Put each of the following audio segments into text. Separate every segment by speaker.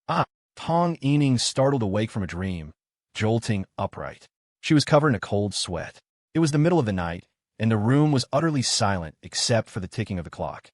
Speaker 1: Ah, Tong Ening startled awake from a dream, jolting upright. She was covered in a cold sweat. It was the middle of the night, and the room was utterly silent except for the ticking of the clock.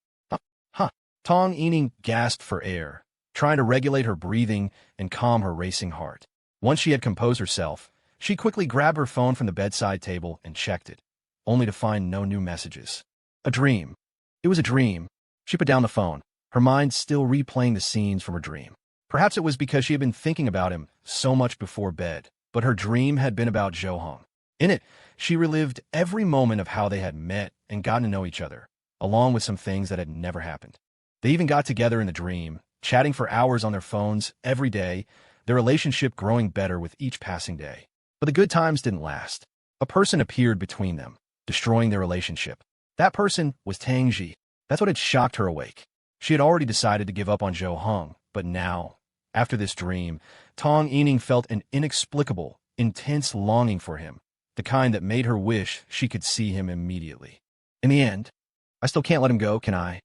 Speaker 1: Huh. Tong Ening gasped for air, trying to regulate her breathing and calm her racing heart. Once she had composed herself, she quickly grabbed her phone from the bedside table and checked it, only to find no new messages. A dream. It was a dream. She put down the phone, her mind still replaying the scenes from her dream. Perhaps it was because she had been thinking about him so much before bed, but her dream had been about Zhao Hong. In it, she relived every moment of how they had met and gotten to know each other, along with some things that had never happened. They even got together in the dream, chatting for hours on their phones every day, their relationship growing better with each passing day. But the good times didn't last. A person appeared between them, destroying their relationship. That person was Tang Xi. That's what had shocked her awake. She had already decided to give up on Zhao Hong, but now, after this dream, Tong Ening felt an inexplicable, intense longing for him, the kind that made her wish she could see him immediately. In the end, I still can't let him go, can I?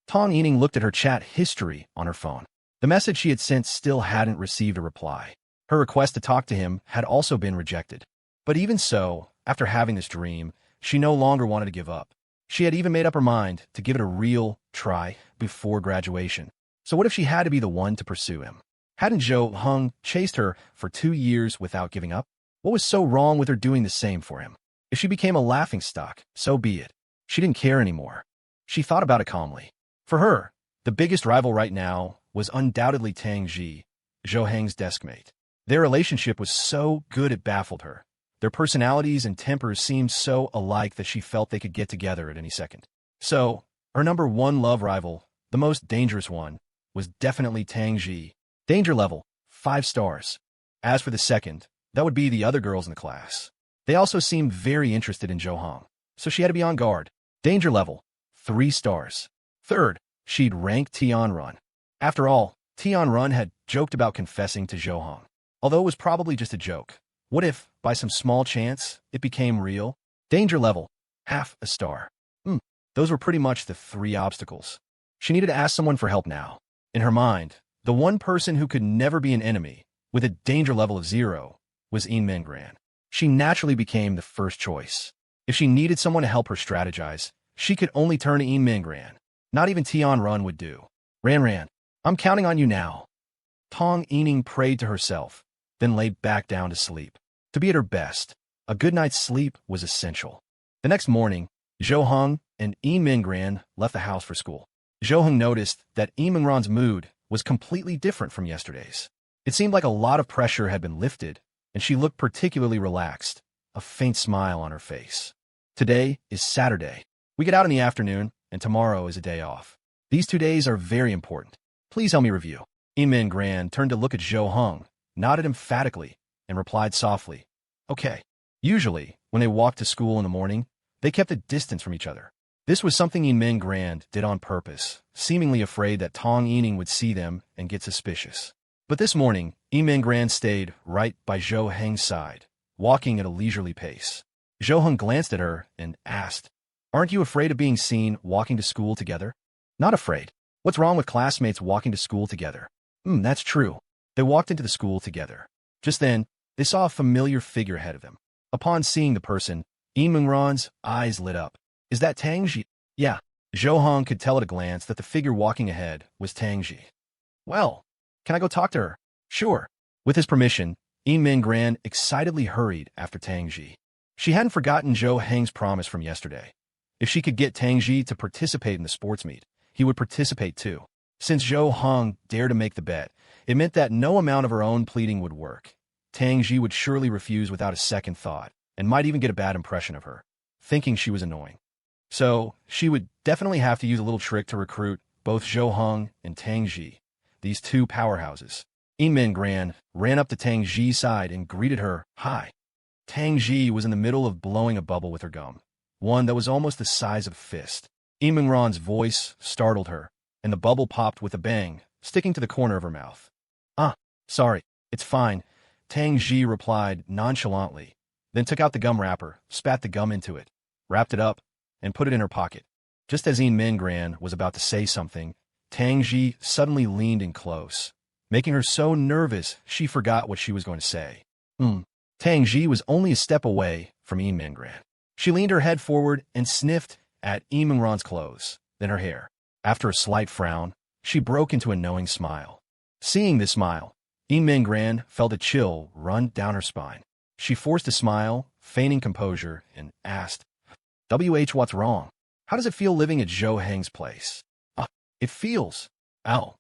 Speaker 1: Tong Ening looked at her chat history on her phone. The message she had sent still hadn't received a reply. Her request to talk to him had also been rejected. But even so, after having this dream, she no longer wanted to give up. She had even made up her mind to give it a real try before graduation. So what if she had to be the one to pursue him? Hadn't Zhao Hong chased her for 2 years without giving up? What was so wrong with her doing the same for him? If she became a laughingstock, so be it. She didn't care anymore. She thought about it calmly. For her, the biggest rival right now was undoubtedly Tang Xi, Zhao Heng's deskmate. Their relationship was so good it baffled her. Their personalities and tempers seemed so alike that she felt they could get together at any second. So, her number one love rival, the most dangerous one, was definitely Tang Xi. Danger level, 5 stars. As for the second, that would be the other girls in the class. They also seemed very interested in Zhao Hong, so she had to be on guard. Danger level, 3 stars. Third, she'd rank Tianrun. After all, Tianrun had joked about confessing to Zhao Hong. Although it was probably just a joke, what if, by some small chance, it became real? Danger level, half a star. Those were pretty much the 3 obstacles. She needed to ask someone for help now. In her mind, the one person who could never be an enemy, with a danger level of 0, was Yin Gran. She naturally became the first choice. If she needed someone to help her strategize, she could only turn to Yin Gran. Not even Tianrun would do. Ran, I'm counting on you now. Tong Ening prayed to herself, then lay back down to sleep. To be at her best, a good night's sleep was essential. The next morning, Zhao Hong and Yin Gran left the house for school. Zhao Hong noticed that Yin Gran's mood was completely different from yesterday's. It seemed like a lot of pressure had been lifted, and she looked particularly relaxed, a faint smile on her face. Today is Saturday. We get out in the afternoon, and tomorrow is a day off. These 2 days are very important. Please help me review. Yin Gran turned to look at Zhao Hong, nodded emphatically, and replied softly, Okay. Usually, when they walked to school in the morning, they kept a distance from each other. This was something Yin Gran did on purpose, seemingly afraid that Tong Ening would see them and get suspicious. But this morning, Yin Gran stayed right by Zhao Heng's side, walking at a leisurely pace. Zhao Heng glanced at her and asked, Aren't you afraid of being seen walking to school together? Not afraid. What's wrong with classmates walking to school together? That's true. They walked into the school together. Just then, they saw a familiar figure ahead of them. Upon seeing the person, Yin Gran's eyes lit up. Is that Tang Xi? Yeah. Zhao Hong could tell at a glance that the figure walking ahead was Tang Xi. Well, can I go talk to her? Sure. With his permission, Yin Gran excitedly hurried after Tang Xi. She hadn't forgotten Zhao Heng's promise from yesterday. If she could get Tang Xi to participate in the sports meet, he would participate too. Since Zhao Hong dared to make the bet, it meant that no amount of her own pleading would work. Tang Xi would surely refuse without a second thought, and might even get a bad impression of her, thinking she was annoying. So, she would definitely have to use a little trick to recruit both Zhao Hong and Tang Xi, these 2 powerhouses. Yin Gran ran up to Tang Xi's side and greeted her, Hi. Tang Xi was in the middle of blowing a bubble with her gum, one that was almost the size of a fist. Yin Gran's voice startled her, and the bubble popped with a bang, sticking to the corner of her mouth. Sorry, it's fine, Tang Xi replied nonchalantly, then took out the gum wrapper, spat the gum into it, wrapped it up, and put it in her pocket. Just as Yin Gran was about to say something, Tang Xi suddenly leaned in close, making her so nervous she forgot what she was going to say. Tang Xi was only a step away from Yin Mingran. She leaned her head forward and sniffed at Yin Mingran's clothes, then her hair. After a slight frown, she broke into a knowing smile. Seeing this smile, Yin Mingran felt a chill run down her spine. She forced a smile, feigning composure, and asked, what's wrong? How does it feel living at Zhou Heng's place? It feels... Ow.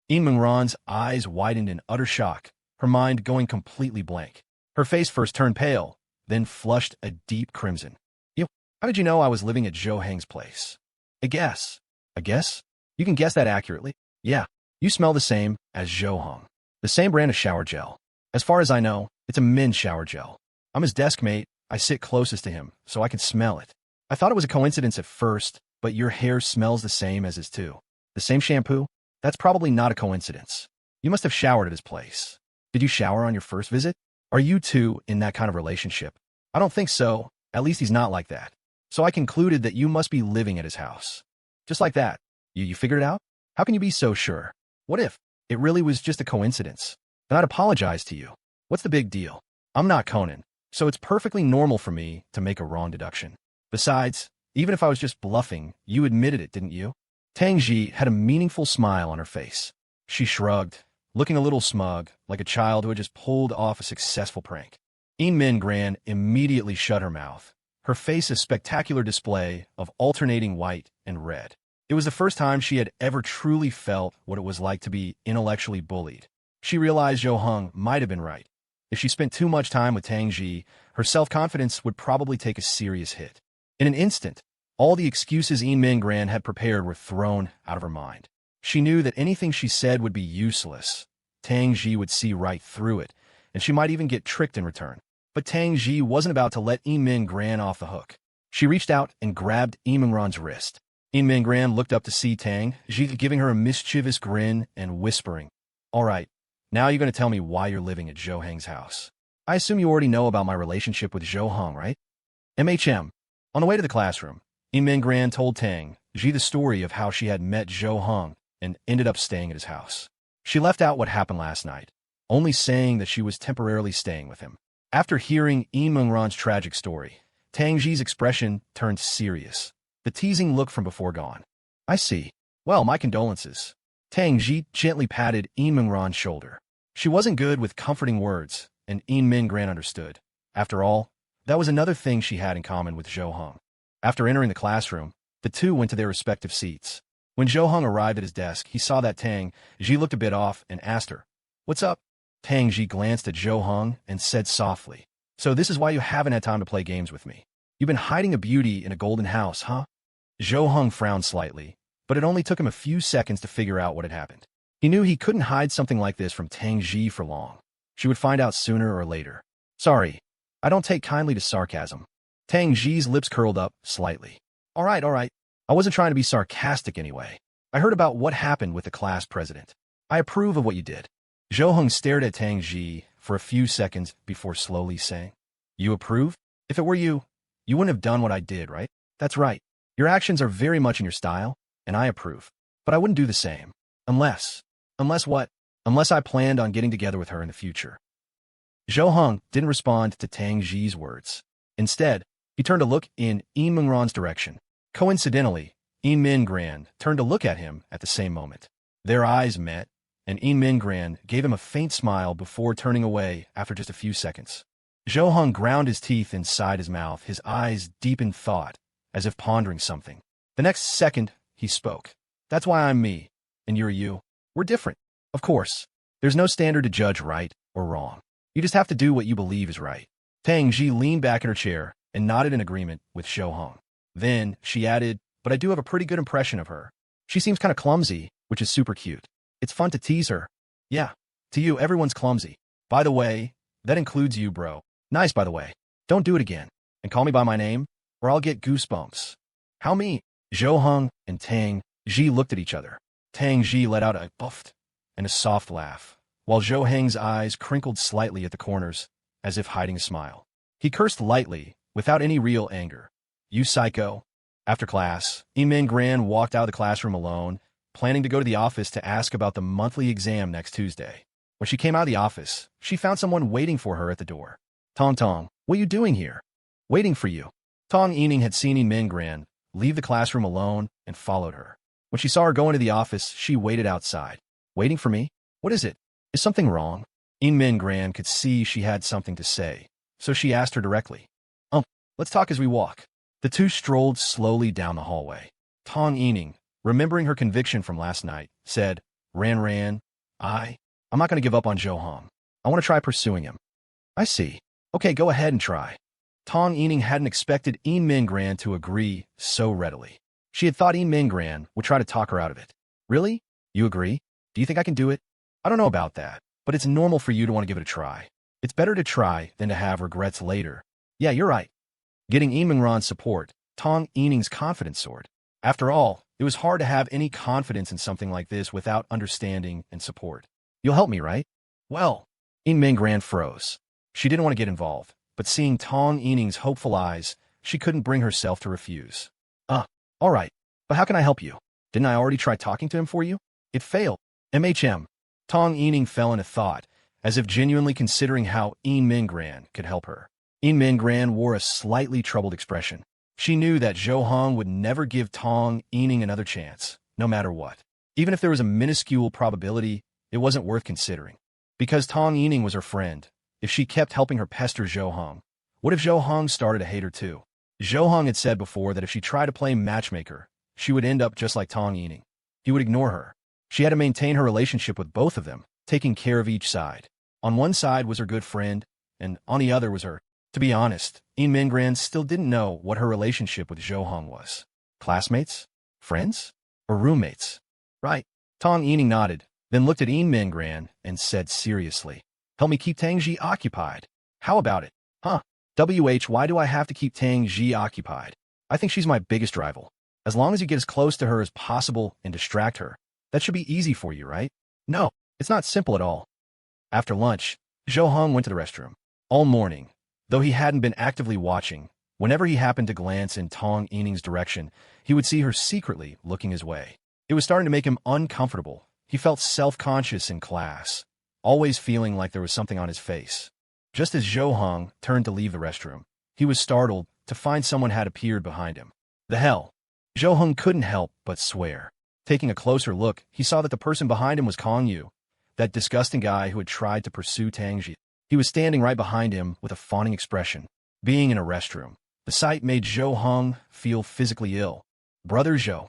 Speaker 1: Yin Mingran's eyes widened in utter shock, her mind going completely blank. Her face first turned pale, then flushed a deep crimson. How did you know I was living at Zhou Heng's place? A guess. A guess? You can guess that accurately. Yeah, you smell the same as Zhou Heng. The same brand of shower gel. As far as I know, it's a men's shower gel. I'm his desk mate. I sit closest to him, so I can smell it. I thought it was a coincidence at first, but your hair smells the same as his too. The same shampoo? That's probably not a coincidence. You must have showered at his place. Did you shower on your first visit? Are you two in that kind of relationship? I don't think so. At least he's not like that. So I concluded that you must be living at his house. Just like that. You figured it out? How can you be so sure? What if it really was just a coincidence? Then I'd apologize to you. What's the big deal? I'm not Conan, so it's perfectly normal for me to make a wrong deduction. Besides, even if I was just bluffing, you admitted it, didn't you? Tang Xi had a meaningful smile on her face. She shrugged, looking a little smug, like a child who had just pulled off a successful prank. Yin Mingran immediately shut her mouth, her face a spectacular display of alternating white and red. It was the first time she had ever truly felt what it was like to be intellectually bullied. She realized Zhou Heng might have been right. If she spent too much time with Tang Xi, her self-confidence would probably take a serious hit. In an instant, all the excuses Yin Mingran had prepared were thrown out of her mind. She knew that anything she said would be useless. Tang Xi would see right through it, and she might even get tricked in return. But Tang Xi wasn't about to let Yin Mingran off the hook. She reached out and grabbed Yin Mingran's wrist. Yin Mingran looked up to see Tang Xi giving her a mischievous grin and whispering, "All right, now you're going to tell me why you're living at Zhou Heng's house. I assume you already know about my relationship with Zhou Heng, right?" MHM. On the way to the classroom, Yin Mingran told Tang Xi the story of how she had met Zhou Heng and ended up staying at his house. She left out what happened last night, only saying that she was temporarily staying with him. After hearing Yin Mingran's tragic story, Tang Xi's expression turned serious, the teasing look from before gone. "I see. Well, my condolences." Tang Xi gently patted Yin Mingran's shoulder. She wasn't good with comforting words, and Yin Mingran understood. After all, that was another thing she had in common with Zhou Heng. After entering the classroom, the two went to their respective seats. When Zhou Heng arrived at his desk, he saw that Tang Xi looked a bit off and asked her, "What's up?" Tang Xi glanced at Zhou Heng and said softly, "So this is why you haven't had time to play games with me. You've been hiding a beauty in a golden house, huh?" Zhou Heng frowned slightly, but it only took him a few seconds to figure out what had happened. He knew he couldn't hide something like this from Tang Xi for long. She would find out sooner or later. "Sorry, I don't take kindly to sarcasm." Tang Xi's lips curled up slightly. All right. I wasn't trying to be sarcastic anyway. I heard about what happened with the class president. I approve of what you did." Zhou Heng stared at Tang Xi for a few seconds before slowly saying, "You approve? If it were you, you wouldn't have done what I did, right?" "That's right. Your actions are very much in your style, and I approve. But I wouldn't do the same. Unless what? Unless I planned on getting together with her in the future." Zhou Heng didn't respond to Tang Xi's words. Instead, he turned to look in Yin Mingran's direction. Coincidentally, Yin Mingran turned to look at him at the same moment. Their eyes met, and Yin Mingran gave him a faint smile before turning away after just a few seconds. Zhou Heng ground his teeth inside his mouth, his eyes deep in thought, as if pondering something. The next second, he spoke. "That's why I'm me, and you're you. We're different. Of course, there's no standard to judge right or wrong. You just have to do what you believe is right." Tang Xi leaned back in her chair and nodded in agreement with Zhou Heng. Then she added, "But I do have a pretty good impression of her. She seems kind of clumsy, which is super cute. It's fun to tease her." "Yeah, to you, everyone's clumsy. By the way, that includes you, bro. Nice, by the way. Don't do it again. And call me by my name, or I'll get goosebumps." "How mean?" Zhou Heng and Tang Xi looked at each other. Tang Xi let out a puff and a soft laugh, while Zhou Heng's eyes crinkled slightly at the corners, as if hiding a smile. He cursed lightly, without any real anger. "You psycho." After class, Yin Mingran walked out of the classroom alone, planning to go to the office to ask about the monthly exam next Tuesday. When she came out of the office, she found someone waiting for her at the door. Tong, what are you doing here? Waiting for you. Tong Ening had seen Min leave the classroom alone and followed her. When she saw her go into the office, she waited outside. Waiting for me? What is it? Is something wrong? Min could see she had something to say, so she asked her directly. Let's talk as we walk. The two strolled slowly down the hallway. Tong Ening, remembering her conviction from last night, said, I'm not going to give up on Zhao Hong. I want to try pursuing him. I see. Okay, go ahead and try. Tong Ening hadn't expected Min to agree so readily. She had thought Min would try to talk her out of it. Really? You agree? Do you think I can do it? I don't know about that, but it's normal for you to want to give it a try. It's better to try than to have regrets later. Yeah, you're right. Getting Min's support, Tong Ening's confidence soared. After all, it was hard to have any confidence in something like this without understanding and support. You'll help me, right? Well, Min froze. She didn't want to get involved, but seeing Tong Ening's hopeful eyes, she couldn't bring herself to refuse. All right, but how can I help you? Didn't I already try talking to him for you? It failed. Tong Ening fell into thought, as if genuinely considering how Min could help her. Min wore a slightly troubled expression. She knew that Zhao Hong would never give Tong Ening another chance, no matter what. Even if there was a minuscule probability, it wasn't worth considering. Because Tong Ening was her friend, if she kept helping her pester Zhao Hong, what if Zhao Hong started to hate her too? Zhao Hong had said before that if she tried to play matchmaker, she would end up just like Tong Ening. He would ignore her. She had to maintain her relationship with both of them, taking care of each side. On one side was her good friend, and on the other was her. To be honest, Min still didn't know what her relationship with Zhao Hong was. Classmates? Friends? Or roommates? Right. Tong Ening nodded, then looked at Min and said seriously, help me keep Tang Xi occupied. How about it? Why do I have to keep Tang Xi occupied? I think she's my biggest rival. As long as you get as close to her as possible and distract her, that should be easy for you, right? No, it's not simple at all. After lunch, Zhao Hong went to the restroom. All morning, though he hadn't been actively watching, whenever he happened to glance in Tong Ening's direction, he would see her secretly looking his way. It was starting to make him uncomfortable. He felt self-conscious in class, always feeling like there was something on his face. Just as Zhao Hong turned to leave the restroom, he was startled to find someone had appeared behind him. The hell? Zhao Hong couldn't help but swear. Taking a closer look, he saw that the person behind him was Kong Yu, that disgusting guy who had tried to pursue Tang Xi. He was standing right behind him with a fawning expression. Being in a restroom, the sight made Zhao Hong feel physically ill. Brother Zhao,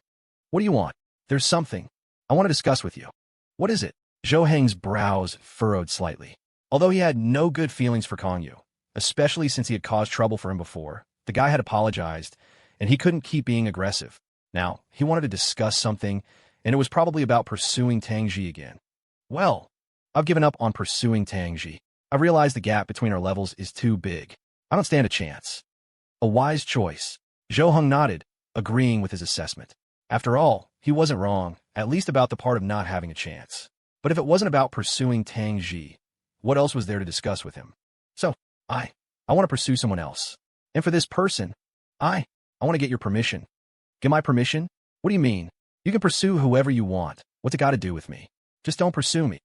Speaker 1: what do you want? There's something I want to discuss with you. What is it? Zhao Heng's brows furrowed slightly. Although he had no good feelings for Kong Yu, especially since he had caused trouble for him before, the guy had apologized, and he couldn't keep being aggressive. Now, he wanted to discuss something, and it was probably about pursuing Tang Xi again. Well, I've given up on pursuing Tang Xi. I realize the gap between our levels is too big. I don't stand a chance. A wise choice. Zhao Hong nodded, agreeing with his assessment. After all, he wasn't wrong, at least about the part of not having a chance. But if it wasn't about pursuing Tang Xi, what else was there to discuss with him? So, I want to pursue someone else. And for this person, I want to get your permission. Get my permission? What do you mean? You can pursue whoever you want. What's it got to do with me? Just don't pursue me.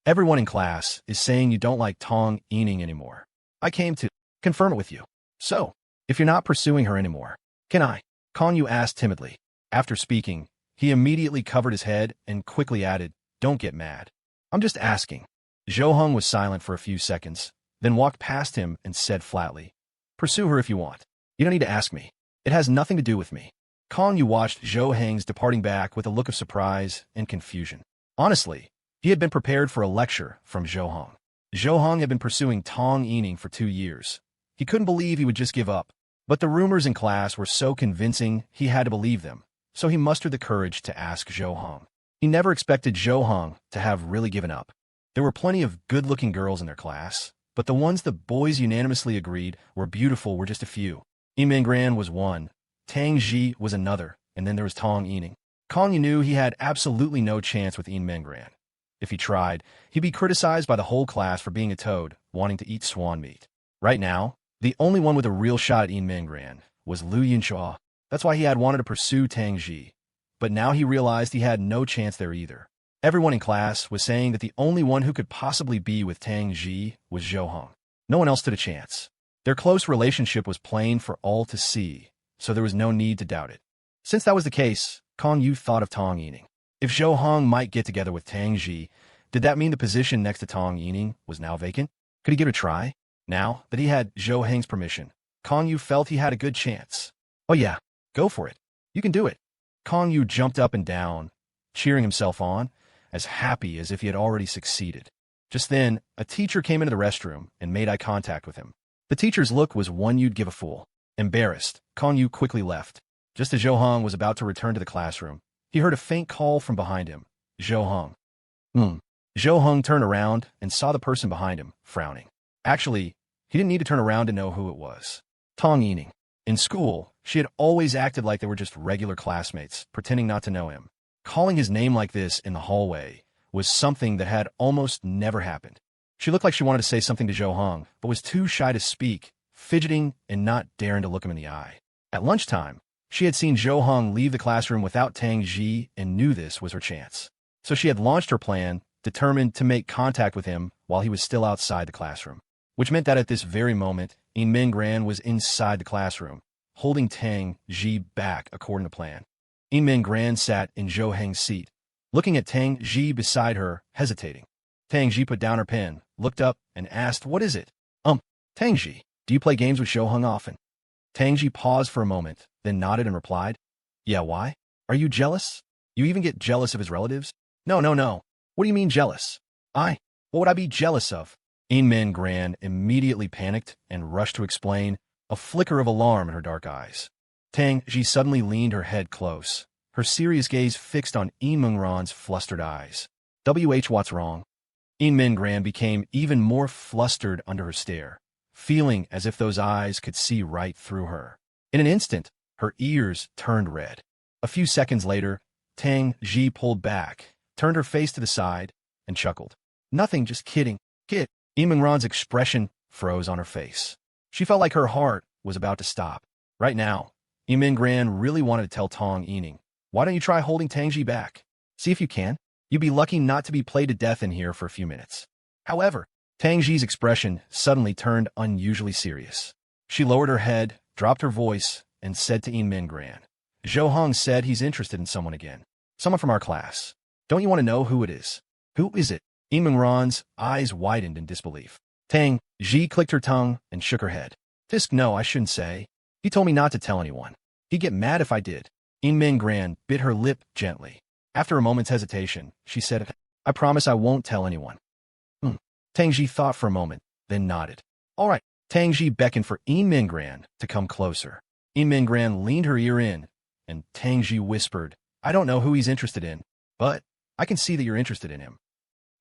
Speaker 1: Everyone in class is saying you don't like Tong Ening anymore. I came to confirm it with you. So, if you're not pursuing her anymore, can I? Kong Yu asked timidly. After speaking, he immediately covered his head and quickly added, don't get mad. I'm just asking. Zhao Hong was silent for a few seconds, then walked past him and said flatly, pursue her if you want. You don't need to ask me. It has nothing to do with me. Kong Yu watched Zhao Heng's departing back with a look of surprise and confusion. Honestly, he had been prepared for a lecture from Zhao Hong. Zhao Hong had been pursuing Tong Ening for 2 years. He couldn't believe he would just give up. But the rumors in class were so convincing he had to believe them, so he mustered the courage to ask Zhao Hong. He never expected Zhao Hong to have really given up. There were plenty of good-looking girls in their class, but the ones the boys unanimously agreed were beautiful were just a few. Min was one, Tang Xi was another, and then there was Tong Ening. Kong Yu knew he had absolutely no chance with Min. If he tried, he'd be criticized by the whole class for being a toad, wanting to eat swan meat. Right now, the only one with a real shot at Min was Lu Yunxua. That's why he had wanted to pursue Tang Xi. but now he realized he had no chance there either. Everyone in class was saying that the only one who could possibly be with Tang Xi was Zhou Hong. No one else stood a chance. Their close relationship was plain for all to see, so there was no need to doubt it. Since that was the case, Kong Yu thought of Tong Ening. If Zhou Hong might get together with Tang Xi, did that mean the position next to Tong Ening was now vacant? Could he give it a try? Now that he had Zhou Heng's permission, Kong Yu felt he had a good chance. Oh yeah, go for it. You can do it. Kong Yu jumped up and down, cheering himself on, as happy as if he had already succeeded. Just then, a teacher came into the restroom and made eye contact with him. The teacher's look was one you'd give a fool. Embarrassed, Kong Yu quickly left. Just as Zhou Hong was about to return to the classroom, he heard a faint call from behind him. Zhou Hong. Zhou Hong turned around and saw the person behind him, frowning. Actually, he didn't need to turn around to know who it was. Tong Ening. In school, she had always acted like they were just regular classmates, pretending not to know him. Calling his name like this in the hallway was something that had almost never happened. She looked like she wanted to say something to Zhou Hong, but was too shy to speak, fidgeting and not daring to look him in the eye. At lunchtime, she had seen Zhou Hong leave the classroom without Tang Xi and knew this was her chance. So she had launched her plan, determined to make contact with him while he was still outside the classroom. Which meant that at this very moment, Inmin Gran was inside the classroom, holding Tang Xi back according to plan. Inmin Gran sat in Zhou Heng's seat, looking at Tang Xi beside her, hesitating. Tang Xi put down her pen, looked up, and asked, "What is it?" Tang Xi, do you play games with Zhou Hong often?" Tang Xi paused for a moment, then nodded and replied, "Yeah, why? Are you jealous? You even get jealous of his relatives?" No. What do you mean jealous? What would I be jealous of?" Inmin Gran immediately panicked and rushed to explain, a flicker of alarm in her dark eyes. Tang Xi suddenly leaned her head close, her serious gaze fixed on Inmin Ran's flustered eyes. What's wrong? Inmin Gran became even more flustered under her stare, feeling as if those eyes could see right through her. In an instant, her ears turned red. A few seconds later, Tang Xi pulled back, turned her face to the side, and chuckled. "Nothing, just kidding, kid." Inmin Ran's expression froze on her face. She felt like her heart was about to stop. Right now, Inmin Gran really wanted to tell Tong Ening, "Why don't you try holding Tang Xi back? See if you can. You'd be lucky not to be played to death in here for a few minutes." However, Tang Xi's expression suddenly turned unusually serious. She lowered her head, dropped her voice, and said to Inmin Gran, "Zhou Hong said he's interested in someone again. Someone from our class. Don't you want to know who it is?" "Who is it?" Inmin Ran's eyes widened in disbelief. Tang Xi clicked her tongue and shook her head. No, I shouldn't say. He told me not to tell anyone. He'd get mad if I did." Inmin Gran bit her lip gently. After a moment's hesitation, she said, "I promise I won't tell anyone." Tang Xi thought for a moment, then nodded. "All right." Tang Xi beckoned for Inmin Gran to come closer. Inmin Gran leaned her ear in, and Tang Xi whispered, "I don't know who he's interested in, but I can see that you're interested in him."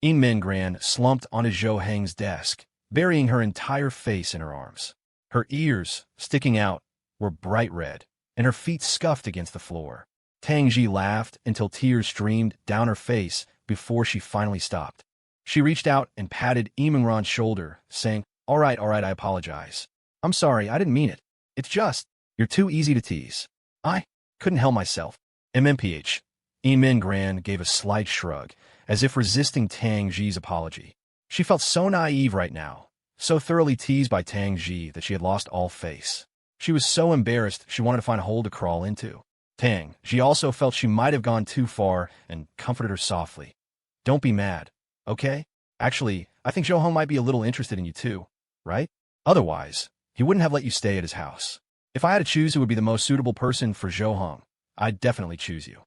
Speaker 1: Inmin Gran slumped onto Zhou Heng's desk, burying her entire face in her arms. Her ears, sticking out, were bright red, and her feet scuffed against the floor. Tang Xi laughed until tears streamed down her face before she finally stopped. She reached out and patted Inmin Ran's shoulder, saying, All right, I apologize. I'm sorry, I didn't mean it. It's just, you're too easy to tease. I couldn't help myself." MMPH. Inmin Gran gave a slight shrug, as if resisting Tang Xi's apology. She felt so naive right now, so thoroughly teased by Tang Xi that she had lost all face. She was so embarrassed she wanted to find a hole to crawl into. Tang Xi also felt she might have gone too far and comforted her softly. "Don't be mad, okay? Actually, I think Zhou Hong might be a little interested in you too, right? Otherwise, he wouldn't have let you stay at his house. If I had to choose who would be the most suitable person for Zhou Hong, I'd definitely choose you."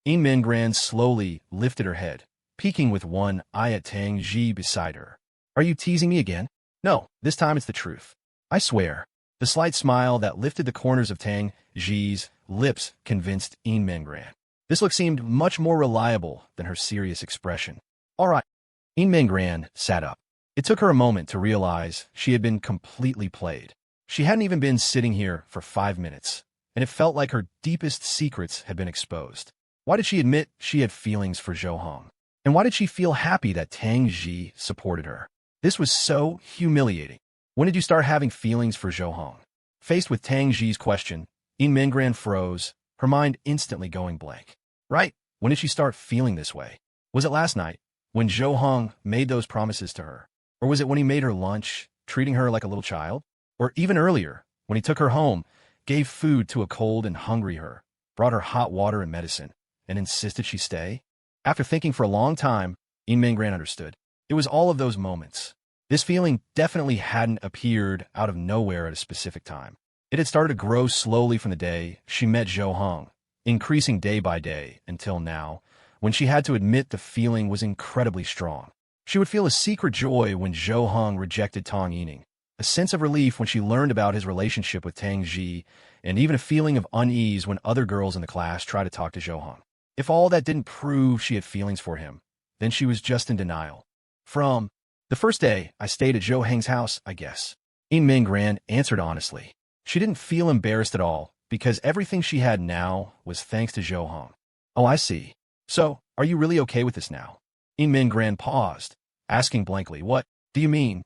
Speaker 1: Inmin Gran slowly lifted her head, peeking with one eye at Tang Xi beside her. "Are you teasing me again?" "No, this time it's the truth. I swear." The slight smile that lifted the corners of Tang Xi's lips convinced Inmin Gran. This look seemed much more reliable than her serious expression. "All right." Inmin Gran sat up. It took her a moment to realize she had been completely played. She hadn't even been sitting here for 5 minutes, and it felt like her deepest secrets had been exposed. Why did she admit she had feelings for Zhou Hong? And why did she feel happy that Tang Xi supported her? This was so humiliating. When did you start having feelings for Zhou Hong? Faced with Tang Xi's question, Inmin Gran froze, her mind instantly going blank. Right? When did she start feeling this way? Was it last night, when Zhou Hong made those promises to her? Or was it when he made her lunch, treating her like a little child? Or even earlier, when he took her home, gave food to a cold and hungry her, brought her hot water and medicine, and insisted she stay? After thinking for a long time, Min Gran understood. It was all of those moments. This feeling definitely hadn't appeared out of nowhere at a specific time. It had started to grow slowly from the day she met Zhou Hong, increasing day by day until now, when she had to admit the feeling was incredibly strong. She would feel a secret joy when Zhou Hong rejected Tong Ening, a sense of relief when she learned about his relationship with Tang Xi, and even a feeling of unease when other girls in the class tried to talk to Zhou Hong. If all that didn't prove she had feelings for him, then she was just in denial. From the first day I stayed at Zhou Heng's house, I guess. Min Gran answered honestly. She didn't feel embarrassed at all, because everything she had now was thanks to Zhou Hong. Oh, I see. So, are you really okay with this now? Min Gran paused, asking blankly, what do you mean?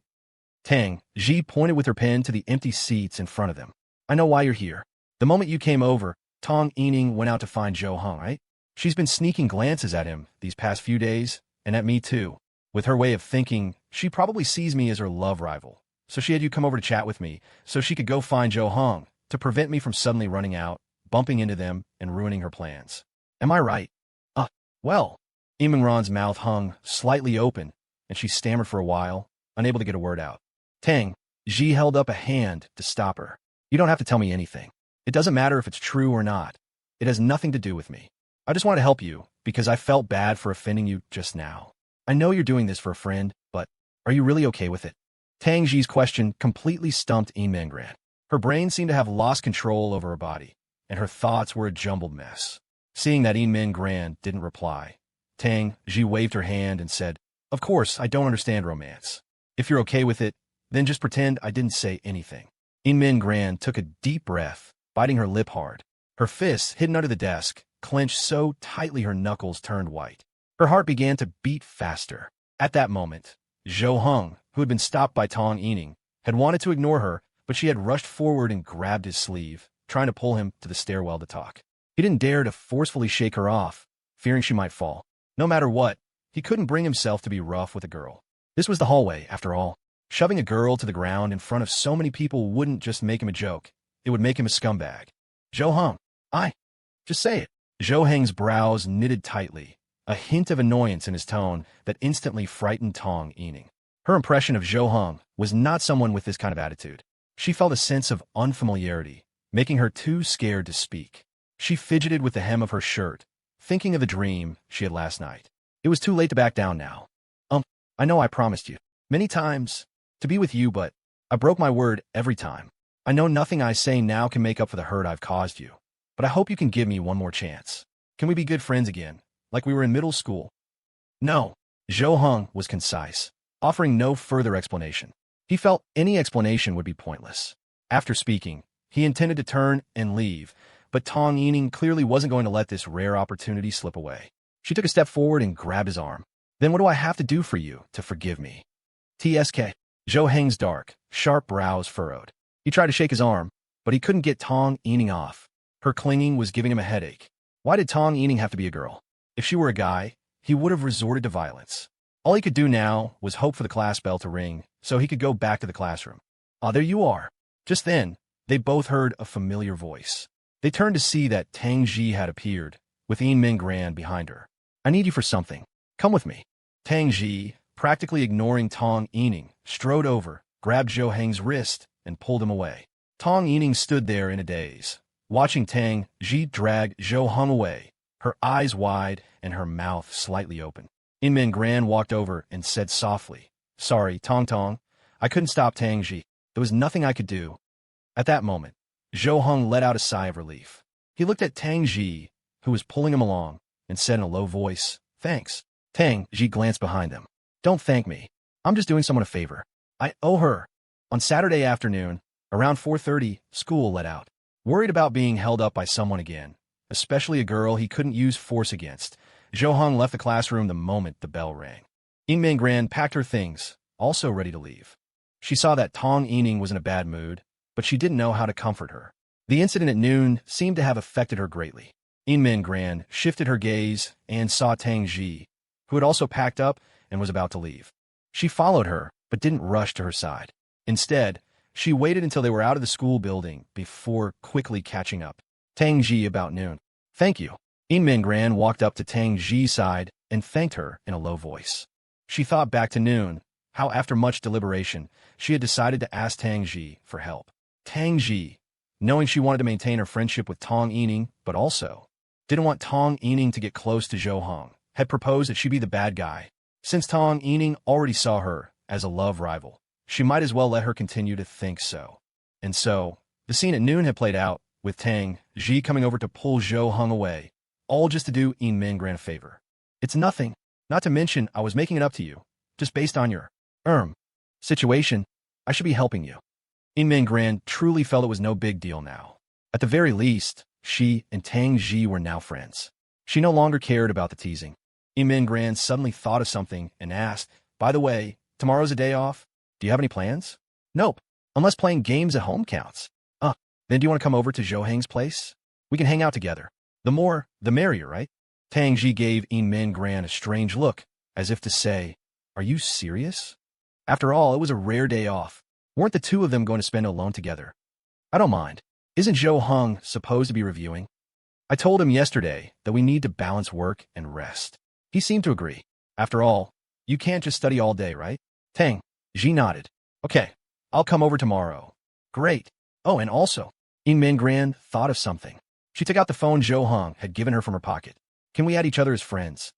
Speaker 1: Tang Xi pointed with her pen to the empty seats in front of them. I know why you're here. The moment you came over, Tong Inning went out to find Zhou Hong, right? She's been sneaking glances at him these past few days, and at me too. With her way of thinking, she probably sees me as her love rival. So she had you come over to chat with me, so she could go find Zhou Hong, to prevent me from suddenly running out, bumping into them, and ruining her plans. Am I right? Well. Imran's mouth hung slightly open, and she stammered for a while, unable to get a word out. Tang Xi held up a hand to stop her. You don't have to tell me anything. It doesn't matter if it's true or not. It has nothing to do with me. I just want to help you, because I felt bad for offending you just now. I know you're doing this for a friend, but are you really okay with it? Tang Xi's question completely stumped Min Gran. Her brain seemed to have lost control over her body, and her thoughts were a jumbled mess. Seeing that Min Gran didn't reply, Tang Xi waved her hand and said, Of course, I don't understand romance. If you're okay with it, then just pretend I didn't say anything. Min Gran took a deep breath, biting her lip hard. Her fists, hidden under the desk, clenched so tightly her knuckles turned white. Her heart began to beat faster. At that moment, Zhou Hong, who had been stopped by Tong Ening, had wanted to ignore her, but she had rushed forward and grabbed his sleeve, trying to pull him to the stairwell to talk. He didn't dare to forcefully shake her off, fearing she might fall. No matter what, he couldn't bring himself to be rough with a girl. This was the hallway, after all. Shoving a girl to the ground in front of so many people wouldn't just make him a joke. It would make him a scumbag. Zhou Hong, just say it. Zhou Heng's brows knitted tightly, a hint of annoyance in his tone that instantly frightened Tong Ening. Her impression of Zhou Hong was not someone with this kind of attitude. She felt a sense of unfamiliarity, making her too scared to speak. She fidgeted with the hem of her shirt, thinking of the dream she had last night. It was too late to back down now. I know I promised you many times to be with you, but I broke my word every time. I know nothing I say now can make up for the hurt I've caused you, but I hope you can give me one more chance. Can we be good friends again, like we were in middle school? No. Zhou Hong was concise, offering no further explanation. He felt any explanation would be pointless. After speaking, he intended to turn and leave, but Tong Ening clearly wasn't going to let this rare opportunity slip away. She took a step forward and grabbed his arm. Then what do I have to do for you to forgive me? TSK. Zhou Heng's dark, sharp brows furrowed. He tried to shake his arm, but he couldn't get Tong Ening off. Her clinging was giving him a headache. Why did Tong Ening have to be a girl? If she were a guy, he would have resorted to violence. All he could do now was hope for the class bell to ring so he could go back to the classroom. There you are. Just then, they both heard a familiar voice. They turned to see that Tang Xi had appeared, with Min Gran behind her. I need you for something. Come with me. Tang Xi, practically ignoring Tong Ening, strode over, grabbed Zhou Heng's wrist, and pulled him away. Tong Ening stood there in a daze, watching Tang Xi drag Zhou Hong away, her eyes wide and her mouth slightly open. Min Gran walked over and said softly, Sorry, Tong, I couldn't stop Tang Xi. There was nothing I could do. At that moment, Zhou Hong let out a sigh of relief. He looked at Tang Xi, who was pulling him along, and said in a low voice, Thanks. Tang Xi glanced behind them. Don't thank me. I'm just doing someone a favor. I owe her. On Saturday afternoon, around 4:30, school let out. Worried about being held up by someone again, especially a girl he couldn't use force against, Zhou Hong left the classroom the moment the bell rang. Min Gran packed her things, also ready to leave. She saw that Tong Ening was in a bad mood, but she didn't know how to comfort her. The incident at noon seemed to have affected her greatly. Min Gran shifted her gaze and saw Tang Xi, who had also packed up and was about to leave. She followed her, but didn't rush to her side. Instead, she waited until they were out of the school building before quickly catching up. Tang Xi about noon. Thank you. Min Gran walked up to Tang Xi's side and thanked her in a low voice. She thought back to noon, how after much deliberation, she had decided to ask Tang Xi for help. Tang Xi, knowing she wanted to maintain her friendship with Tong Ening, but also didn't want Tong Ening to get close to Zhou Hong, had proposed that she be the bad guy. Since Tong Ening already saw her as a love rival, she might as well let her continue to think so. And so, the scene at noon had played out, with Tang Xi coming over to pull Zhou Hong away, all just to do Min Gran a favor. It's nothing, not to mention I was making it up to you, just based on your, situation, I should be helping you. Min Gran truly felt it was no big deal now. At the very least, she and Tang Xi were now friends. She no longer cared about the teasing. Min Gran suddenly thought of something and asked, by the way, tomorrow's a day off? Do you have any plans? Nope, unless playing games at home counts. Then do you want to come over to Zhou Heng's place? We can hang out together. The more, the merrier, right? Tang Xi gave Min Gran a strange look, as if to say, are you serious? After all, it was a rare day off. Weren't the two of them going to spend it alone together? I don't mind. Isn't Zhou Hong supposed to be reviewing? I told him yesterday that we need to balance work and rest. He seemed to agree. After all, you can't just study all day, right? Tang Xi nodded. Okay, I'll come over tomorrow. Great. Oh, and also, Min Gran thought of something. She took out the phone Zhou Hong had given her from her pocket. Can we add each other as friends?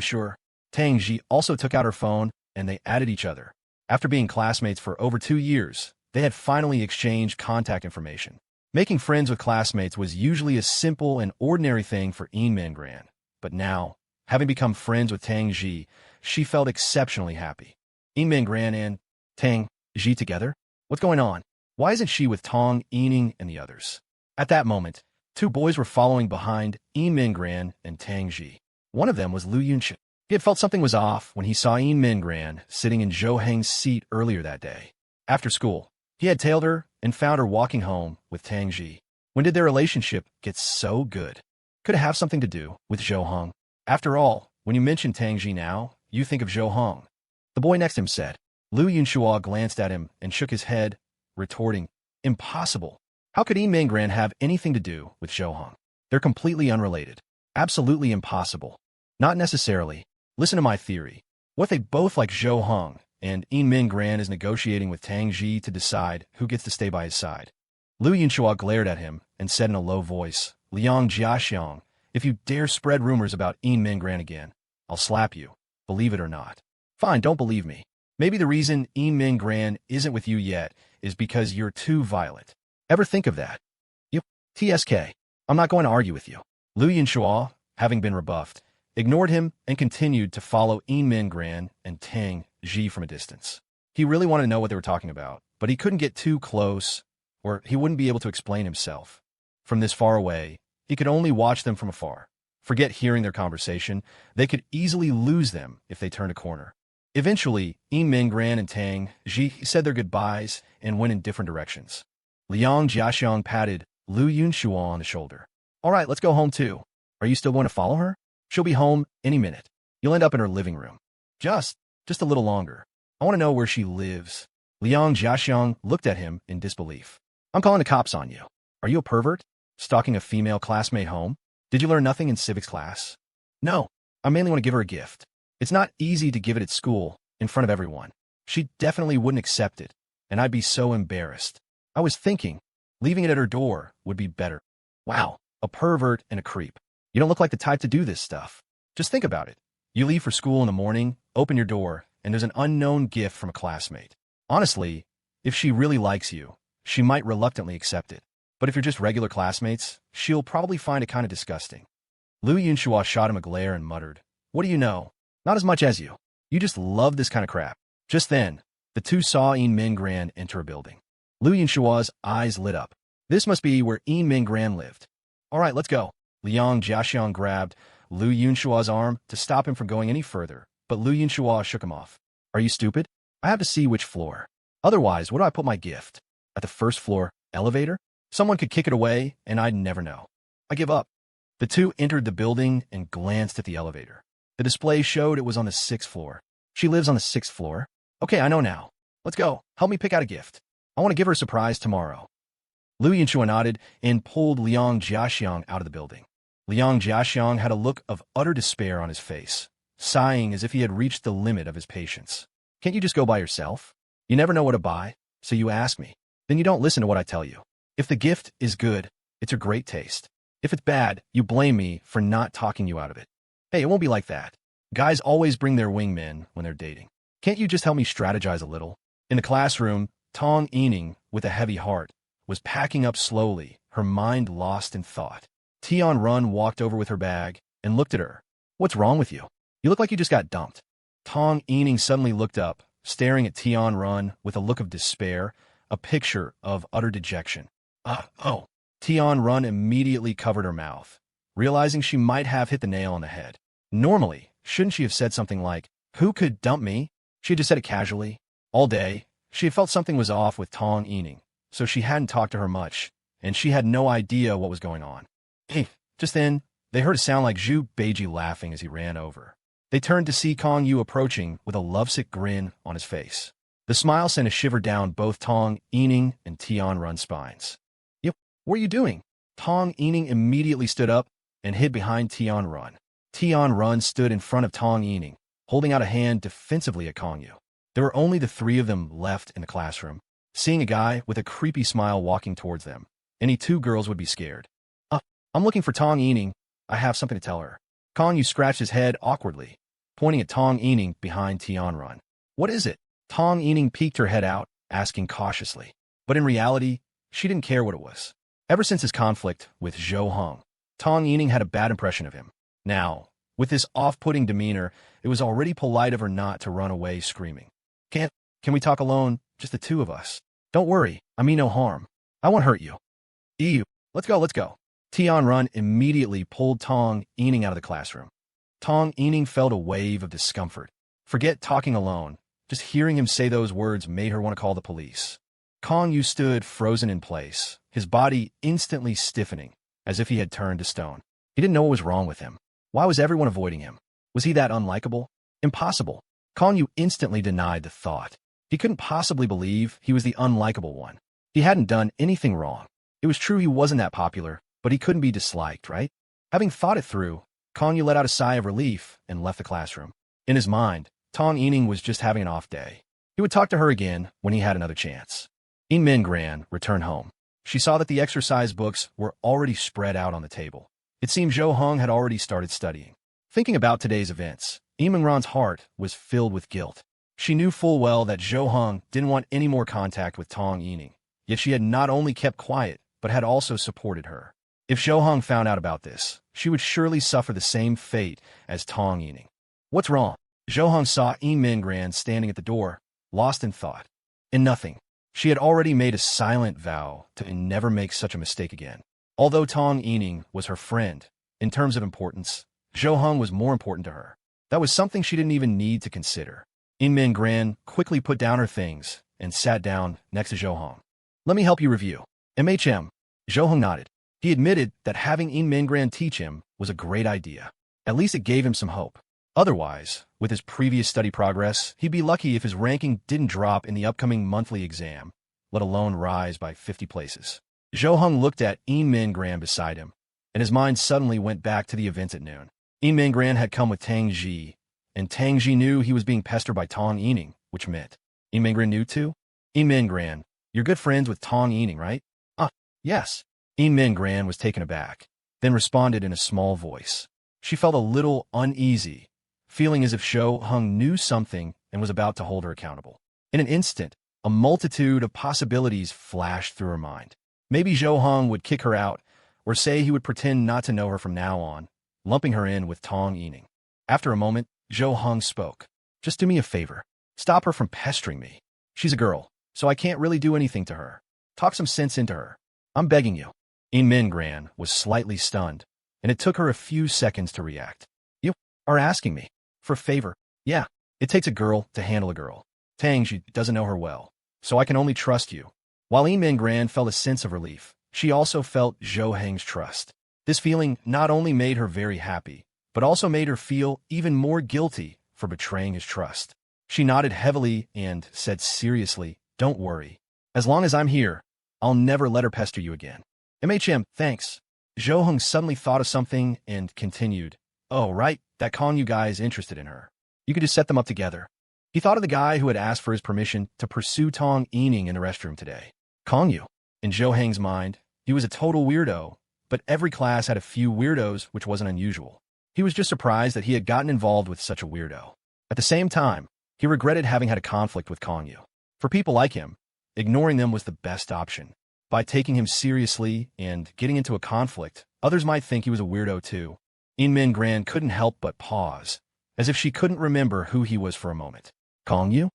Speaker 1: Sure. Tang Xi also took out her phone, and they added each other. After being classmates for over 2 years, they had finally exchanged contact information. Making friends with classmates was usually a simple and ordinary thing for Min Gran. But now, having become friends with Tang Xi, she felt exceptionally happy. Min Gran and Tang Xi together? What's going on? Why isn't she with Tong Ening and the others? At that moment, 2 boys were following behind Min Gran and Tang Xi. One of them was Lu Yunxi. He had felt something was off when he saw Min Gran sitting in Zhou Heng's seat earlier that day. After school, he had tailed her and found her walking home with Tang Xi. When did their relationship get so good? Could it have something to do with Zhou Hong? After all, when you mention Tang Xi now, you think of Zhou Hong. The boy next to him said. Lu Yunxi glanced at him and shook his head, retorting, impossible. How could Min Gran have anything to do with Zhou Hong? They're completely unrelated. Absolutely impossible. Not necessarily. Listen to my theory. What if they both like Zhou Hong, and Min Gran is negotiating with Tang Xi to decide who gets to stay by his side? Lu Yunxi glared at him and said in a low voice, Liang Jiaxiang, if you dare spread rumors about Min Gran again, I'll slap you, believe it or not. Fine, don't believe me. Maybe the reason Min Gran isn't with you yet is because you're too violent. Ever think of that? You, TSK, I'm not going to argue with you. Lu Yunxi, having been rebuffed, ignored him and continued to follow Min Gran and Tang Xi from a distance. He really wanted to know what they were talking about, but he couldn't get too close, or he wouldn't be able to explain himself. From this far away, he could only watch them from afar. Forget hearing their conversation, they could easily lose them if they turned a corner. Eventually, Min Gran and Tang Xi said their goodbyes and went in different directions. Liang Jiaxiang patted Lu Yunxi on the shoulder. All right, let's go home too. Are you still going to follow her? She'll be home any minute. You'll end up in her living room. Just a little longer. I want to know where she lives. Liang Jiaxiang looked at him in disbelief. I'm calling the cops on you. Are you a pervert? Stalking a female classmate home? Did you learn nothing in civics class? No, I mainly want to give her a gift. It's not easy to give it at school, in front of everyone. She definitely wouldn't accept it, and I'd be so embarrassed. I was thinking, leaving it at her door would be better. Wow, a pervert and a creep. You don't look like the type to do this stuff. Just think about it. You leave for school in the morning, open your door, and there's an unknown gift from a classmate. Honestly, if she really likes you, she might reluctantly accept it. But if you're just regular classmates, she'll probably find it kind of disgusting. Lu Yunxi shot him a glare and muttered, What do you know? Not as much as you. You just love this kind of crap. Just then, the two saw Min Gran enter a building. Lu Yunxi's eyes lit up. This must be where Min Gran lived. All right, let's go. Liang Jiaxiang grabbed Lu Yunxi's arm to stop him from going any further, but Lu Yunxi shook him off. Are you stupid? I have to see which floor. Otherwise, where do I put my gift? At the first floor elevator? Someone could kick it away, and I'd never know. I give up. The two entered the building and glanced at the elevator. The display showed it was on the 6th floor. She lives on the 6th floor? Okay, I know now. Let's go. Help me pick out a gift. I want to give her a surprise tomorrow. Liu Yinchua nodded and pulled Liang Jiaxiang out of the building. Liang Jiaxiang had a look of utter despair on his face, sighing as if he had reached the limit of his patience. Can't you just go by yourself? You never know what to buy, so you ask me. Then you don't listen to what I tell you. If the gift is good, it's your great taste. If it's bad, you blame me for not talking you out of it. Hey, it won't be like that. Guys always bring their wingmen when they're dating. Can't you just help me strategize a little? In the classroom, Tong Ening, with a heavy heart, was packing up slowly, her mind lost in thought. Tian Run walked over with her bag and looked at her. What's wrong with you? You look like you just got dumped. Tong Ening suddenly looked up, staring at Tian Run with a look of despair, a picture of utter dejection. Oh. Tian Run immediately covered her mouth, realizing she might have hit the nail on the head. Normally, shouldn't she have said something like, "Who could dump me?" She had just said it casually. All day, she had felt something was off with Tong Ening, so she hadn't talked to her much, and she had no idea what was going on. Hey, just then, they heard a sound like Zhu Beiji laughing as he ran over. They turned to see Kong Yu approaching with a lovesick grin on his face. The smile sent a shiver down both Tong Ening and Tian Run's spines. What are you doing? Tong Ening immediately stood up and hid behind Tian Run. Tian Run stood in front of Tong Ening, holding out a hand defensively at Kong Yu. There were only the three of them left in the classroom. Seeing a guy with a creepy smile walking towards them, any two girls would be scared. I'm looking for Tong Ening. I have something to tell her. Kong Yu scratched his head awkwardly, pointing at Tong Ening behind Tian Run. What is it? Tong Ening peeked her head out, asking cautiously. But in reality, she didn't care what it was. Ever since his conflict with Zhou Hong, Tong Ening had a bad impression of him. Now, with this off-putting demeanor, it was already polite of her not to run away screaming. Can we talk alone, just the two of us? Don't worry, I mean no harm. I won't hurt you. Ew, let's go. Tian Run immediately pulled Tong Ening out of the classroom. Tong Ening felt a wave of discomfort. Forget talking alone. Just hearing him say those words made her want to call the police. Kong Yu stood frozen in place, his body instantly stiffening, as if he had turned to stone. He didn't know what was wrong with him. Why was everyone avoiding him? Was he that unlikable? Impossible. Kong Yu instantly denied the thought. He couldn't possibly believe he was the unlikable one. He hadn't done anything wrong. It was true he wasn't that popular, but he couldn't be disliked, right? Having thought it through, Kong Yu let out a sigh of relief and left the classroom. In his mind, Tong Ening was just having an off day. He would talk to her again when he had another chance. Min Gran returned home. She saw that the exercise books were already spread out on the table. It seemed Zhou Hong had already started studying. Thinking about today's events, Ran's heart was filled with guilt. She knew full well that Zhou Hong didn't want any more contact with Tong Ening, yet she had not only kept quiet, but had also supported her. If Zhou Hong found out about this, she would surely suffer the same fate as Tong Ening. What's wrong? Zhou Hong saw Min Gran standing at the door, lost in thought. In nothing. She had already made a silent vow to never make such a mistake again. Although Tong Ening was her friend, in terms of importance, Zhou Hong was more important to her. That was something she didn't even need to consider. Min Gran quickly put down her things and sat down next to Zhou Hong. Let me help you review. MHM. Zhou Hong nodded. He admitted that having Min Gran teach him was a great idea. At least it gave him some hope. Otherwise, with his previous study progress, he'd be lucky if his ranking didn't drop in the upcoming monthly exam, let alone rise by 50 places. Zhou Hong looked at Min Gran beside him, and his mind suddenly went back to the events at noon. Min Gran had come with Tang Xi, and Tang Xi knew he was being pestered by Tong Ening, which meant Min Gran knew too? Min Gran, you're good friends with Tong Ening, right? Yes. Min Gran was taken aback, then responded in a small voice. She felt a little uneasy, feeling as if Zhou Hong knew something and was about to hold her accountable. In an instant, a multitude of possibilities flashed through her mind. Maybe Zhou Hong would kick her out, or say he would pretend not to know her from now on, lumping her in with Tong Ening. After a moment, Zhou Hong spoke. Just do me a favor. Stop her from pestering me. She's a girl, so I can't really do anything to her. Talk some sense into her. I'm begging you. Min Gran was slightly stunned, and it took her a few seconds to react. You are asking me for a favor? Yeah, it takes a girl to handle a girl. Tang Xi doesn't know her well, so I can only trust you. While Min Gran felt a sense of relief, she also felt Zhou Heng's trust. This feeling not only made her very happy, but also made her feel even more guilty for betraying his trust. She nodded heavily and said seriously, "Don't worry. As long as I'm here, I'll never let her pester you again." Thanks. Zhou Heng suddenly thought of something and continued, "Oh, right, that Kong Yu guy is interested in her. You could just set them up together." He thought of the guy who had asked for his permission to pursue Tong Ening in the restroom today. Kong Yu. In Zhou Heng's mind, he was a total weirdo, but every class had a few weirdos, which wasn't unusual. He was just surprised that he had gotten involved with such a weirdo. At the same time, he regretted having had a conflict with Kong Yu. For people like him, ignoring them was the best option. By taking him seriously and getting into a conflict, others might think he was a weirdo too. Min Gran couldn't help but pause, as if she couldn't remember who he was for a moment. Kong Yu?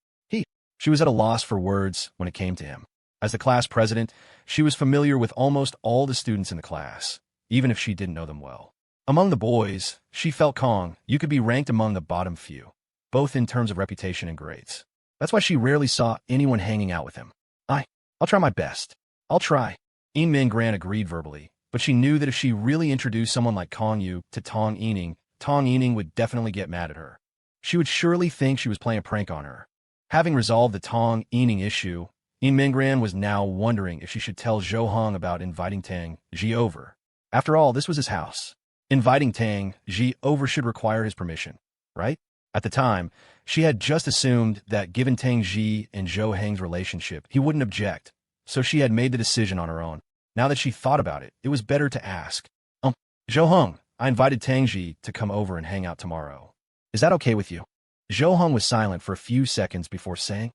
Speaker 1: She was at a loss for words when it came to him. As the class president, she was familiar with almost all the students in the class, even if she didn't know them well. Among the boys, she felt Kong Yu could be ranked among the bottom few, both in terms of reputation and grades. That's why she rarely saw anyone hanging out with him. I'll try my best. I'll try. Min Gran agreed verbally, but she knew that if she really introduced someone like Kong Yu to Tong Ening would definitely get mad at her. She would surely think she was playing a prank on her. Having resolved the Tong Ening issue, Min Gran was now wondering if she should tell Zhou Heng about inviting Tang Xi over. After all, this was his house. Inviting Tang Xi over should require his permission, right? At the time, she had just assumed that given Tang Xi and Zhou Heng's relationship, he wouldn't object, so she had made the decision on her own. Now that she thought about it, it was better to ask. Zhou Heng, I invited Tang Xi to come over and hang out tomorrow. Is that okay with you? Zhou Heng was silent for a few seconds before saying,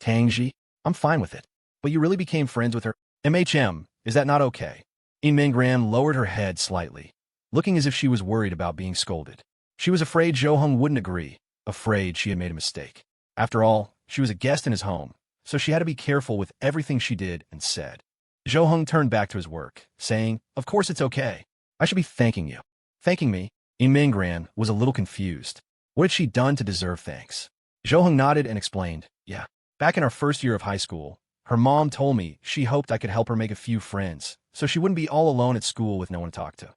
Speaker 1: Tang Xi? I'm fine with it. But you really became friends with her? Is that not okay? Min Gran lowered her head slightly, looking as if she was worried about being scolded. She was afraid Zhou Heng wouldn't agree, afraid she had made a mistake. After all, she was a guest in his home, so she had to be careful with everything she did and said. Zhou Heng turned back to his work, saying, "Of course it's okay. I should be thanking you." Thanking me? Min Gran was a little confused. What had she done to deserve thanks? Zhou Heng nodded and explained, "Yeah. Back in our first year of high school, her mom told me she hoped I could help her make a few friends, so she wouldn't be all alone at school with no one to talk to.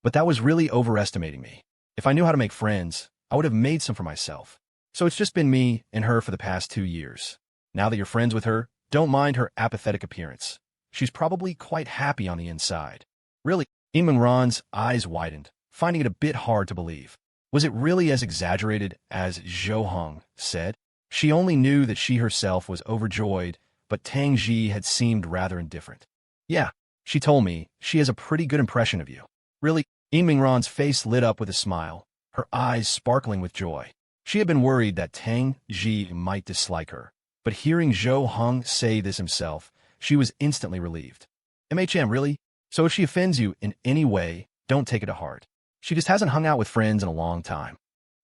Speaker 1: But that was really overestimating me. If I knew how to make friends, I would have made some for myself. So it's just been me and her for the past 2 years. Now that you're friends with her, don't mind her apathetic appearance. She's probably quite happy on the inside." Really? Min Gran's eyes widened, finding it a bit hard to believe. Was it really as exaggerated as Zhou Heng said? She only knew that she herself was overjoyed, but Tang Xi had seemed rather indifferent. "Yeah, she told me she has a pretty good impression of you." Really? Min Gran's face lit up with a smile, her eyes sparkling with joy. She had been worried that Tang Xi might dislike her, but hearing Zhou Heng say this himself, she was instantly relieved. Really? So if she offends you in any way, don't take it to heart. She just hasn't hung out with friends in a long time.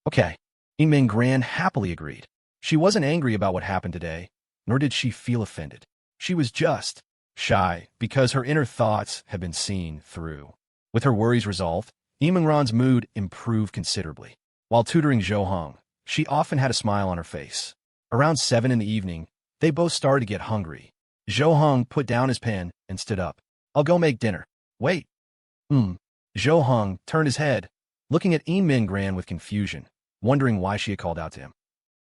Speaker 1: Okay. Min Gran happily agreed. She wasn't angry about what happened today, nor did she feel offended. She was just shy because her inner thoughts had been seen through. With her worries resolved, Min Gran's mood improved considerably. While tutoring Zhou Heng, she often had a smile on her face. Around 7 in the evening, they both started to get hungry. Zhou Heng put down his pen and stood up. "I'll go make dinner." "Wait." Zhou Heng turned his head, looking at Min Gran with confusion, wondering why she had called out to him.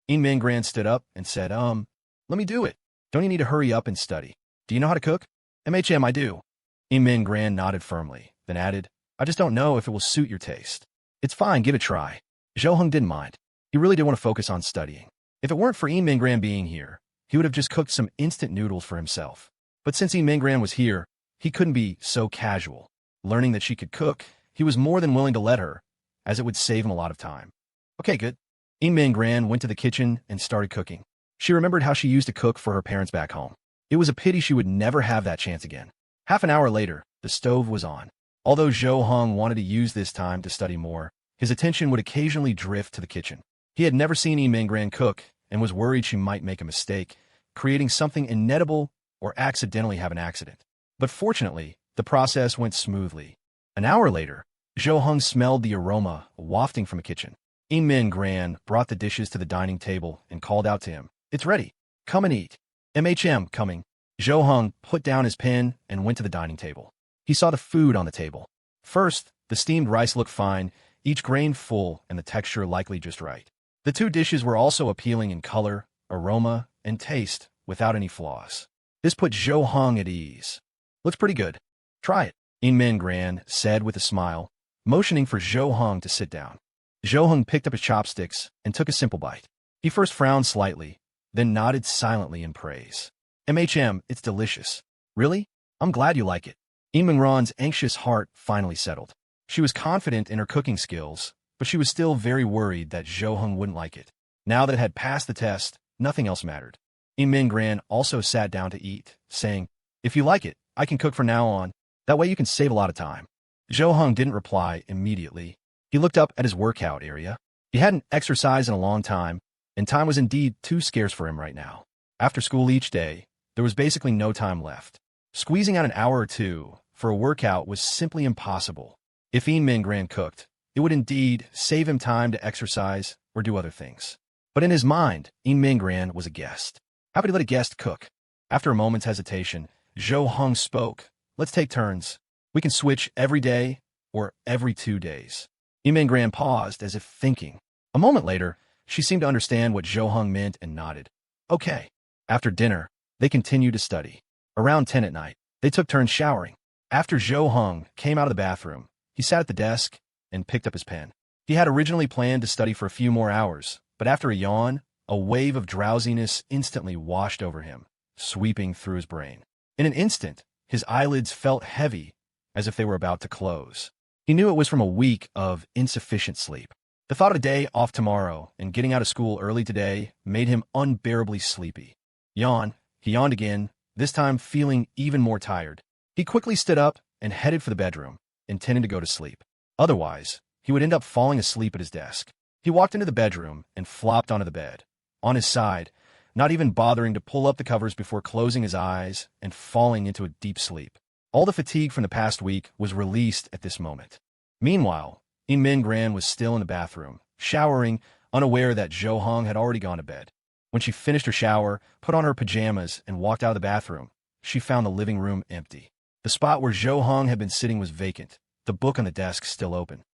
Speaker 1: Min Gran stood up and said, "Let me do it. Don't you need to hurry up and study? Do you know how to cook?" I do." Min Gran nodded firmly, then added, "I just don't know if it will suit your taste." "It's fine, give it a try." Zhou Heng didn't mind. He really did want to focus on studying. If it weren't for Min Gran being here, he would have just cooked some instant noodles for himself. But since Min Gran was here, he couldn't be so casual. Learning that she could cook, he was more than willing to let her, as it would save him a lot of time. Okay, good. Min Gran went to the kitchen and started cooking. She remembered how she used to cook for her parents back home. It was a pity she would never have that chance again. Half an hour later, the stove was on. Although Zhou Heng wanted to use this time to study more, his attention would occasionally drift to the kitchen. He had never seen Min Gran cook and was worried she might make a mistake, creating something inedible or accidentally have an accident. But fortunately, the process went smoothly. An hour later, Zhou Heng smelled the aroma wafting from the kitchen. Min Gran brought the dishes to the dining table and called out to him, "It's ready. Come and eat." Coming. Zhou Heng put down his pen and went to the dining table. He saw the food on the table. First, the steamed rice looked fine, each grain full and the texture likely just right. The two dishes were also appealing in color, aroma, and taste, without any flaws. This put Zhou Hong at ease. Looks pretty good. Try it, Min Gran said with a smile, motioning for Zhou Hong to sit down. Zhou Hong picked up his chopsticks and took a simple bite. He first frowned slightly, then nodded silently in praise. It's delicious. Really? I'm glad you like it. Ran's anxious heart finally settled. She was confident in her cooking skills, but she was still very worried that Zhou Hong wouldn't like it. Now that it had passed the test, nothing else mattered. Min Gran also sat down to eat, saying, "If you like it, I can cook from now on. That way you can save a lot of time." Zhou Hong didn't reply immediately. He looked up at his workout area. He hadn't exercised in a long time, and time was indeed too scarce for him right now. After school each day, there was basically no time left. Squeezing out an hour or two for a workout was simply impossible. If Min Gran cooked, it would indeed save him time to exercise or do other things. But in his mind, Min Gran was a guest. Happy to let a guest cook. After a moment's hesitation, Zhou Hong spoke. "Let's take turns. We can switch every day or every 2 days." Min Gran paused as if thinking. A moment later, she seemed to understand what Zhou Hong meant and nodded. Okay. After dinner, they continued to study. Around 10 at night, they took turns showering. After Zhou Hong came out of the bathroom, he sat at the desk and picked up his pen. He had originally planned to study for a few more hours, but after a yawn, a wave of drowsiness instantly washed over him, sweeping through his brain. In an instant, his eyelids felt heavy, as if they were about to close. He knew it was from a week of insufficient sleep. The thought of a day off tomorrow and getting out of school early today made him unbearably sleepy. Yawn. He yawned again, this time feeling even more tired. He quickly stood up and headed for the bedroom, intending to go to sleep. Otherwise, he would end up falling asleep at his desk. He walked into the bedroom and flopped onto the bed, on his side, not even bothering to pull up the covers before closing his eyes and falling into a deep sleep. All the fatigue from the past week was released at this moment. Meanwhile, Min Gran was still in the bathroom, showering, unaware that Zhou Hong had already gone to bed. When she finished her shower, put on her pajamas, and walked out of the bathroom, she found the living room empty. The spot where Zhou Hong had been sitting was vacant, the book on the desk still open.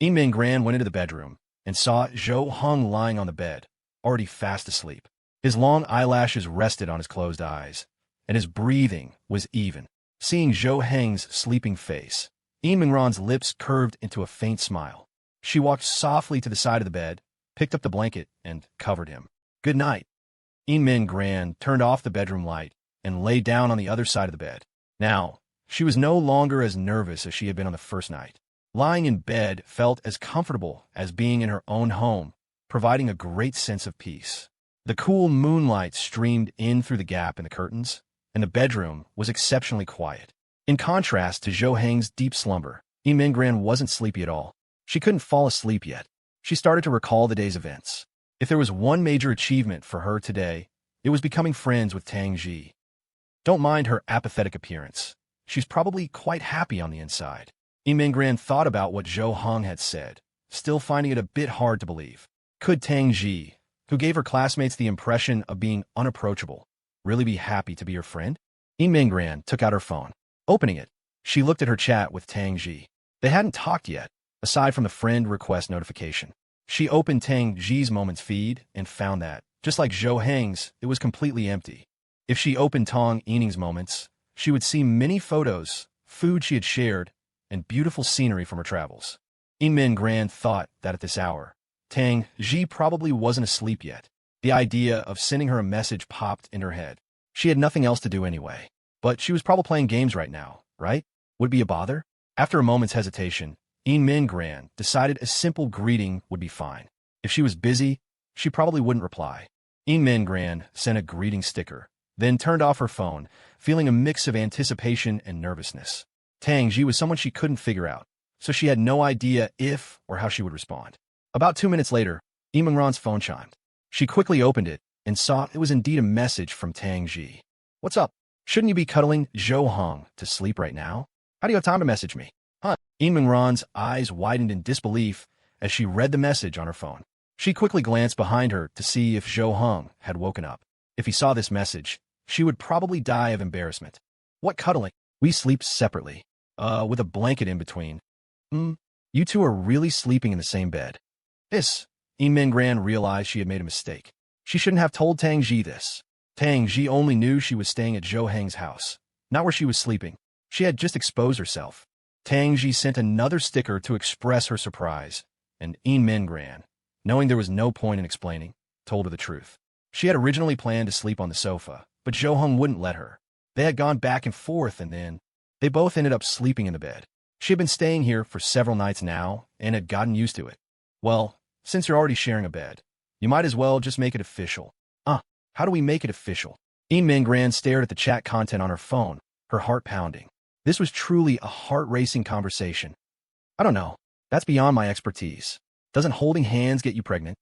Speaker 1: Min Gran went into the bedroom and saw Zhou Hong lying on the bed, already fast asleep. His long eyelashes rested on his closed eyes, and his breathing was even. Seeing Zhou Hong's sleeping face, Ran's lips curved into a faint smile. She walked softly to the side of the bed, picked up the blanket, and covered him. "Good night." Min Gran turned off the bedroom light and lay down on the other side of the bed. Now, she was no longer as nervous as she had been on the first night. Lying in bed felt as comfortable as being in her own home, providing a great sense of peace. The cool moonlight streamed in through the gap in the curtains, and the bedroom was exceptionally quiet. In contrast to Zhou Hong's deep slumber, Min Gran wasn't sleepy at all. She couldn't fall asleep yet. She started to recall the day's events. If there was one major achievement for her today, it was becoming friends with Tang Xi. Don't mind her apathetic appearance. She's probably quite happy on the inside. Min Gran thought about what Zhou Hong had said, still finding it a bit hard to believe. Could Tang Xi, who gave her classmates the impression of being unapproachable, really be happy to be her friend? Min Gran took out her phone. Opening it, she looked at her chat with Tang Xi. They hadn't talked yet, aside from the friend request notification. She opened Tang Xi's Moments feed and found that, just like Zhou Hong's, it was completely empty. If she opened Tong Inning's Moments, she would see many photos, food she had shared, and beautiful scenery from her travels. Min Gran thought that at this hour, Tang Xi probably wasn't asleep yet. The idea of sending her a message popped in her head. She had nothing else to do anyway. But she was probably playing games right now, right? Would it be a bother? After a moment's hesitation, Min Gran decided a simple greeting would be fine. If she was busy, she probably wouldn't reply. Min Gran sent a greeting sticker, then turned off her phone, feeling a mix of anticipation and nervousness. Tang Xi was someone she couldn't figure out, so she had no idea if or how she would respond. About 2 minutes later, Ran's phone chimed. She quickly opened it and saw it was indeed a message from Tang Xi. "What's up? Shouldn't you be cuddling Zhou Hong to sleep right now? How do you have time to message me?" Ran's eyes widened in disbelief as she read the message on her phone. She quickly glanced behind her to see if Zhou Hong had woken up. If he saw this message, she would probably die of embarrassment. "What cuddling? We sleep separately." with a blanket in between. You two are really sleeping in the same bed. This, Min Gran realized she had made a mistake. She shouldn't have told Tang Xi this. Tang Xi only knew she was staying at Zhou Heng's house, not where she was sleeping. She had just exposed herself. Tang Xi sent another sticker to express her surprise, and Min Gran, knowing there was no point in explaining, told her the truth. She had originally planned to sleep on the sofa, but Zhou Heng wouldn't let her. They had gone back and forth, and then they both ended up sleeping in the bed. She had been staying here for several nights now and had gotten used to it. Well, since you're already sharing a bed, you might as well just make it official. How do we make it official? Min Gran stared at the chat content on her phone, her heart pounding. This was truly a heart-racing conversation. I don't know. That's beyond my expertise. Doesn't holding hands get you pregnant?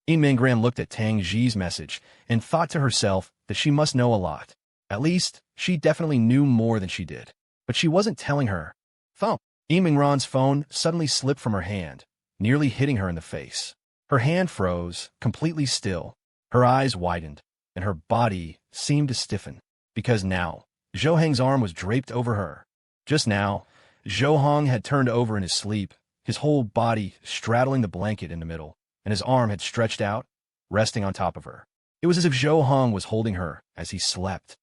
Speaker 1: Min Gran looked at Tang Xi's message and thought to herself that she must know a lot. At least, she definitely knew more than she did. But she wasn't telling her. Thump! Min Gran's phone suddenly slipped from her hand, nearly hitting her in the face. Her hand froze, completely still. Her eyes widened, and her body seemed to stiffen, because now, Zhou Heng's arm was draped over her. Just now, Zhou Heng had turned over in his sleep, his whole body straddling the blanket in the middle, and his arm had stretched out, resting on top of her. It was as if Zhou Heng was holding her as he slept.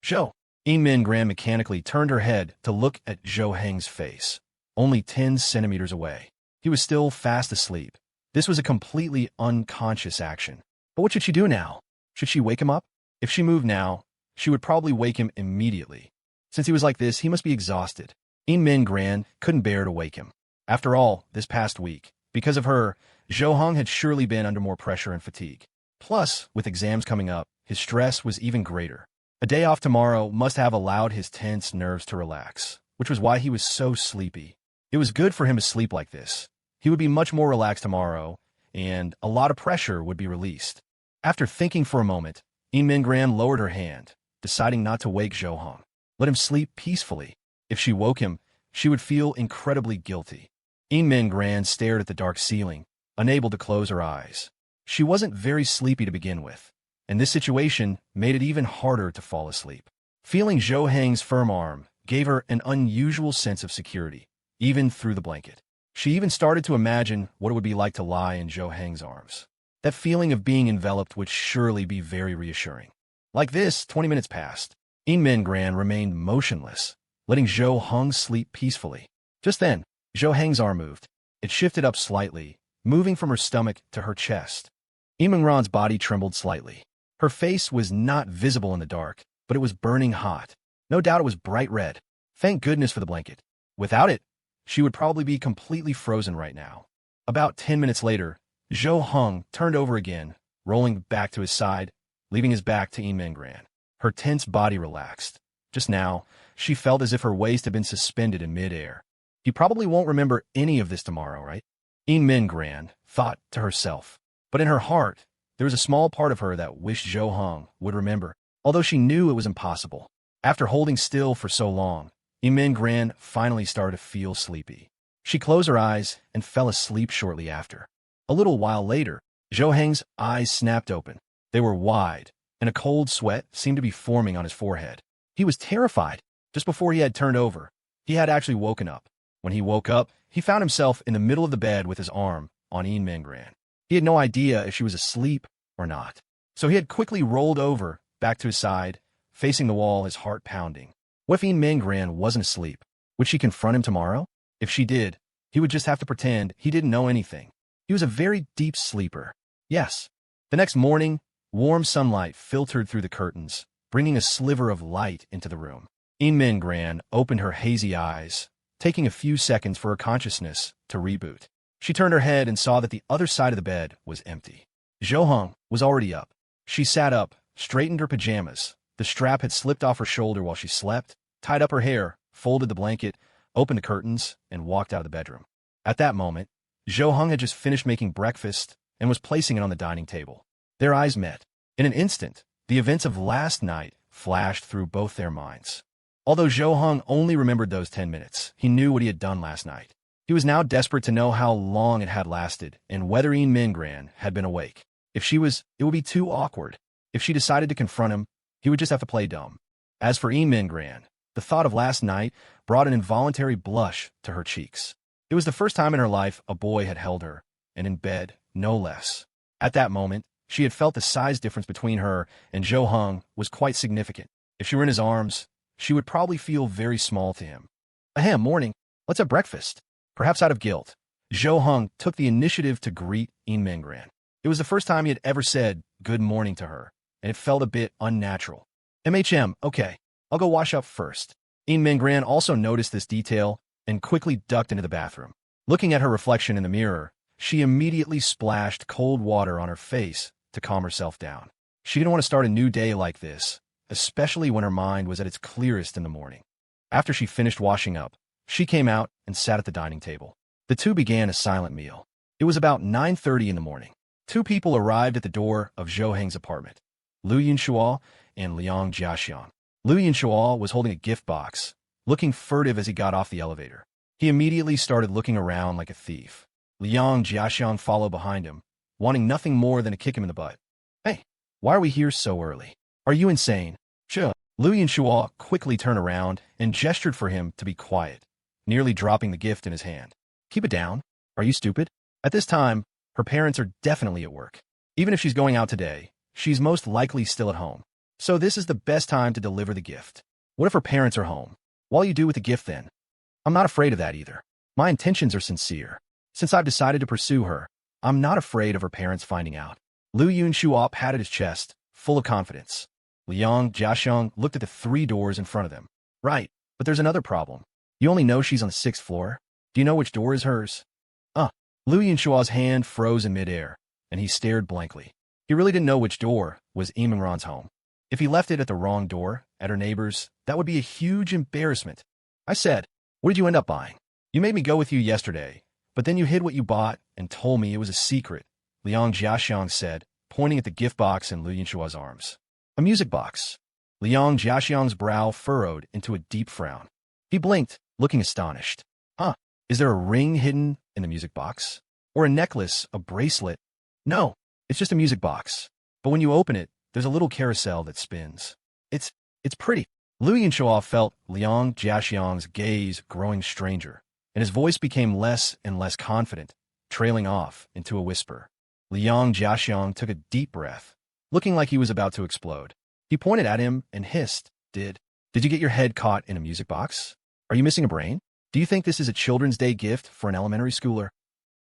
Speaker 1: Zhou! Min Gran mechanically turned her head to look at Zhou Heng's face, only 10 centimeters away. He was still fast asleep. This was a completely unconscious action. But what should she do now? Should she wake him up? If she moved now, she would probably wake him immediately. Since he was like this, he must be exhausted. Min Gran couldn't bear to wake him. After all, this past week, because of her, Zhou Heng had surely been under more pressure and fatigue. Plus, with exams coming up, his stress was even greater. A day off tomorrow must have allowed his tense nerves to relax, which was why he was so sleepy. It was good for him to sleep like this. He would be much more relaxed tomorrow, and a lot of pressure would be released. After thinking for a moment, Min Gran lowered her hand, deciding not to wake Zhou Heng. Let him sleep peacefully. If she woke him, she would feel incredibly guilty. Min Gran stared at the dark ceiling, unable to close her eyes. She wasn't very sleepy to begin with, and this situation made it even harder to fall asleep. Feeling Zhou Heng's firm arm gave her an unusual sense of security, even through the blanket. She even started to imagine what it would be like to lie in Zhou Heng's arms. That feeling of being enveloped would surely be very reassuring. Like this, 20 minutes passed. Min Gran remained motionless, letting Zhou Heng sleep peacefully. Just then, Zhou Heng's arm moved. It shifted up slightly, moving from her stomach to her chest. Min Gran's body trembled slightly. Her face was not visible in the dark, but it was burning hot. No doubt it was bright red. Thank goodness for the blanket. Without it, she would probably be completely frozen right now. About 10 minutes later, Zhou Heng turned over again, rolling back to his side, leaving his back to Min Gran. Her tense body relaxed. Just now, she felt as if her waist had been suspended in midair. He probably won't remember any of this tomorrow, right? Min Gran thought to herself. But in her heart, there was a small part of her that wished Zhou Heng would remember, although she knew it was impossible. After holding still for so long, Min Gran finally started to feel sleepy. She closed her eyes and fell asleep shortly after. A little while later, Zhou Heng's eyes snapped open. They were wide, and a cold sweat seemed to be forming on his forehead. He was terrified. Just before he had turned over, he had actually woken up. When he woke up, he found himself in the middle of the bed with his arm on Min Gran. He had no idea if she was asleep or not. So he had quickly rolled over, back to his side, facing the wall, his heart pounding. What if Min Gran wasn't asleep? Would she confront him tomorrow? If she did, he would just have to pretend he didn't know anything. He was a very deep sleeper. Yes. The next morning, warm sunlight filtered through the curtains, bringing a sliver of light into the room. Min Gran opened her hazy eyes, taking a few seconds for her consciousness to reboot. She turned her head and saw that the other side of the bed was empty. Zhou Heng was already up. She sat up, straightened her pajamas. The strap had slipped off her shoulder while she slept, tied up her hair, folded the blanket, opened the curtains, and walked out of the bedroom. At that moment, Zhou Heng had just finished making breakfast and was placing it on the dining table. Their eyes met. In an instant, the events of last night flashed through both their minds. Although Zhou Heng only remembered those 10 minutes, he knew what he had done last night. He was now desperate to know how long it had lasted and whether Min Gran had been awake. If she was, it would be too awkward. If she decided to confront him, he would just have to play dumb. As for Min Gran, The thought of last night brought an involuntary blush to her cheeks. It was the first time in her life a boy had held her, and in bed, no less. At that moment, she had felt the size difference between her and Zhou Heng was quite significant. If she were in his arms, she would probably feel very small to him. Ahem, morning. Let's have breakfast. Perhaps out of guilt, Zhou Heng took the initiative to greet Yin Mingran. It was the first time he had ever said good morning to her, and it felt a bit unnatural. Okay, I'll go wash up first. Yin Mingran also noticed this detail and quickly ducked into the bathroom. Looking at her reflection in the mirror, she immediately splashed cold water on her face to calm herself down. She didn't want to start a new day like this, especially when her mind was at its clearest in the morning. After she finished washing up, she came out and sat at the dining table. The two began a silent meal. It was about 9:30 in the morning. Two people arrived at the door of Zhou Heng's apartment, Lu Yinshuo and Liang Jiaxiang. Lu Yinshuo was holding a gift box, looking furtive as he got off the elevator. He immediately started looking around like a thief. Liang Jiaxiang followed behind him, wanting nothing more than to kick him in the butt. Hey, why are we here so early? Are you insane? Sure. Lu Yinshuo quickly turned around and gestured for him to be quiet, nearly dropping the gift in his hand. Keep it down. Are you stupid? At this time, her parents are definitely at work. Even if she's going out today, she's most likely still at home. So this is the best time to deliver the gift. What if her parents are home? What'll you do with the gift then? I'm not afraid of that either. My intentions are sincere. Since I've decided to pursue her, I'm not afraid of her parents finding out. Lu Yinshuo patted his chest, full of confidence. Liang Jiaxiang looked at the 3 doors in front of them. Right, but there's another problem. You only know she's on the 6th floor? Do you know which door is hers? Lu Yinshuo's hand froze in midair, and he stared blankly. He really didn't know which door was Imingran's home. If he left it at the wrong door, at her neighbor's, that would be a huge embarrassment. I said, what did you end up buying? You made me go with you yesterday, but then you hid what you bought and told me it was a secret, Liang Jiaxiang said, pointing at the gift box in Lu Yinshuo's arms. A music box. Liang Jiaxiang's brow furrowed into a deep frown. He blinked, looking astonished. Is there a ring hidden in the music box? Or a necklace, a bracelet? No, it's just a music box. But when you open it, there's a little carousel that spins. It's pretty. Lu Yinshuo felt Liang Jiaxiang's gaze growing stranger, and his voice became less and less confident, trailing off into a whisper. Liang Jiaxiang took a deep breath, looking like he was about to explode. He pointed at him and hissed, Did you get your head caught in a music box? Are you missing a brain? Do you think this is a Children's Day gift for an elementary schooler?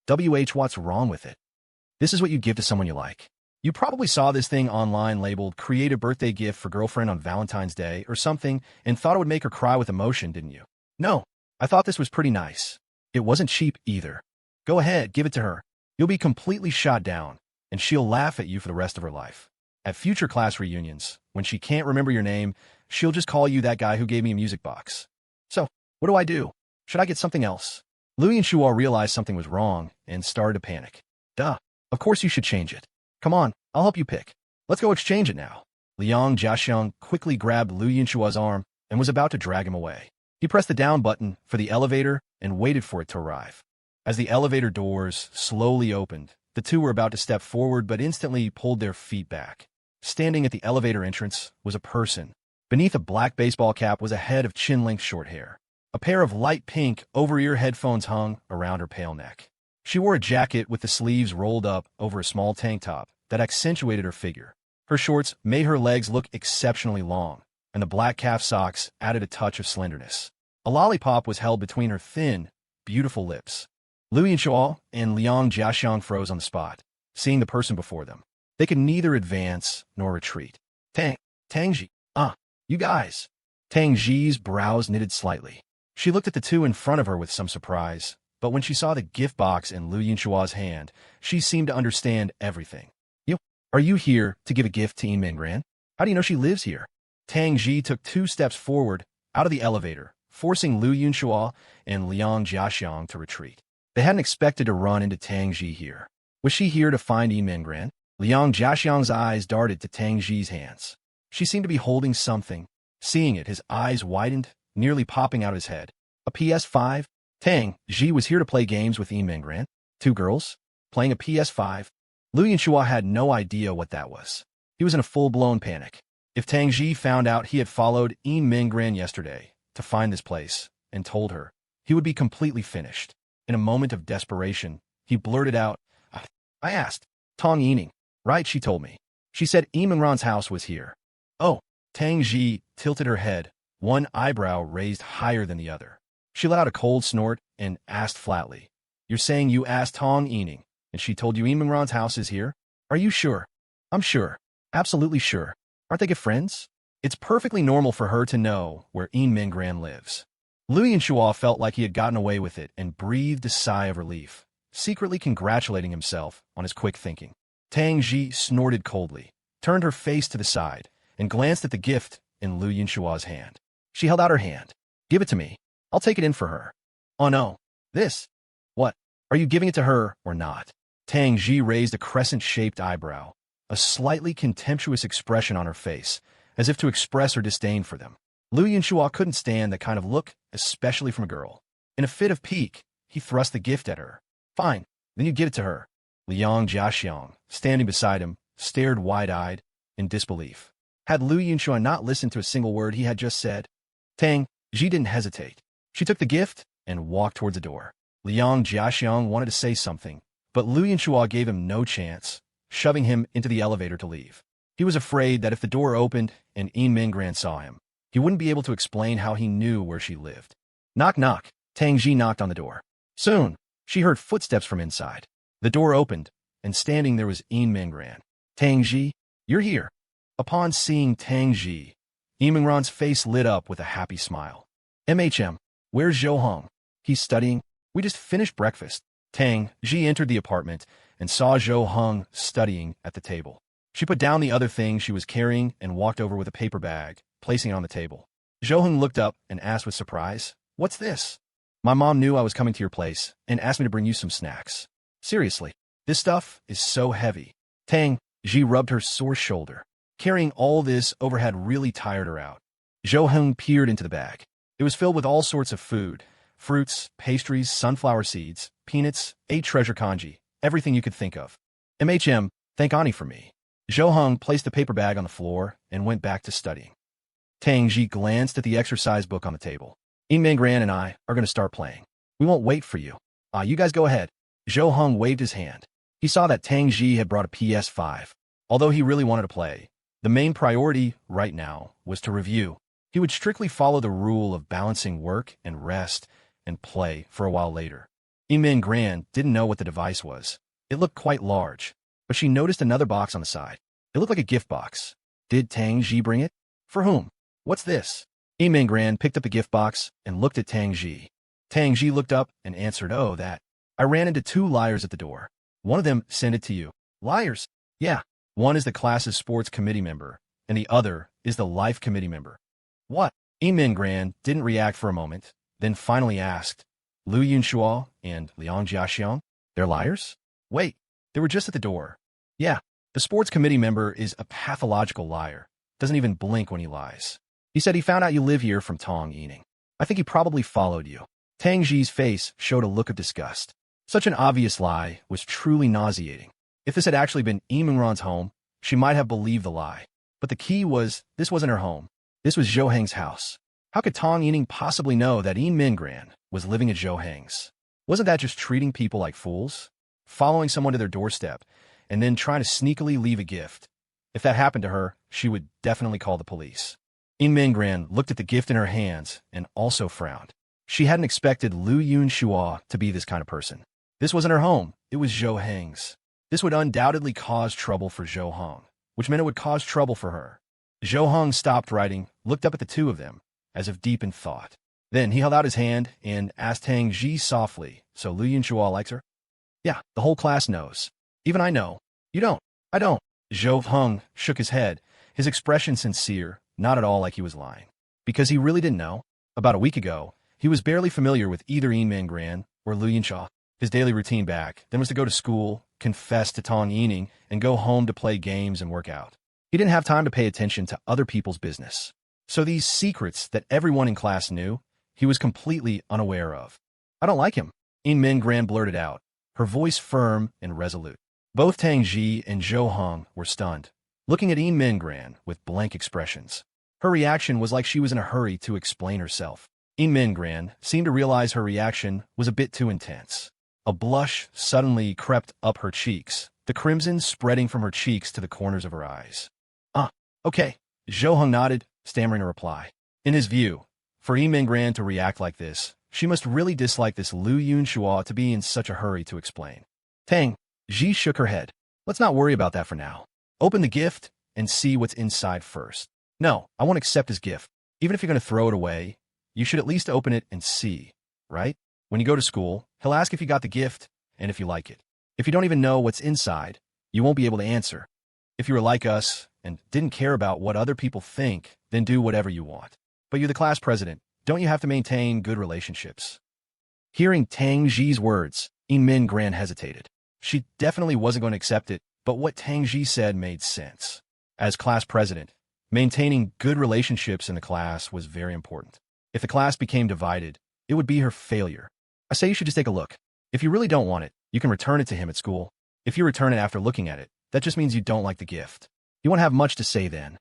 Speaker 1: What's wrong with it? This is what you give to someone you like. You probably saw this thing online labeled Create a Birthday Gift for Girlfriend on Valentine's Day or something and thought it would make her cry with emotion, didn't you? No, I thought this was pretty nice. It wasn't cheap either. Go ahead, give it to her. You'll be completely shot down, and she'll laugh at you for the rest of her life. At future class reunions, when she can't remember your name, she'll just call you that guy who gave me a music box. So, what do I do? Should I get something else? Lu Yinshuo realized something was wrong and started to panic. Duh, of course you should change it. Come on, I'll help you pick. Let's go exchange it now. Liang Jiaxiang quickly grabbed Lu Yinshuo's arm and was about to drag him away. He pressed the down button for the elevator and waited for it to arrive. As the elevator doors slowly opened, the two were about to step forward but instantly pulled their feet back. Standing at the elevator entrance was a person. Beneath a black baseball cap was a head of chin-length short hair. A pair of light pink over-ear headphones hung around her pale neck. She wore a jacket with the sleeves rolled up over a small tank top that accentuated her figure. Her shorts made her legs look exceptionally long, and the black calf socks added a touch of slenderness. A lollipop was held between her thin, beautiful lips. Lu Yinshuo and Liang Jiaxiang froze on the spot, seeing the person before them. They could neither advance nor retreat. Tang Xi, you guys. Tang Xi's brows knitted slightly. She looked at the two in front of her with some surprise, but when she saw the gift box in Lu Yinshuo's hand, she seemed to understand everything. Are you here to give a gift to Yin Mingran? How do you know she lives here? Tang Xi took 2 steps forward, out of the elevator, forcing Lu Yinshuo and Liang Jiaxiang to retreat. They hadn't expected to run into Tang Xi here. Was she here to find Yin Mingran? Liang Jiaxiang's eyes darted to Tang Xi's hands. She seemed to be holding something. Seeing it, his eyes widened, nearly popping out of his head. A PS5? Tang Xi was here to play games with Yin Mingran. 2 girls? Playing a PS5? Lu Yinshuo had no idea what that was. He was in a full-blown panic. If Tang Xi found out he had followed Yin Mingran yesterday, to find this place, and told her he would be completely finished. In a moment of desperation, he blurted out, I asked, Tong Ening, right? She told me. She said Eminran's house was here. Oh, Tang Xi tilted her head, one eyebrow raised higher than the other. She let out a cold snort and asked flatly, You're saying you asked Tong Ening, and she told you Eminran's house is here? Are you sure? I'm sure. Absolutely sure. Aren't they good friends? It's perfectly normal for her to know where Eminran lives. Liu Yinshua felt like he had gotten away with it and breathed a sigh of relief, secretly congratulating himself on his quick thinking. Tang Xi snorted coldly, turned her face to the side, and glanced at the gift in Liu Yinshua's hand. She held out her hand. Give it to me. I'll take it in for her. Oh no. This? What? Are you giving it to her or not? Tang Xi raised a crescent-shaped eyebrow, a slightly contemptuous expression on her face, as if to express her disdain for them. Liu Yinshua couldn't stand that kind of look, especially from a girl. In a fit of pique, he thrust the gift at her. Fine, then you give it to her. Liang Jiaxiang, standing beside him, stared wide-eyed, in disbelief. Had Liu Yinshua not listened to a single word he had just said? Tang Xi didn't hesitate. She took the gift and walked towards the door. Liang Jiaxiang wanted to say something, but Liu Yinshua gave him no chance, shoving him into the elevator to leave. He was afraid that if the door opened and Eminran saw him, he wouldn't be able to explain how he knew where she lived. Knock, knock. Tang Xi knocked on the door. Soon, she heard footsteps from inside. The door opened, and standing there was Eminran. Tang Xi, you're here. Upon seeing Tang Xi, Eminran's face lit up with a happy smile. Where's Zhou Hong? He's studying. We just finished breakfast. Tang Xi entered the apartment and saw Zhou Hong studying at the table. She put down the other thing she was carrying and walked over with a paper bag, placing it on the table. Zhou Hong looked up and asked with surprise, What's this? My mom knew I was coming to your place and asked me to bring you some snacks. Seriously, this stuff is so heavy. Tang Xi rubbed her sore shoulder. Carrying all this overhead really tired her out. Zhou Hong peered into the bag. It was filled with all sorts of food, fruits, pastries, sunflower seeds, peanuts, a treasure kanji, everything you could think of. Thank Ani for me. Zhou Hong placed the paper bag on the floor and went back to studying. Tang Xi glanced at the exercise book on the table. Eminran and I are going to start playing. We won't wait for you. You guys go ahead. Zhou Hong waved his hand. He saw that Tang Xi had brought a PS5. Although he really wanted to play, the main priority right now was to review. He would strictly follow the rule of balancing work and rest and play for a while later. Eminran didn't know what the device was. It looked quite large, but she noticed another box on the side. It looked like a gift box. Did Tang Xi bring it? For whom? What's this? Eminran picked up the gift box and looked at Tang Xi. Tang Xi looked up and answered, Oh, that. I ran into two liars at the door. One of them sent it to you. Liars? Yeah. One is the class's sports committee member, and the other is the life committee member. What? Eminran didn't react for a moment, then finally asked, Liu Yinshua and Liang Jiaxiang? They're liars? Wait, they were just at the door. Yeah, the sports committee member is a pathological liar. Doesn't even blink when he lies. He said he found out you live here from Tong Ening. I think he probably followed you. Tang Xi's face showed a look of disgust. Such an obvious lie was truly nauseating. If this had actually been Eminran's home, she might have believed the lie. But the key was, this wasn't her home. This was Zhou Heng's house. How could Tong Ening possibly know that Eminran was living at Zhou Heng's? Wasn't that just treating people like fools? Following someone to their doorstep, and then trying to sneakily leave a gift. If that happened to her, she would definitely call the police. Eminran looked at the gift in her hands and also frowned. She hadn't expected Liu Yinshua to be this kind of person. This wasn't her home, it was Zhou Heng's. This would undoubtedly cause trouble for Zhou Hong, which meant it would cause trouble for her. Zhou Hong stopped writing, looked up at the two of them, as if deep in thought. Then he held out his hand and asked Tang Xi softly, So Liu Yinshua likes her? Yeah, the whole class knows. Even I know. You don't. I don't. Zhou Hong shook his head, his expression sincere, not at all like he was lying. Because he really didn't know. About a week ago, he was barely familiar with either Eminran or Liu Yinshua. His daily routine back then was to go to school, confess to Tong Ening, and go home to play games and work out. He didn't have time to pay attention to other people's business. So these secrets that everyone in class knew, he was completely unaware of. I don't like him, Eminran blurted out, her voice firm and resolute. Both Tang Xi and Zhou Hong were stunned, looking at Eminran with blank expressions. Her reaction was like she was in a hurry to explain herself. Min seemed to realize her reaction was a bit too intense. A blush suddenly crept up her cheeks, the crimson spreading from her cheeks to the corners of her eyes. Okay. Zhou nodded, stammering a reply. In his view, for Min to react like this, she must really dislike this Lu Yunxua to be in such a hurry to explain. Tang Xi shook her head. Let's not worry about that for now. Open the gift and see what's inside first. No, I won't accept his gift. Even if you're going to throw it away, you should at least open it and see, right? When you go to school, he'll ask if you got the gift and if you like it. If you don't even know what's inside, you won't be able to answer. If you were like us and didn't care about what other people think, then do whatever you want. But you're the class president. Don't you have to maintain good relationships? Hearing Tang Xi's words, Min hesitated. She definitely wasn't going to accept it, but what Tang Xi said made sense. As class president, maintaining good relationships in the class was very important. If the class became divided, it would be her failure. I say you should just take a look. If you really don't want it, you can return it to him at school. If you return it after looking at it, that just means you don't like the gift. You won't have much to say then.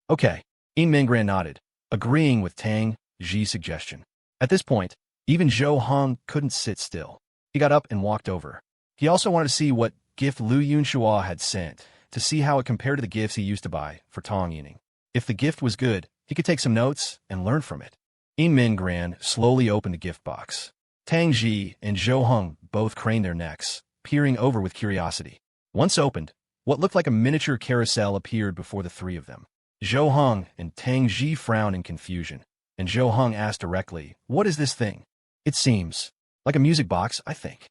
Speaker 1: Okay. Min nodded, agreeing with Tang Xi's suggestion. At this point, even Zhou couldn't sit still. He got up and walked over. He also wanted to see what gift Lu Yunxua had sent, to see how it compared to the gifts he used to buy for Tong Inning. If the gift was good, he could take some notes and learn from it. Min slowly opened the gift box. Tang Xi and Zhou both craned their necks, peering over with curiosity. Once opened, what looked like a miniature carousel appeared before the three of them. Zhou and Tang Xi frowned in confusion, and Zhou asked directly, "What is this thing?" "It seems like a music box, I think."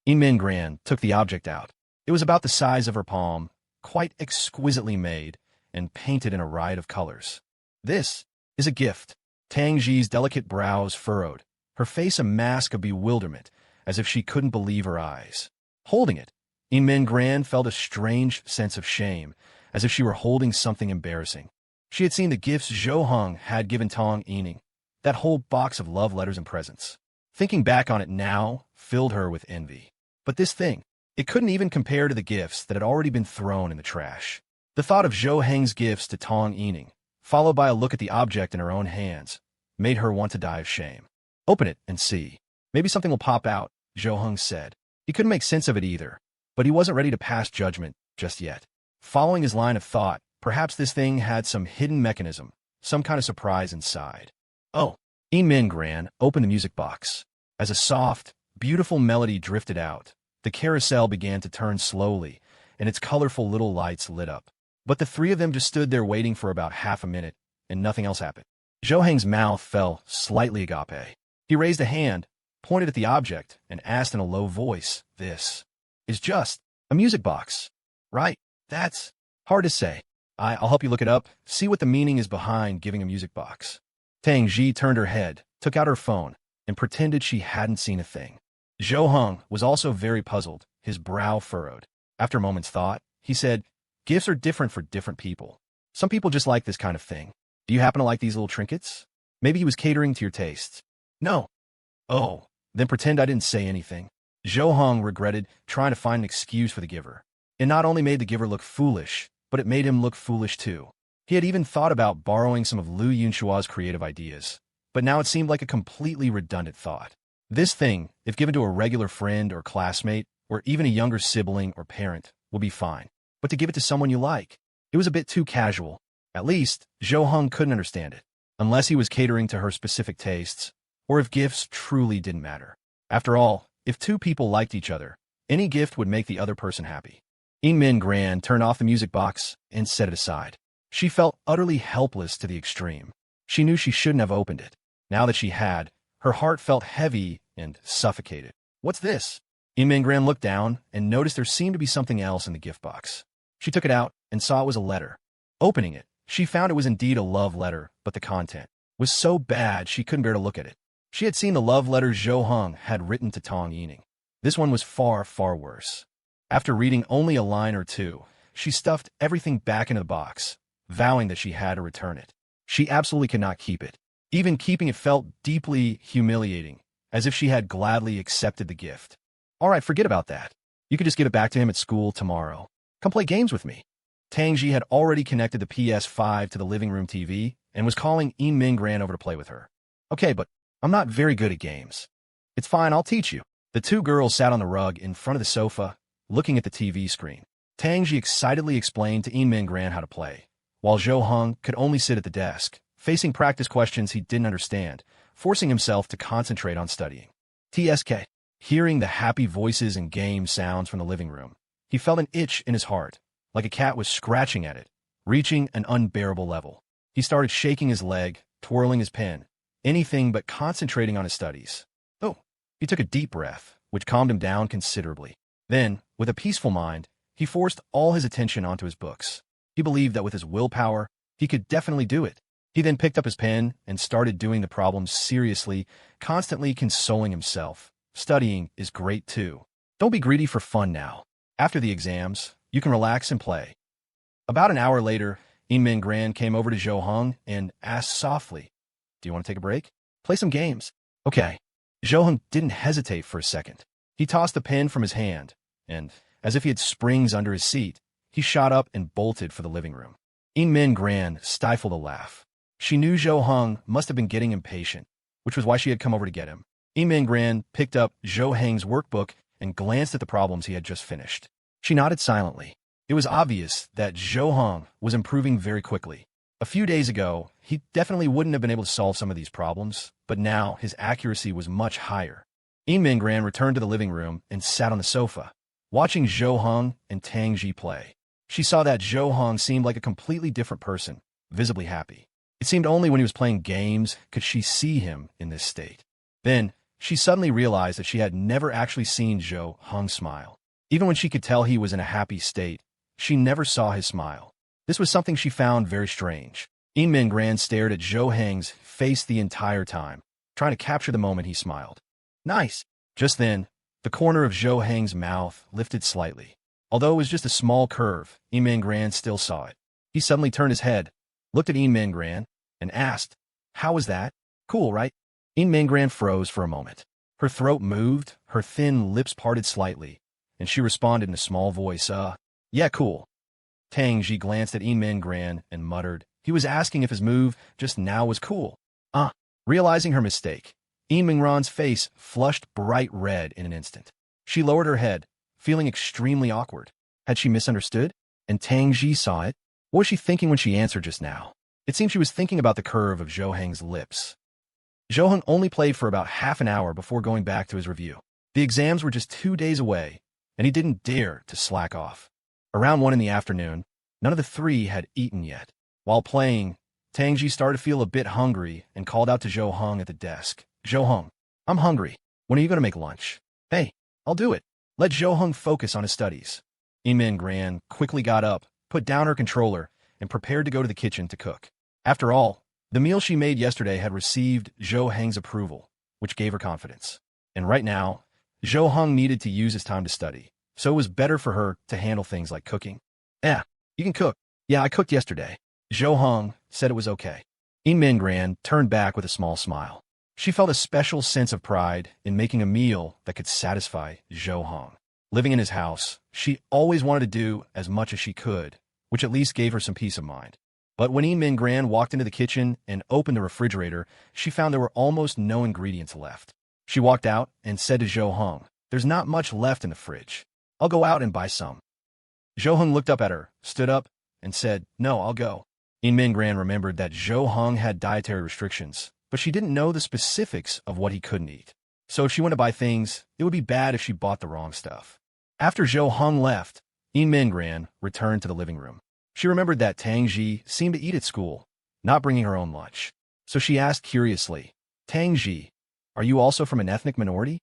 Speaker 1: Min took the object out. It was about the size of her palm, quite exquisitely made, and painted in a riot of colors. "This is a gift." Tang Xi's delicate brows furrowed, her face a mask of bewilderment, as if she couldn't believe her eyes. Holding it, Min felt a strange sense of shame, as if she were holding something embarrassing. She had seen the gifts Zhou had given Tong Ening, that whole box of love letters and presents. Thinking back on it now filled her with envy. But this thing, it couldn't even compare to the gifts that had already been thrown in the trash. The thought of Zhou gifts to Tong Ening, followed by a look at the object in her own hands, made her want to die of shame. "Open it and see. Maybe something will pop out," Zhou said. He couldn't make sense of it either, but he wasn't ready to pass judgment just yet. Following his line of thought, perhaps this thing had some hidden mechanism, some kind of surprise inside. Oh, Min opened the music box. As a soft, beautiful melody drifted out, the carousel began to turn slowly, and its colorful little lights lit up. But the three of them just stood there waiting for about half a minute, and nothing else happened. Zhou mouth fell slightly agape. He raised a hand, pointed at the object, and asked in a low voice, "This is just a music box, right?" "That's hard to say. I'll help you look it up, see what the meaning is behind giving a music box." Tang Xi turned her head, took out her phone, and pretended she hadn't seen a thing. Zhou was also very puzzled, his brow furrowed. After a moment's thought, he said, "Gifts are different for different people. Some people just like this kind of thing. Do you happen to like these little trinkets?" Maybe he was catering to your tastes. "No." "Oh, then pretend I didn't say anything." Zhou regretted trying to find an excuse for the giver. It not only made the giver look foolish, but it made him look foolish too. He had even thought about borrowing some of Lu Yunxua's creative ideas, but now it seemed like a completely redundant thought. This thing, if given to a regular friend or classmate, or even a younger sibling or parent, would be fine. But to give it to someone you like, it was a bit too casual. At least, Zhou couldn't understand it, unless he was catering to her specific tastes, or if gifts truly didn't matter. After all, if two people liked each other, any gift would make the other person happy. Min turned off the music box and set it aside. She felt utterly helpless to the extreme. She knew she shouldn't have opened it. Now that she had, her heart felt heavy and suffocated. "What's this?" Min looked down and noticed there seemed to be something else in the gift box. She took it out and saw it was a letter. Opening it, she found it was indeed a love letter, but the content was so bad she couldn't bear to look at it. She had seen the love letter Zhou had written to Tong Ening. This one was far, far worse. After reading only a line or two, she stuffed everything back into the box, vowing that she had to return it. She absolutely could not keep it. Even keeping it felt deeply humiliating, as if she had gladly accepted the gift. "All right, forget about that. You could just give it back to him at school tomorrow. Come play games with me." Tang Xi had already connected the PS5 to the living room TV and was calling Ming Gran over to play with her. Okay, but I'm not very good at games. It's fine, I'll teach you. The two girls sat on the rug in front of the sofa, looking at the TV screen. Tang Xi excitedly explained to Ming Gran how to play, while Zhou Heng could only sit at the desk, facing practice questions he didn't understand, forcing himself to concentrate on studying. TSK. Hearing the happy voices and game sounds from the living room, he felt an itch in his heart, like a cat was scratching at it, reaching an unbearable level. He started shaking his leg, twirling his pen, anything but concentrating on his studies. Oh, he took a deep breath, which calmed him down considerably. Then, with a peaceful mind, he forced all his attention onto his books. He believed that with his willpower, he could definitely do it. He then picked up his pen and started doing the problems seriously, constantly consoling himself. Studying is great too. Don't be greedy for fun now. After the exams, you can relax and play. About an hour later, Ming Gran came over to Zhou Heng and asked softly, "Do you want to take a break? Play some games." Okay. Zhou Heng didn't hesitate for a second. He tossed the pen from his hand, and, as if he had springs under his seat, he shot up and bolted for the living room. Ming Gran stifled a laugh. She knew Zhou Heng must have been getting impatient, which was why she had come over to get him. Ming Gran picked up Zhou Heng's workbook and glanced at the problems he had just finished. She nodded silently. It was obvious that Zhou Heng was improving very quickly. A few days ago, he definitely wouldn't have been able to solve some of these problems, but now his accuracy was much higher. Ming Gran returned to the living room and sat on the sofa, watching Zhou Heng and Tang Xi play. She saw that Zhou Heng seemed like a completely different person, visibly happy. It seemed only when he was playing games could she see him in this state. Then, she suddenly realized that she had never actually seen Zhou Heng smile. Even when she could tell he was in a happy state, she never saw his smile. This was something she found very strange. Ming Gran stared at Zhou Heng's face the entire time, trying to capture the moment he smiled. Nice! Just then, the corner of Zhou Heng's mouth lifted slightly. Although it was just a small curve, Ming Gran still saw it. He suddenly turned his head, looked at Ming Gran, and asked, "How was that? Cool, right?" Ming Gran froze for a moment. Her throat moved, her thin lips parted slightly, and she responded in a small voice, yeah, cool." Tang Xi glanced at Ming Gran and muttered, he was asking if his move just now was cool. Realizing her mistake, Ming Gran's face flushed bright red in an instant. She lowered her head, feeling extremely awkward. Had she misunderstood? And Tang Xi saw it? What was she thinking when she answered just now? It seemed she was thinking about the curve of Zhou Heng's lips. Zhou Heng only played for about half an hour before going back to his review. The exams were just 2 days away, and he didn't dare to slack off. Around 1 in the afternoon, none of the three had eaten yet. While playing, Tang Xi started to feel a bit hungry and called out to Zhou Heng at the desk. "Zhou Heng, I'm hungry. When are you going to make lunch?" "Hey, I'll do it." Let Zhou Heng focus on his studies. Ming Gran quickly got up, put down her controller, and prepared to go to the kitchen to cook. After all, the meal she made yesterday had received Zhou Heng's approval, which gave her confidence. And right now, Zhou Heng needed to use his time to study, so it was better for her to handle things like cooking. "Yeah, you can cook." "Yeah, I cooked yesterday." Zhou Heng said it was okay. Ming Gran turned back with a small smile. She felt a special sense of pride in making a meal that could satisfy Zhou Heng. Living in his house, she always wanted to do as much as she could, which at least gave her some peace of mind. But when Ming Gran walked into the kitchen and opened the refrigerator, she found there were almost no ingredients left. She walked out and said to Zhou Heng, "There's not much left in the fridge. I'll go out and buy some." Zhou Heng looked up at her, stood up, and said, "No, I'll go." Ming Gran remembered that Zhou Heng had dietary restrictions, but she didn't know the specifics of what he couldn't eat. So if she went to buy things, it would be bad if she bought the wrong stuff. After Zhou Heng left, Ming Gran returned to the living room. She remembered that Tang Xi seemed to eat at school, not bringing her own lunch. So she asked curiously, "Tang Xi, are you also from an ethnic minority?"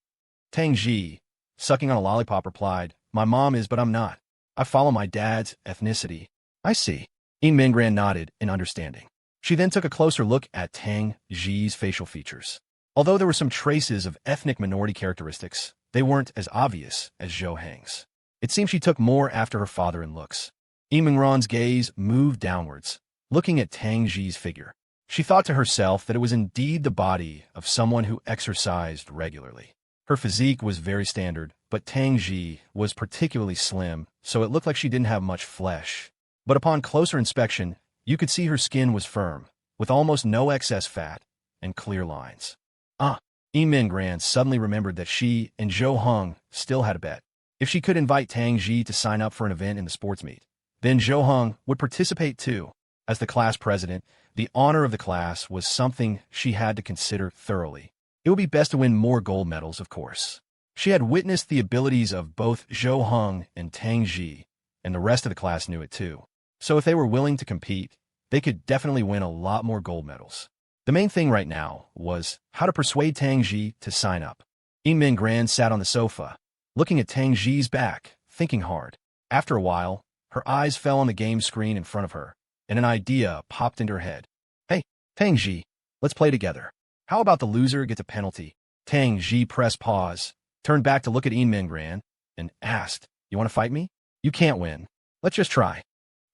Speaker 1: Tang Xi, sucking on a lollipop, replied, "My mom is, but I'm not. I follow my dad's ethnicity." "I see." Ming Gran nodded in understanding. She then took a closer look at Tang Xi's facial features. Although there were some traces of ethnic minority characteristics, they weren't as obvious as Zhou Heng's. It seemed she took more after her father in looks. Ming Gran's gaze moved downwards, looking at Tang Xi's figure. She thought to herself that it was indeed the body of someone who exercised regularly. Her physique was very standard, but Tang Xi was particularly slim, so it looked like she didn't have much flesh. But upon closer inspection, you could see her skin was firm, with almost no excess fat and clear lines. Min Gran suddenly remembered that she and Zhou Heng still had a bet. If she could invite Tang Xi to sign up for an event in the sports meet, then Zhou Heng would participate too. As the class president, the honor of the class was something she had to consider thoroughly. It would be best to win more gold medals, of course. She had witnessed the abilities of both Zhou Heng and Tang Xi, and the rest of the class knew it too. So if they were willing to compete, they could definitely win a lot more gold medals. The main thing right now was how to persuade Tang Xi to sign up. Min Gran sat on the sofa, looking at Tang Xi's back, thinking hard. After a while, her eyes fell on the game screen in front of her, and an idea popped into her head. Hey, Tang Xi, let's play together. How about the loser gets a penalty? Tang Xi pressed pause, turned back to look at Min Gran, and asked, You want to fight me? You can't win. Let's just try.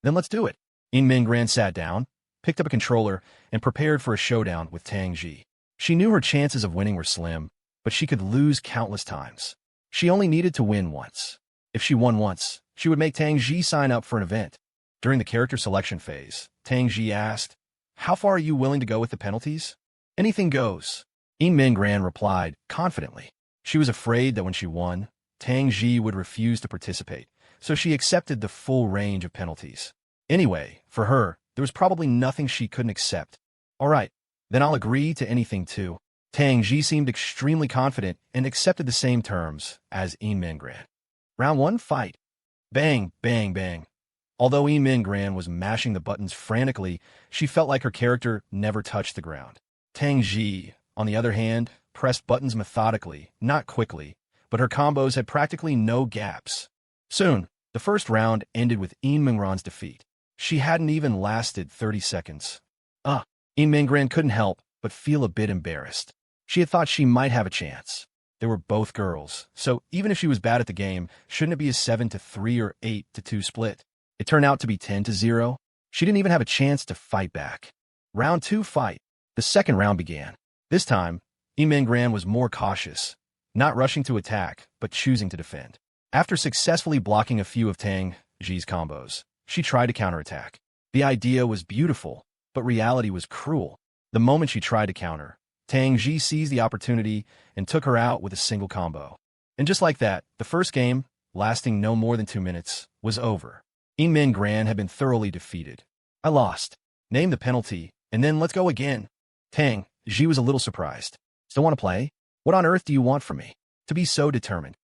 Speaker 1: Then let's do it. Min Gran sat down, picked up a controller, and prepared for a showdown with Tang Xi. She knew her chances of winning were slim, but she could lose countless times. She only needed to win once. If she won once, she would make Tang Xi sign up for an event. During the character selection phase, Tang Xi asked, How far are you willing to go with the penalties? Anything goes. Min Gran replied confidently. She was afraid that when she won, Tang Xi would refuse to participate, so she accepted the full range of penalties. Anyway, for her, there was probably nothing she couldn't accept. All right, then I'll agree to anything too. Tang Xi seemed extremely confident and accepted the same terms as Min Gran. Round 1, fight. Bang, bang, bang. Although Min Gran was mashing the buttons frantically, she felt like her character never touched the ground. Tang Xi, on the other hand, pressed buttons methodically, not quickly, but her combos had practically no gaps. Soon, the first round ended with Min Gran's defeat. She hadn't even lasted 30 seconds. Min Gran couldn't help but feel a bit embarrassed. She had thought she might have a chance. They were both girls, so even if she was bad at the game, shouldn't it be a 7-3 or 8-2 split? It turned out to be 10-0. She didn't even have a chance to fight back. Round 2, fight. The second round began. This time, Min Gran was more cautious, not rushing to attack, but choosing to defend. After successfully blocking a few of Tang Xi's combos, she tried to counterattack. The idea was beautiful, but reality was cruel. The moment she tried to counter, Tang Xi seized the opportunity and took her out with a single combo. And just like that, the first game, lasting no more than 2 minutes, was over. Min Gran had been thoroughly defeated. I lost. Name the penalty, and then let's go again. Tang Xi was a little surprised. Still want to play? What on earth do you want from me? To be so determined.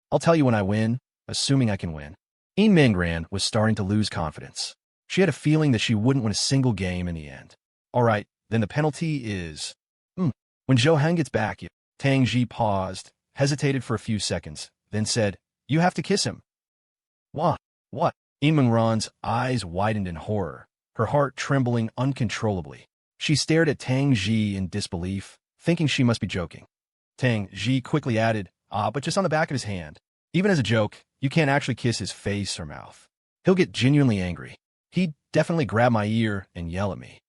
Speaker 1: I'll tell you when I win, assuming I can win. Min Gran was starting to lose confidence. She had a feeling that she wouldn't win a single game in the end. All right, then the penalty is... When Zhou Heng gets back, Tang Xi paused, hesitated for a few seconds, then said, You have to kiss him. What? Min Gran's eyes widened in horror, her heart trembling uncontrollably. She stared at Tang Xi in disbelief, thinking she must be joking. Tang Xi quickly added, but just on the back of his hand. Even as a joke, you can't actually kiss his face or mouth. He'll get genuinely angry. He'd definitely grab my ear and yell at me.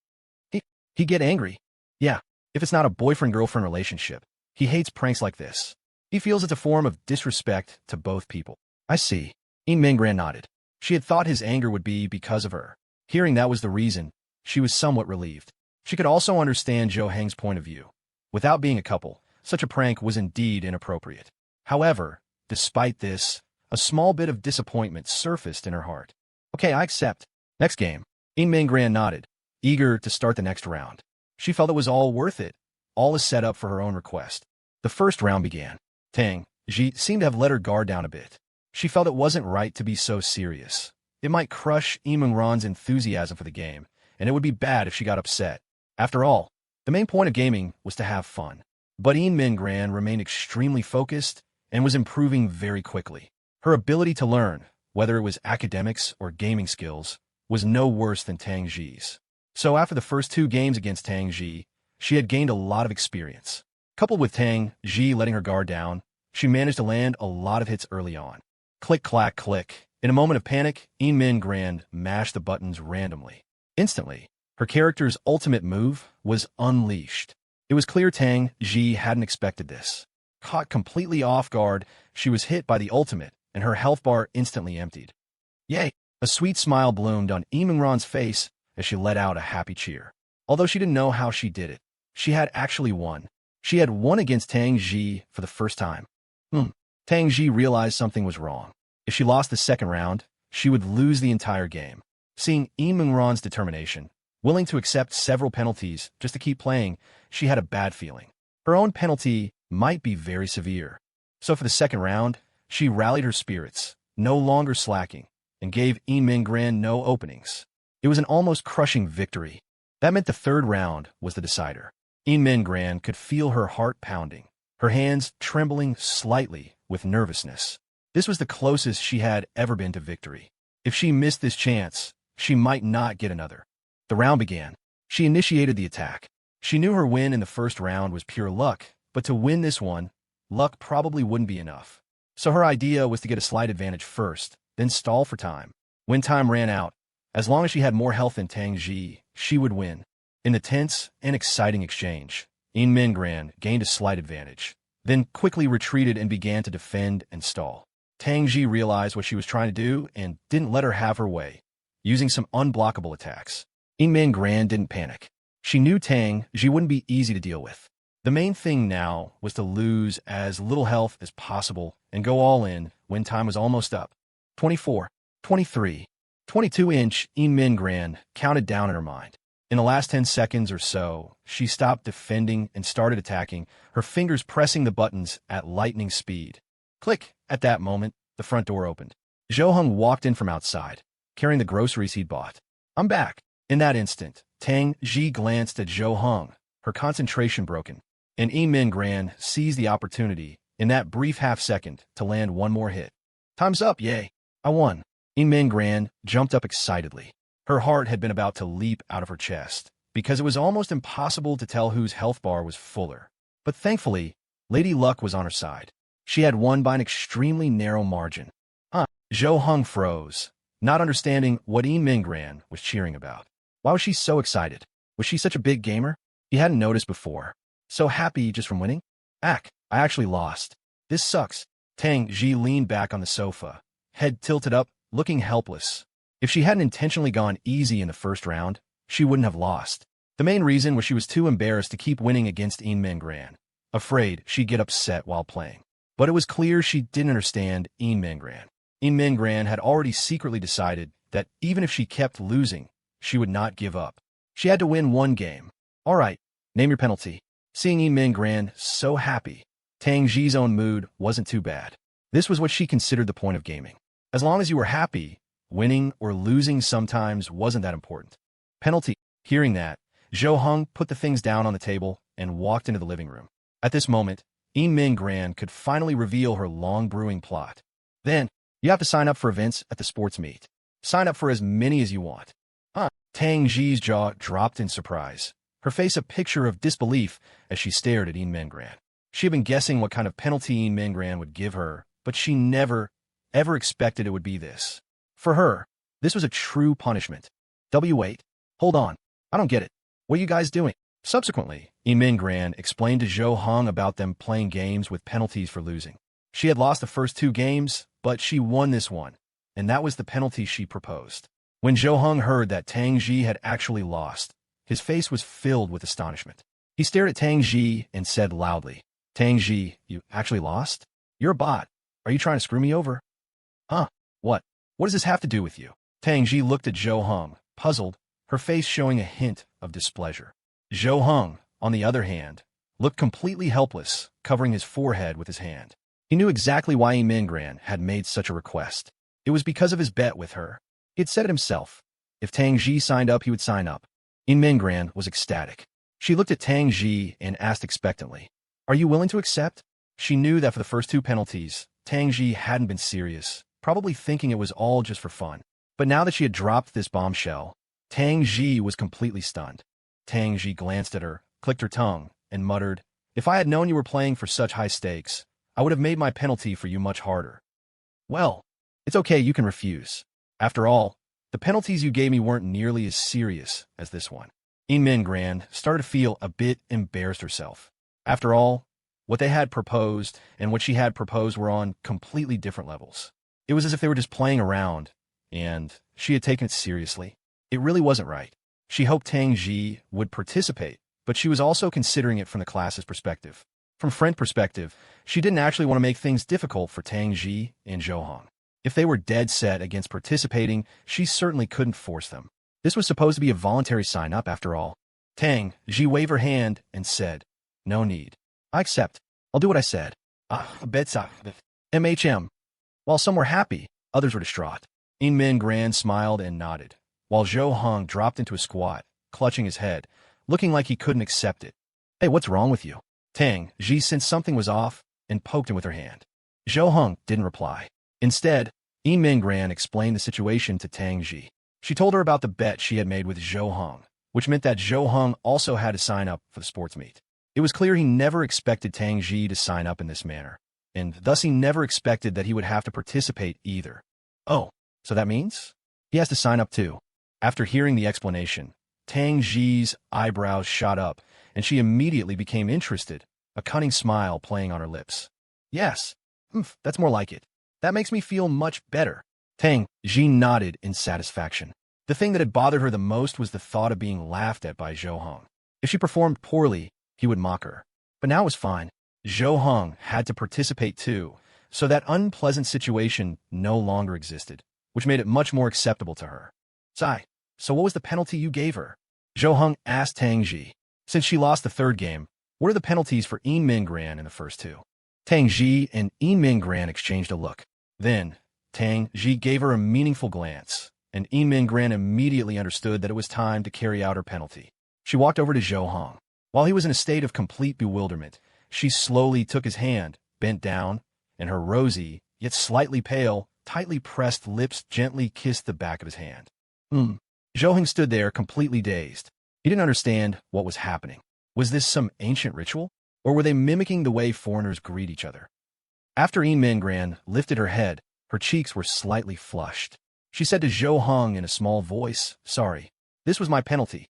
Speaker 1: He'd get angry. Yeah, if it's not a boyfriend-girlfriend relationship. He hates pranks like this. He feels it's a form of disrespect to both people. I see. Min Gran nodded. She had thought his anger would be because of her. Hearing that was the reason, she was somewhat relieved. She could also understand Zhou Heng's point of view. Without being a couple, such a prank was indeed inappropriate. However, despite this, a small bit of disappointment surfaced in her heart. Okay, I accept. Next game. Min Gran nodded, eager to start the next round. She felt it was all worth it. All is set up for her own request. The first round began. Tang Xi seemed to have let her guard down a bit. She felt it wasn't right to be so serious. It might crush Min Gran's enthusiasm for the game, and it would be bad if she got upset. After all, the main point of gaming was to have fun. But Min Gran remained extremely focused and was improving very quickly. Her ability to learn, whether it was academics or gaming skills, was no worse than Tang Xi's. So after the first 2 games against Tang Xi, she had gained a lot of experience. Coupled with Tang Xi letting her guard down, she managed to land a lot of hits early on. Click, clack, click. In a moment of panic, Min Gran mashed the buttons randomly. Instantly, her character's ultimate move was unleashed. It was clear Tang Xi hadn't expected this. Caught completely off guard, she was hit by the ultimate, and her health bar instantly emptied. Yay! A sweet smile bloomed on Eamingron's face as she let out a happy cheer. Although she didn't know how she did it, she had actually won. She had won against Tang Xi for the first time. Tang Xi realized something was wrong. If she lost the second round, she would lose the entire game. Seeing Eamingron's determination, willing to accept several penalties just to keep playing, she had a bad feeling. Her own penalty might be very severe. So for the second round, she rallied her spirits, no longer slacking, and gave Eamingron no openings. It was an almost crushing victory. That meant the third round was the decider. Eamingron could feel her heart pounding, her hands trembling slightly with nervousness. This was the closest she had ever been to victory. If she missed this chance, she might not get another. The round began. She initiated the attack. She knew her win in the first round was pure luck, but to win this one, luck probably wouldn't be enough. So her idea was to get a slight advantage first, then stall for time. When time ran out, as long as she had more health than Tang Xi, she would win. In the tense and exciting exchange, Eamingron gained a slight advantage, then quickly retreated and began to defend and stall. Tang Xi realized what she was trying to do and didn't let her have her way, using some unblockable attacks. Eamingron didn't panic. She knew Tang Xi wouldn't be easy to deal with. The main thing now was to lose as little health as possible and go all in when time was almost up. 24, 23, 22-inch Eamingron counted down in her mind. In the last 10 seconds or so, she stopped defending and started attacking, her fingers pressing the buttons at lightning speed. Click! At that moment, the front door opened. Zhou Heng walked in from outside, carrying the groceries he'd bought. "I'm back." In that instant, Tang Xi glanced at Zhou Heng, her concentration broken, and Eamingron seized the opportunity in that brief half-second to land one more hit. "Time's up, yay! I won." Eamingron jumped up excitedly. Her heart had been about to leap out of her chest, because it was almost impossible to tell whose health bar was fuller. But thankfully, Lady Luck was on her side. She had won by an extremely narrow margin. Zhou Heng froze, not understanding what Eamingron was cheering about. Why was she so excited? Was she such a big gamer? He hadn't noticed before. So happy just from winning? I actually lost. This sucks. Tang Xi leaned back on the sofa, head tilted up, looking helpless. If she hadn't intentionally gone easy in the first round, she wouldn't have lost. The main reason was she was too embarrassed to keep winning against Eamingron, afraid she'd get upset while playing. But it was clear she didn't understand Eamingron. Eamingron had already secretly decided that even if she kept losing, she would not give up. She had to win one game. "All right, name your penalty." Seeing Eamingron so happy, Tang Xi's own mood wasn't too bad. This was what she considered the point of gaming. As long as you were happy, winning or losing sometimes wasn't that important. Penalty. Hearing that, Zhou Heng put the things down on the table and walked into the living room. At this moment, Eamingron could finally reveal her long brewing plot. "Then, you have to sign up for events at the sports meet. Sign up for as many as you want." Tang Xi's jaw dropped in surprise, her face a picture of disbelief as she stared at Eamingron. She had been guessing what kind of penalty Eamingron would give her, but she never, ever expected it would be this. For her, this was a true punishment. Wait. Hold on. I don't get it. What are you guys doing? Subsequently, Eamingron explained to Zhou Heng about them playing games with penalties for losing. She had lost the first two games, but she won this one, and that was the penalty she proposed. When Zhou Heng heard that Tang Xi had actually lost, his face was filled with astonishment. He stared at Tang Xi and said loudly, "Tang Xi, you actually lost? You're a bot. Are you trying to screw me over?" What? What does this have to do with you?" Tang Xi looked at Zhou Heng, puzzled, her face showing a hint of displeasure. Zhou Heng, on the other hand, looked completely helpless, covering his forehead with his hand. He knew exactly why Eamingron had made such a request. It was because of his bet with her. He had said it himself. If Tang Xi signed up, he would sign up. Eamingron was ecstatic. She looked at Tang Xi and asked expectantly, "Are you willing to accept?" She knew that for the first two penalties, Tang Xi hadn't been serious, probably thinking it was all just for fun. But now that she had dropped this bombshell, Tang Xi was completely stunned. Tang Xi glanced at her, clicked her tongue, and muttered, "If I had known you were playing for such high stakes, I would have made my penalty for you much harder." "Well, it's okay, you can refuse. After all, the penalties you gave me weren't nearly as serious as this one." Eamingron started to feel a bit embarrassed herself. After all, what they had proposed and what she had proposed were on completely different levels. It was as if they were just playing around, and she had taken it seriously. It really wasn't right. She hoped Tang Xi would participate, but she was also considering it from the class's perspective. From friend perspective, she didn't actually want to make things difficult for Tang Xi and Zhao Hong. If they were dead set against participating, she certainly couldn't force them. This was supposed to be a voluntary sign-up after all. Tang Xi waved her hand and said, "No need. I accept. I'll do what I said." MHM. While some were happy, others were distraught. Min Gran smiled and nodded, while Zhao Hong dropped into a squat, clutching his head, looking like he couldn't accept it. "Hey, what's wrong with you?" Tang Xi sensed something was off and poked him with her hand. Zhao Hong didn't reply. Instead, Min Gran explained the situation to Tang Xi. She told her about the bet she had made with Zhao Hong, which meant that Zhao Hong also had to sign up for the sports meet. It was clear he never expected Tang Xi to sign up in this manner, and thus he never expected that he would have to participate either. Oh, so that means he has to sign up too. After hearing the explanation, Tang Xi's eyebrows shot up, and she immediately became interested, a cunning smile playing on her lips. "Yes, that's more like it. That makes me feel much better." Tang Xi nodded in satisfaction. The thing that had bothered her the most was the thought of being laughed at by Zhao Hong. If she performed poorly, he would mock her. But now it was fine. Zhao Hong had to participate too, so that unpleasant situation no longer existed, which made it much more acceptable to her. So what was the penalty you gave her?" Zhao Hong asked Tang Xi. Since she lost the third game, what are the penalties for Min Gran in the first two? Tang Xi and Min Gran exchanged a look. Then, Tang Xi gave her a meaningful glance, and Min Gran immediately understood that it was time to carry out her penalty. She walked over to Zhao Hong. While he was in a state of complete bewilderment, she slowly took his hand, bent down, and her rosy, yet slightly pale, tightly pressed lips gently kissed the back of his hand. Zhao Hong stood there completely dazed. He didn't understand what was happening. Was this some ancient ritual, or were they mimicking the way foreigners greet each other? After Min Gran lifted her head, her cheeks were slightly flushed. She said to Zhao Hong in a small voice, "Sorry, this was my penalty."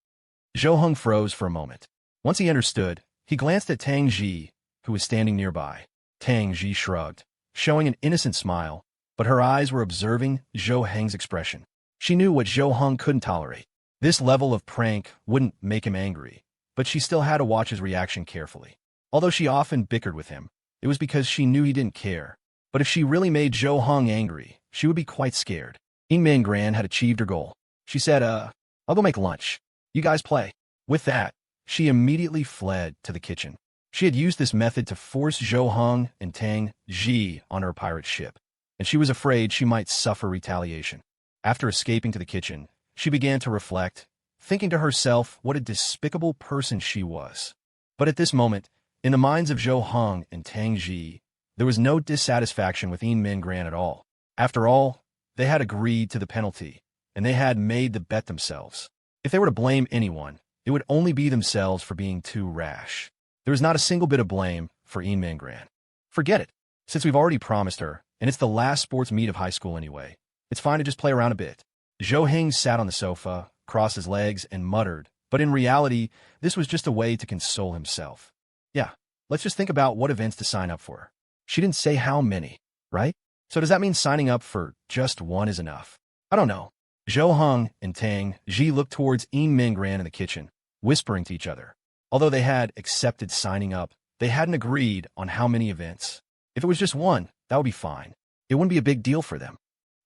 Speaker 1: Zhao Hong froze for a moment. Once he understood, he glanced at Tang Xi, who was standing nearby. Tang Xi shrugged, showing an innocent smile, but her eyes were observing Zhao Hong's expression. She knew what Zhao Hong couldn't tolerate. This level of prank wouldn't make him angry, but she still had to watch his reaction carefully. Although she often bickered with him, it was because she knew he didn't care. But if she really made Zhao Hong angry, she would be quite scared. Min Gran had achieved her goal. She said, "I'll go make lunch. You guys play." With that, she immediately fled to the kitchen. She had used this method to force Zhao Hong and Tang Xi on her pirate ship, and she was afraid she might suffer retaliation. After escaping to the kitchen, she began to reflect, thinking to herself what a despicable person she was. But at this moment, in the minds of Zhao Hong and Tang Xi, there was no dissatisfaction with Min Gran at all. After all, they had agreed to the penalty, and they had made the bet themselves. If they were to blame anyone, it would only be themselves for being too rash. There was not a single bit of blame for Min Gran. Forget it. Since we've already promised her, and it's the last sports meet of high school anyway, it's fine to just play around a bit. Zhao Hong sat on the sofa, crossed his legs, and muttered, but in reality, this was just a way to console himself. Yeah, let's just think about what events to sign up for. She didn't say how many, right? So does that mean signing up for just one is enough? I don't know. Zhao Hong and Tang Xi looked towards Min Gran in the kitchen, whispering to each other. Although they had accepted signing up, they hadn't agreed on how many events. If it was just one, that would be fine. It wouldn't be a big deal for them.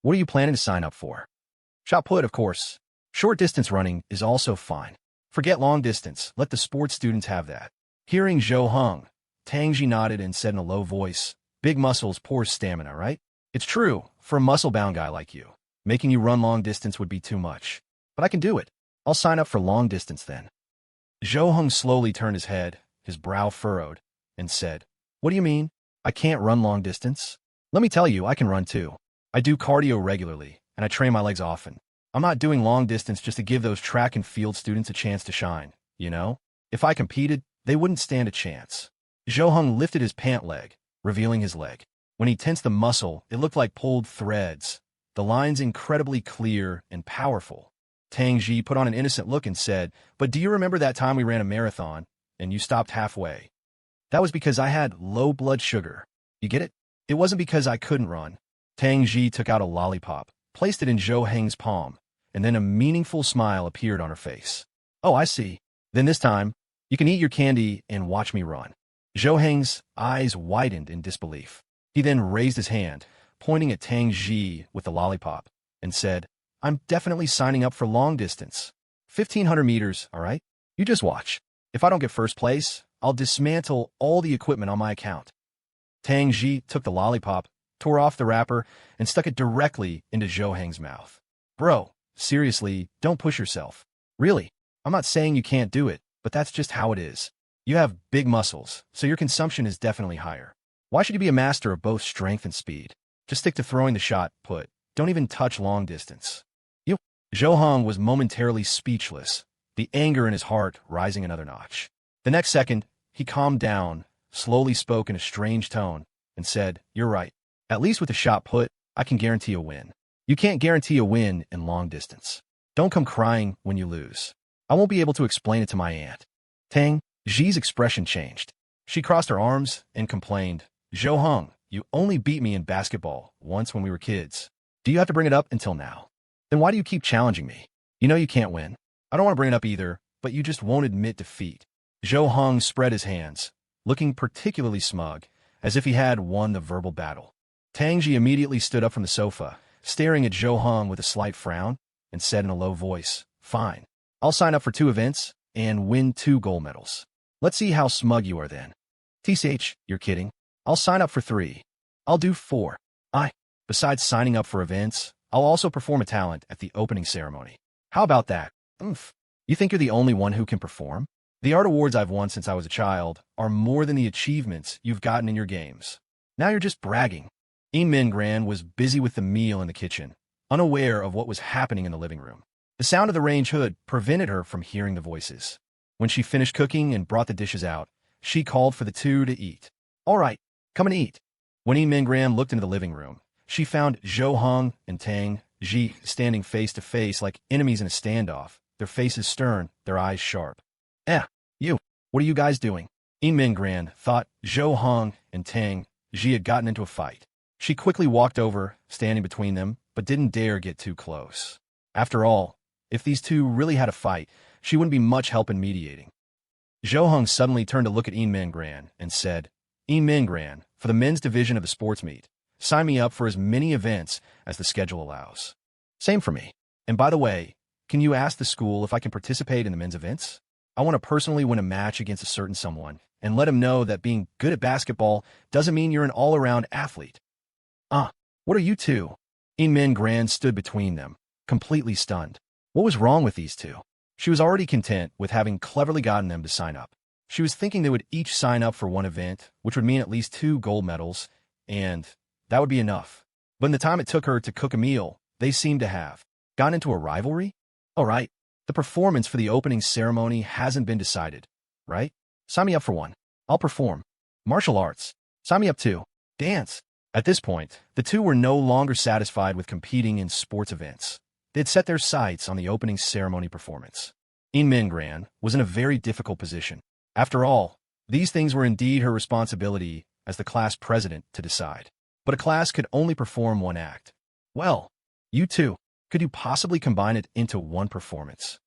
Speaker 1: What are you planning to sign up for? Shot put, of course. Short distance running is also fine. Forget long distance. Let the sports students have that. Hearing Zhao Hong, Tang Xi nodded and said in a low voice, "Big muscles, poor stamina, right? It's true, for a muscle-bound guy like you. Making you run long distance would be too much. But I can do it. I'll sign up for long distance then." Zhao Hong slowly turned his head, his brow furrowed, and said, "What do you mean? I can't run long distance? Let me tell you, I can run too. I do cardio regularly, and I train my legs often. I'm not doing long distance just to give those track and field students a chance to shine, you know? If I competed, they wouldn't stand a chance." Zhao Hong lifted his pant leg, revealing his leg. When he tensed the muscle, it looked like pulled threads, the lines incredibly clear and powerful. Tang Xi put on an innocent look and said, "But do you remember that time we ran a marathon, and you stopped halfway? That was because I had low blood sugar. You get it? It wasn't because I couldn't run." Tang Xi took out a lollipop, placed it in Zhou Heng's palm, and then a meaningful smile appeared on her face. Oh, I see. Then this time, you can eat your candy and watch me run. Zhou Heng's eyes widened in disbelief. He then raised his hand, pointing at Tang Xi with the lollipop, and said, I'm definitely signing up for long distance. 1,500 meters, all right? You just watch. If I don't get first place, I'll dismantle all the equipment on my account. Tang Xi took the lollipop, tore off the wrapper, and stuck it directly into Zhou Heng's mouth. Bro, seriously, don't push yourself. Really, I'm not saying you can't do it, but that's just how it is. You have big muscles, so your consumption is definitely higher. Why should you be a master of both strength and speed? Just stick to throwing the shot put. Don't even touch long distance. You. Zhou Heng was momentarily speechless, the anger in his heart rising another notch. The next second, he calmed down, slowly spoke in a strange tone, and said, You're right. At least with the shot put, I can guarantee a win. You can't guarantee a win in long distance. Don't come crying when you lose. I won't be able to explain it to my aunt. Tang Xi's expression changed. She crossed her arms and complained, Zhou Heng, you only beat me in basketball once when we were kids. Do you have to bring it up until now? Then why do you keep challenging me? You know you can't win. I don't want to bring it up either, but you just won't admit defeat. Zhou Heng spread his hands, looking particularly smug, as if he had won the verbal battle. Tang Xi immediately stood up from the sofa, staring at Zhou Heng with a slight frown, and said in a low voice, Fine. I'll sign up for 2 events and win 2 gold medals. Let's see how smug you are then. TCH, you're kidding. I'll sign up for 3. I'll do 4. Besides signing up for events, I'll also perform a talent at the opening ceremony. How about that? Oomph. You think you're the only one who can perform? The art awards I've won since I was a child are more than the achievements you've gotten in your games. Now you're just bragging. Mingran was busy with the meal in the kitchen, unaware of what was happening in the living room. The sound of the range hood prevented her from hearing the voices. When she finished cooking and brought the dishes out, she called for the 2 to eat. All right, come and eat. When Mingran looked into the living room, she found Zhou Heng and Tang Xi standing face to face like enemies in a standoff, their faces stern, their eyes sharp. You, what are you guys doing? Mingran thought Zhou Heng and Tang Xi had gotten into a fight. She quickly walked over, standing between them, but didn't dare get too close. After all, if these two really had a fight, she wouldn't be much help in mediating. Zhou Heng suddenly turned to look at Mingran and said, Mingran, for the men's division of the sports meet, sign me up for as many events as the schedule allows. Same for me. And by the way, can you ask the school if I can participate in the men's events? I want to personally win a match against a certain someone and let him know that being good at basketball doesn't mean you're an all-around athlete. What are you two? Mingran stood between them, completely stunned. What was wrong with these two? She was already content with having cleverly gotten them to sign up. She was thinking they would each sign up for 1 event, which would mean at least 2 gold medals, and that would be enough. But in the time it took her to cook a meal, they seemed to have gotten into a rivalry? All right, the performance for the opening ceremony hasn't been decided, right? Sign me up for 1. I'll perform. Martial arts. Sign me up too. Dance. At this point, the two were no longer satisfied with competing in sports events. They had set their sights on the opening ceremony performance. Mingran was in a very difficult position. After all, these things were indeed her responsibility as the class president to decide. But a class could only perform 1 act. Well, you two, could you possibly combine it into 1 performance?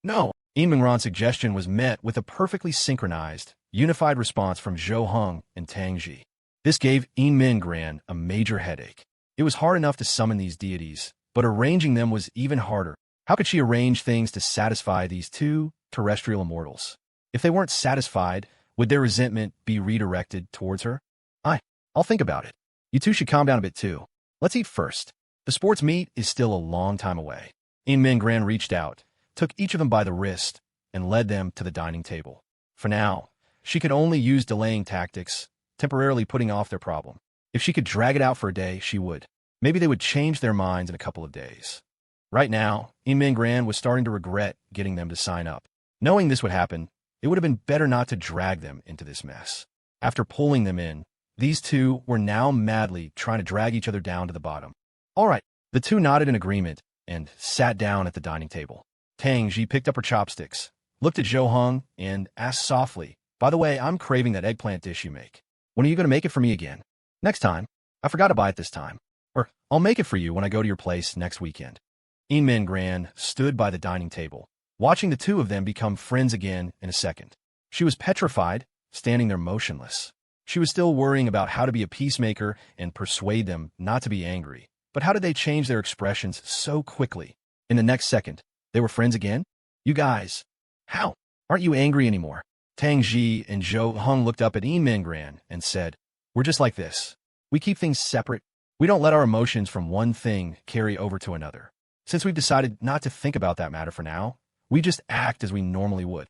Speaker 1: No. Mingran's suggestion was met with a perfectly synchronized, unified response from Zhou Heng and Tang Xi. This gave Mingran a major headache. It was hard enough to summon these deities, but arranging them was even harder. How could she arrange things to satisfy these 2 terrestrial immortals? If they weren't satisfied, would their resentment be redirected towards her? I'll think about it. You two should calm down a bit too. Let's eat first. The sports meet is still a long time away. Mingran reached out, took each of them by the wrist, and led them to the dining table. For now, she could only use delaying tactics, temporarily putting off their problem. If she could drag it out for a day, she would. Maybe they would change their minds in a couple of days. Right now, Mingran was starting to regret getting them to sign up. Knowing this would happen, it would have been better not to drag them into this mess. After pulling them in, these two were now madly trying to drag each other down to the bottom. All right, the two nodded in agreement and sat down at the dining table. Tang Xi picked up her chopsticks, looked at Zhou Heng, and asked softly, By the way, I'm craving that eggplant dish you make. When are you going to make it for me again? Next time. I forgot to buy it this time. Or, I'll make it for you when I go to your place next weekend. Min Gran stood by the dining table, watching the two of them become friends again in a second. She was petrified, standing there motionless. She was still worrying about how to be a peacemaker and persuade them not to be angry. But how did they change their expressions so quickly? In the next second, they were friends again? You guys, how? Aren't you angry anymore? Tang Xi and Zhou Hong looked up at Min Gran and said, we're just like this. We keep things separate. We don't let our emotions from one thing carry over to another. Since we've decided not to think about that matter for now, we just act as we normally would.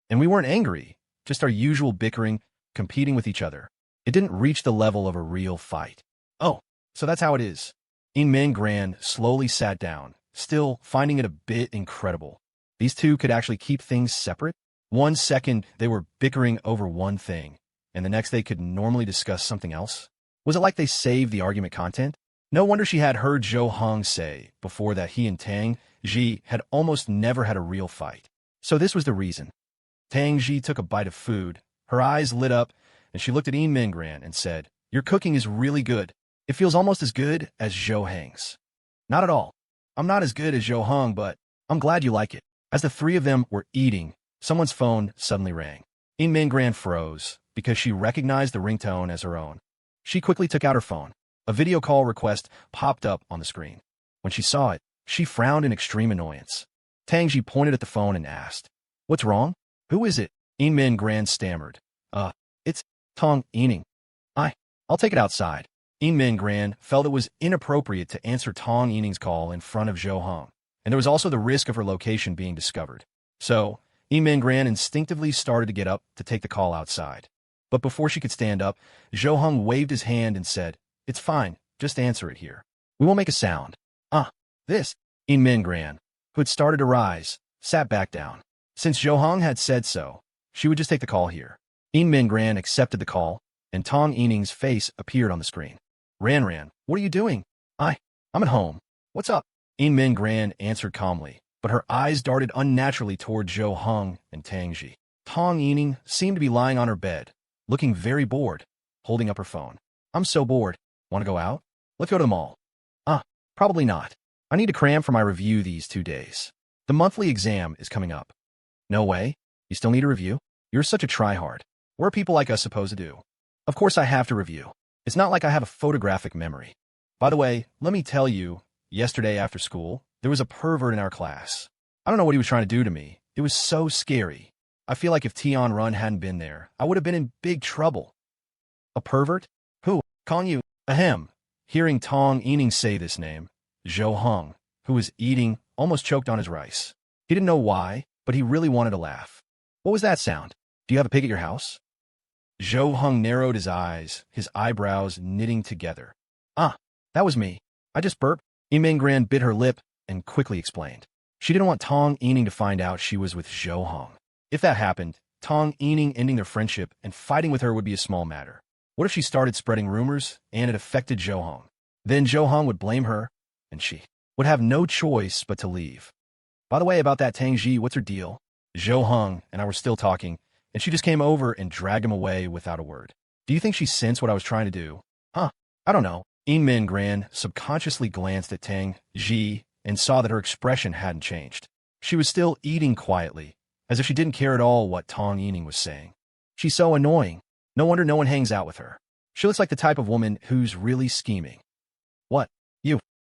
Speaker 1: And we weren't angry, just our usual bickering, competing with each other. It didn't reach the level of a real fight. Oh, so that's how it is. Min Gran slowly sat down, still finding it a bit incredible. These two could actually keep things separate? 1 second they were bickering over one thing, and the next they could normally discuss something else? Was it like they saved the argument content? No wonder she had heard Zhou Hong say before that he and Tang Xi had almost never had a real fight. So this was the reason. Tang Xi took a bite of food, her eyes lit up, and she looked at Min Gran and said, your cooking is really good. It feels almost as good as Zhou Hang's. Not at all. I'm not as good as Zhou Hong, but I'm glad you like it. As the three of them were eating, someone's phone suddenly rang. Min Gran froze because she recognized the ringtone as her own. She quickly took out her phone. A video call request popped up on the screen. When she saw it, she frowned in extreme annoyance. Tang Xi pointed at the phone and asked, what's wrong? Who is it? Min Gran stammered. It's Tong Ening. I'll take it outside. Min Gran felt it was inappropriate to answer Tong Ining's call in front of Zhou Hong, and there was also the risk of her location being discovered. So, Min Gran instinctively started to get up to take the call outside. But before she could stand up, Zhou Hong waved his hand and said, it's fine, just answer it here. We won't make a sound. This. Min Gran, who had started to rise, sat back down. Since Zhou Hong had said so, she would just take the call here. Min Gran accepted the call, and Tong Ining's face appeared on the screen. Ran, what are you doing? I'm at home. What's up? Min Gran answered calmly, but her eyes darted unnaturally toward Zhou Hong and Tang Xi. Tong Ening seemed to be lying on her bed, looking very bored, holding up her phone. I'm so bored. Want to go out? Let's go to the mall. Probably not. I need to cram for my review these 2 days. The monthly exam is coming up. No way. You still need a review? You're such a tryhard. What are people like us supposed to do? Of course I have to review. It's not like I have a photographic memory. By the way, let me tell you, yesterday after school, there was a pervert in our class. I don't know what he was trying to do to me. It was so scary. I feel like if Tian Run hadn't been there, I would have been in big trouble. A pervert? Who? Calling you? Ahem. Hearing Tong Ening say this name, Zhou Hong, who was eating, almost choked on his rice. He didn't know why, but he really wanted to laugh. What was that sound? Do you have a pig at your house? Zhou Hong narrowed his eyes, his eyebrows knitting together. That was me. I just burped. Min Gran bit her lip and quickly explained. She didn't want Tong Ening to find out she was with Zhou Hong. If that happened, Tong Ening ending their friendship and fighting with her would be a small matter. What if she started spreading rumors and it affected Zhou Hong? Then Zhou Hong would blame her, and she would have no choice but to leave. By the way, about that Tang Xi, what's her deal? Zhou Hong and I were still talking, and she just came over and dragged him away without a word. Do you think she sensed what I was trying to do? I don't know. Min Gran subconsciously glanced at Tang Xi and saw that her expression hadn't changed. She was still eating quietly, as if she didn't care at all what Tong Ening was saying. She's so annoying. No wonder no one hangs out with her. She looks like the type of woman who's really scheming. What?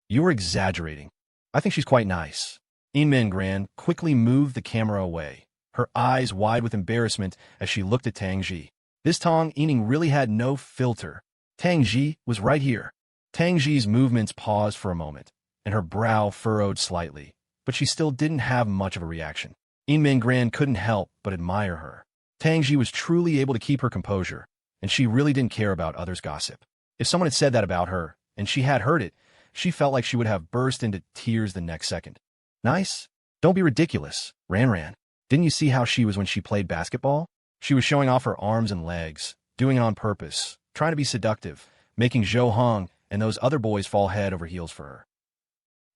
Speaker 1: You were exaggerating. I think she's quite nice. Min Gran quickly moved the camera away, her eyes wide with embarrassment as she looked at Tang Xi. This Tong Ening really had no filter. Tang Xi was right here. Tang Xi's movements paused for a moment, and her brow furrowed slightly, but she still didn't have much of a reaction. Min Gran couldn't help but admire her. Tang Xi was truly able to keep her composure, and she really didn't care about others' gossip. If someone had said that about her, and she had heard it, she felt like she would have burst into tears the next second. Nice? Don't be ridiculous, Ran. Didn't you see how she was when she played basketball? She was showing off her arms and legs, doing it on purpose, trying to be seductive, making Zhou Hong and those other boys fall head over heels for her.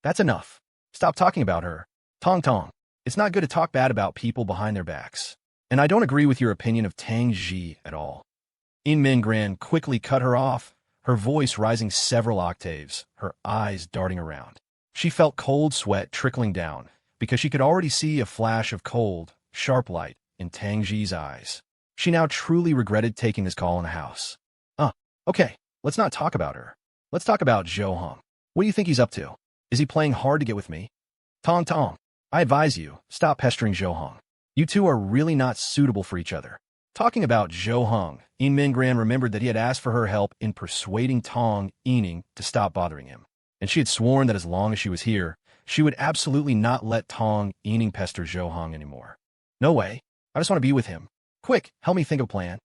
Speaker 1: That's enough. Stop talking about her. Tong. It's not good to talk bad about people behind their backs. And I don't agree with your opinion of Tang Xi at all. Min Gran quickly cut her off, her voice rising several octaves, her eyes darting around. She felt cold sweat trickling down, because she could already see a flash of cold, sharp light in Tang Xi's eyes. She now truly regretted taking this call in the house. Okay, let's not talk about her. Let's talk about Zhou Hong. What do you think he's up to? Is he playing hard to get with me? Tong, I advise you, stop pestering Zhou Hong. You two are really not suitable for each other. Talking about Zhou Hong, Mingran remembered that he had asked for her help in persuading Tong Ening to stop bothering him. And she had sworn that as long as she was here, she would absolutely not let Tong Ening pester Zhou Hong anymore. No way. I just want to be with him. Quick, help me think of a plan.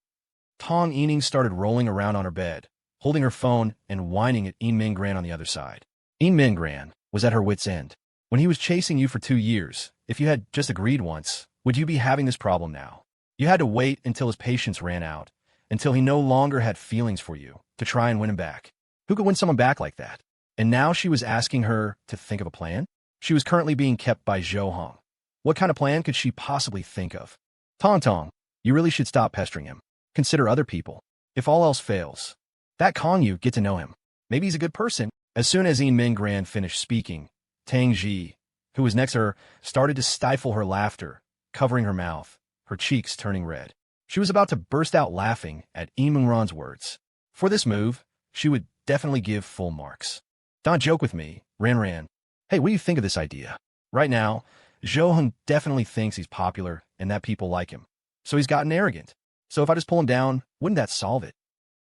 Speaker 1: Tong Ening started rolling around on her bed, holding her phone and whining at Mingran on the other side. Mingran was at her wit's end. When he was chasing you for 2 years, if you had just agreed once, would you be having this problem now? You had to wait until his patience ran out, until he no longer had feelings for you, to try and win him back. Who could win someone back like that? And now she was asking her to think of a plan? She was currently being kept by Zhou Hong. What kind of plan could she possibly think of? Tong, you really should stop pestering him. Consider other people. If all else fails, that Kong you get to know him. Maybe he's a good person. As soon as Mingran finished speaking, Tang Xi, who was next to her, started to stifle her laughter, covering her mouth, her cheeks turning red. She was about to burst out laughing at Mingran's words. For this move, she would definitely give full marks. Don't joke with me, Ran. Hey, what do you think of this idea? Right now, Zhou Hong definitely thinks he's popular and that people like him. So he's gotten arrogant. So if I just pull him down, wouldn't that solve it?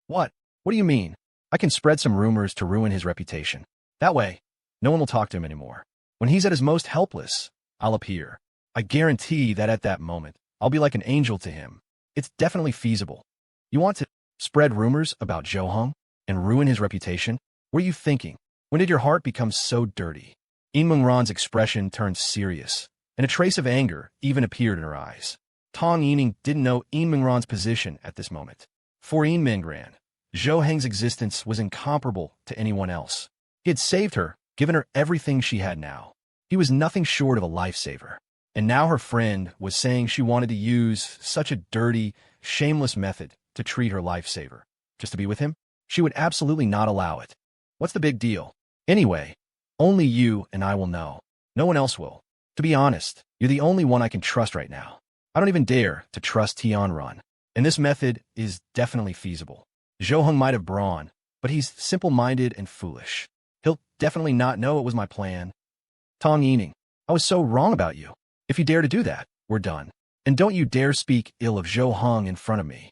Speaker 1: What? What do you mean? I can spread some rumors to ruin his reputation. That way, no one will talk to him anymore. When he's at his most helpless, I'll appear. I guarantee that at that moment, I'll be like an angel to him. It's definitely feasible. You want to spread rumors about Zhou Hong and ruin his reputation? What are you thinking? When did your heart become so dirty? Mingran's expression turned serious, and a trace of anger even appeared in her eyes. Tong Ening didn't know Mingran's position at this moment. For Mingran, Zhou Hong's existence was incomparable to anyone else. He had saved her, given her everything she had now. He was nothing short of a lifesaver. And now her friend was saying she wanted to use such a dirty, shameless method to treat her lifesaver. Just to be with him? She would absolutely not allow it. What's the big deal? Anyway, only you and I will know. No one else will. To be honest, you're the only one I can trust right now. I don't even dare to trust Tianran. And this method is definitely feasible. Zhou Hong might have brawn, but he's simple-minded and foolish. He'll definitely not know it was my plan. Tong Ening, I was so wrong about you. If you dare to do that, we're done. And don't you dare speak ill of Zhou Hong in front of me.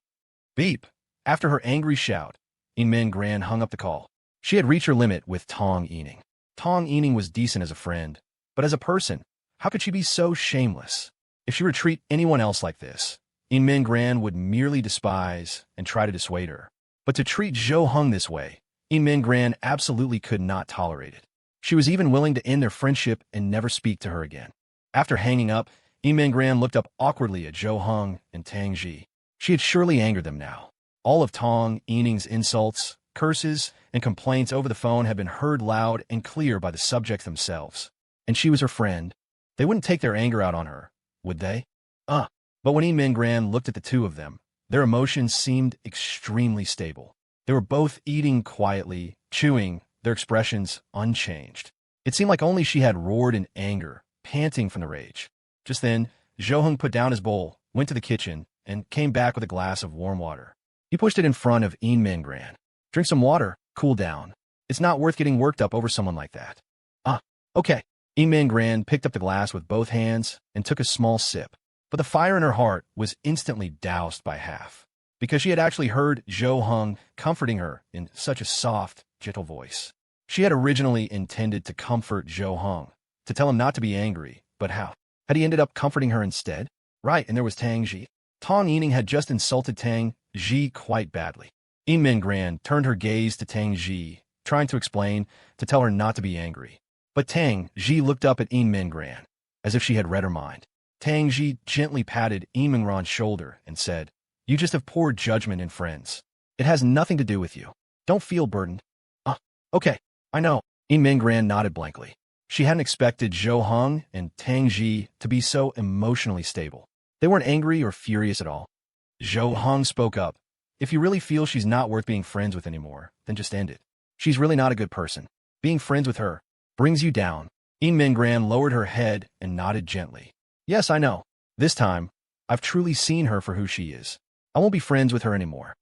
Speaker 1: Beep. After her angry shout, Mingran hung up the call. She had reached her limit with Tong Ening. Tong Ening was decent as a friend, but as a person, how could she be so shameless? If she were to treat anyone else like this, Mingran would merely despise and try to dissuade her. But to treat Zhou Hong this way, Mingran absolutely could not tolerate it. She was even willing to end their friendship and never speak to her again. After hanging up, Mingran looked up awkwardly at Zhou Hong and Tang Xi. She had surely angered them now. All of Tong Ening's insults, curses, and complaints over the phone had been heard loud and clear by the subjects themselves. And she was her friend. They wouldn't take their anger out on her, would they? But when Mingran looked at the two of them, their emotions seemed extremely stable. They were both eating quietly, chewing, their expressions unchanged. It seemed like only she had roared in anger, panting from the rage. Just then, Zhou Hong put down his bowl, went to the kitchen, and came back with a glass of warm water. He pushed it in front of Mingran. Drink some water, cool down. It's not worth getting worked up over someone like that. Okay. Mingran picked up the glass with both hands and took a small sip. But the fire in her heart was instantly doused by half, because she had actually heard Zhou Hong comforting her in such a soft, gentle voice. She had originally intended to comfort Zhou Hong, to tell him not to be angry, but how? Had he ended up comforting her instead? Right, and there was Tang Xi. Tong Ening had just insulted Tang Xi quite badly. Mingran turned her gaze to Tang Xi, trying to explain, to tell her not to be angry. But Tang Xi looked up at Mingran, as if she had read her mind. Tang Xi gently patted Mingran's shoulder and said, "You just have poor judgment in friends. It has nothing to do with you. Don't feel burdened." Okay, I know. Mingran nodded blankly. She hadn't expected Zhou Hong and Tang Xi to be so emotionally stable. They weren't angry or furious at all. Zhou Hong spoke up, If you really feel she's not worth being friends with anymore, then just end it. She's really not a good person. Being friends with her brings you down. Mingran lowered her head and nodded gently. Yes, I know. This time, I've truly seen her for who she is. I won't be friends with her anymore.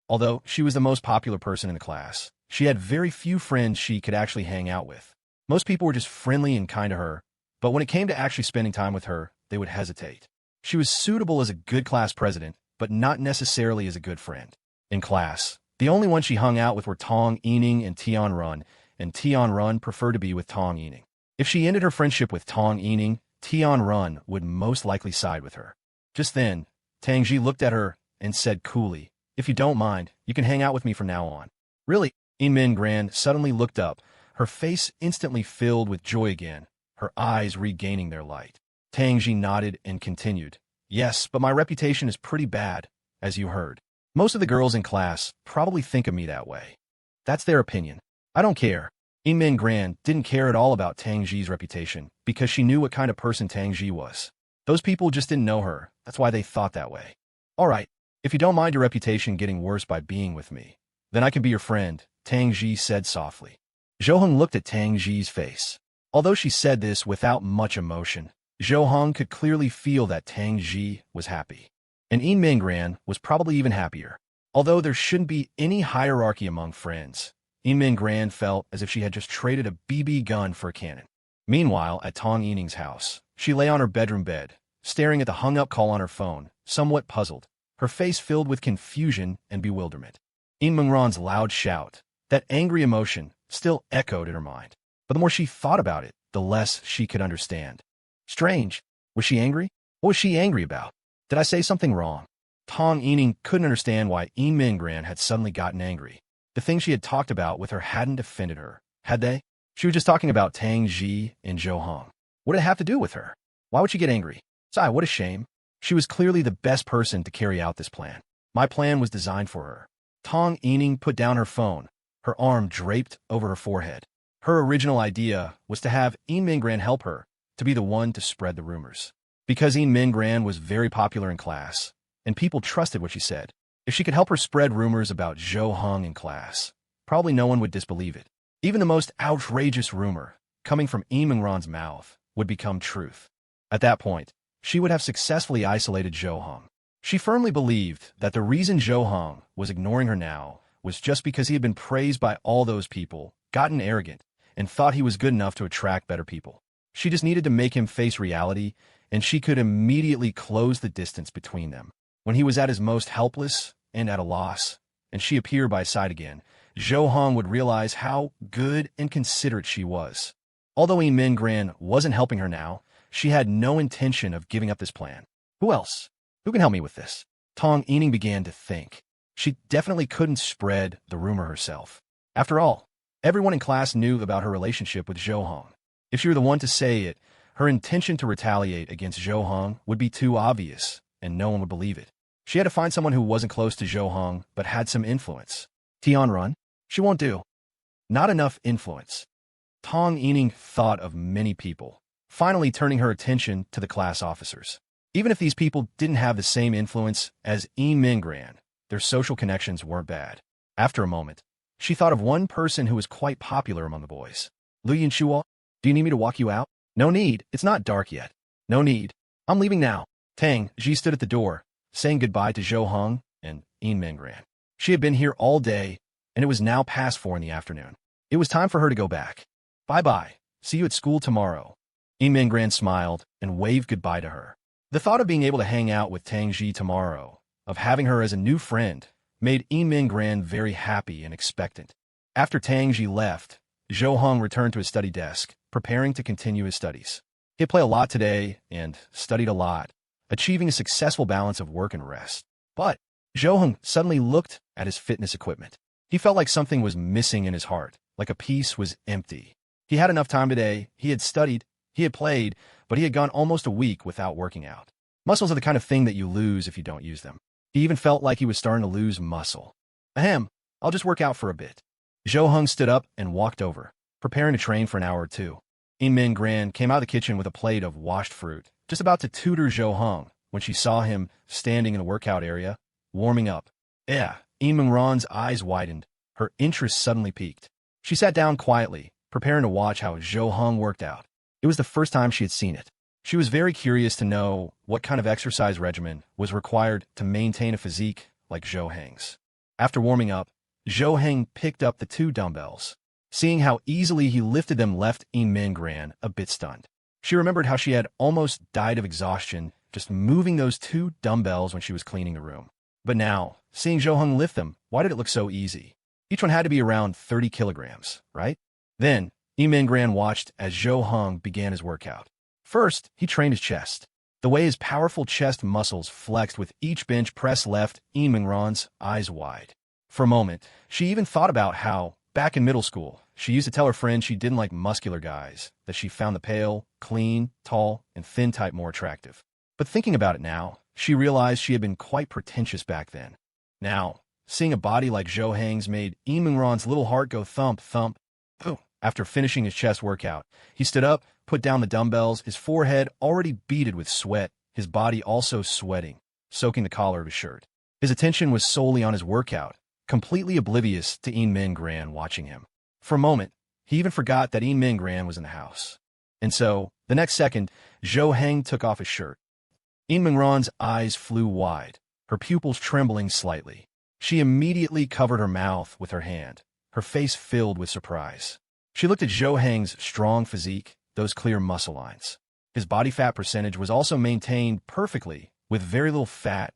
Speaker 1: Although she was the most popular person in the class, she had very few friends she could actually hang out with. Most people were just friendly and kind to her, but when it came to actually spending time with her, they would hesitate. She was suitable as a good class president, but not necessarily as a good friend. In class, the only ones she hung out with were Tong Ening and Tian Run, and Tian Run preferred to be with Tong Ening. If she ended her friendship with Tong Ening, Tian Run would most likely side with her. Just then, Tang Xi looked at her and said coolly, "If you don't mind, you can hang out with me from now on." Really? Min Gran suddenly looked up, her face instantly filled with joy again, her eyes regaining their light. Tang Xi nodded and continued, "Yes, but my reputation is pretty bad, as you heard. Most of the girls in class probably think of me that way. That's their opinion. I don't care." Min Gran didn't care at all about Tang Xi's reputation because she knew what kind of person Tang Xi was. Those people just didn't know her, that's why they thought that way. "All right, if you don't mind your reputation getting worse by being with me, then I can be your friend," Tang Xi said softly. Zhou Heng looked at Tang Xi's face. Although she said this without much emotion, Zhou Heng could clearly feel that Tang Xi was happy. And Min Gran was probably even happier. Although there shouldn't be any hierarchy among friends, Min Gran felt as if she had just traded a BB gun for a cannon. Meanwhile, at Tong Inning's house, she lay on her bedroom bed, staring at the hung-up call on her phone, somewhat puzzled, her face filled with confusion and bewilderment. Mingran's loud shout, that angry emotion, still echoed in her mind. But the more she thought about it, the less she could understand. Strange. Was she angry? What was she angry about? Did I say something wrong? Tong Ening couldn't understand why Mingran had suddenly gotten angry. The things she had talked about with her hadn't offended her, had they? She was just talking about Tang Xi and Zhou Heng. What did it have to do with her? Why would she get angry? Sigh, what a shame. She was clearly the best person to carry out this plan. My plan was designed for her. Tong Ening put down her phone, her arm draped over her forehead. Her original idea was to have Mingran help her, to be the one to spread the rumors. Because Mingran was very popular in class, and people trusted what she said, if she could help her spread rumors about Zhou Heng in class, probably no one would disbelieve it. Even the most outrageous rumor, coming from Mingran's mouth, would become truth. At that point, she would have successfully isolated Zhou Heng. She firmly believed that the reason Zhou Heng was ignoring her now was just because he had been praised by all those people, gotten arrogant, and thought he was good enough to attract better people. She just needed to make him face reality, and she could immediately close the distance between them. When he was at his most helpless and at a loss, and she appeared by his side again, Zhou Heng would realize how good and considerate she was. Although Mingran wasn't helping her now, she had no intention of giving up this plan. Who else? Who can help me with this? Tong Ening began to think. She definitely couldn't spread the rumor herself. After all, everyone in class knew about her relationship with Zhou Heng. If she were the one to say it, her intention to retaliate against Zhou Heng would be too obvious, and no one would believe it. She had to find someone who wasn't close to Zhou Heng, but had some influence. Tian Run? She won't do. Not enough influence. Tong Ening thought of many people, finally turning her attention to the class officers. Even if these people didn't have the same influence as Mingran, their social connections weren't bad. After a moment, she thought of one person who was quite popular among the boys. Lu Yinshuo, do you need me to walk you out? No need, it's not dark yet. No need. I'm leaving now. Tang Xi stood at the door, saying goodbye to Zhou Heng and Mingran. She had been here all day, and it was now past 4 in the afternoon. It was time for her to go back. Bye-bye. See you at school tomorrow. Mingran smiled and waved goodbye to her. The thought of being able to hang out with Tang Xi tomorrow, of having her as a new friend, made Mingran very happy and expectant. After Tang Xi left, Zhou Heng returned to his study desk, preparing to continue his studies. He had played a lot today and studied a lot, achieving a successful balance of work and rest. But Zhou Heng suddenly looked at his fitness equipment. He felt like something was missing in his heart, like a piece was empty. He had enough time today, he had studied, he had played, but he had gone almost a week without working out. Muscles are the kind of thing that you lose if you don't use them. He even felt like he was starting to lose muscle. Ahem, I'll just work out for a bit. Zhou Heng stood up and walked over, preparing to train for an hour or two. Mingran came out of the kitchen with a plate of washed fruit, just about to tutor Zhou Heng when she saw him standing in the workout area, warming up. Yeah, Ron's eyes widened. Her interest suddenly piqued. She sat down quietly, preparing to watch how Zhou Heng worked out. It was the first time she had seen it. She was very curious to know what kind of exercise regimen was required to maintain a physique like Zhou Heng's. After warming up, Zhou Heng picked up the 2 dumbbells. Seeing how easily he lifted them left Gran a bit stunned. She remembered how she had almost died of exhaustion just moving those 2 dumbbells when she was cleaning the room. But now, seeing Zhou Heng lift them, why did it look so easy? Each one had to be around 30 kilograms, right? Then, Gran watched as Zhou Heng began his workout. First, he trained his chest. The way his powerful chest muscles flexed with each bench press left Ron's eyes wide. For a moment, she even thought about how, back in middle school, she used to tell her friend she didn't like muscular guys, that she found the pale, clean, tall, and thin type more attractive. But thinking about it now, she realized she had been quite pretentious back then. Now, seeing a body like Zhou Heng's made Ron's little heart go thump, thump. Boom. After finishing his chest workout, he stood up, put down the dumbbells, his forehead already beaded with sweat, his body also sweating, soaking the collar of his shirt. His attention was solely on his workout, completely oblivious to Gran watching him. For a moment, he even forgot that Gran was in the house. And so, the next second, Zhou Heng took off his shirt. Ran's eyes flew wide, her pupils trembling slightly. She immediately covered her mouth with her hand, her face filled with surprise. She looked at Zhou Heng's strong physique, those clear muscle lines. His body fat percentage was also maintained perfectly, with very little fat,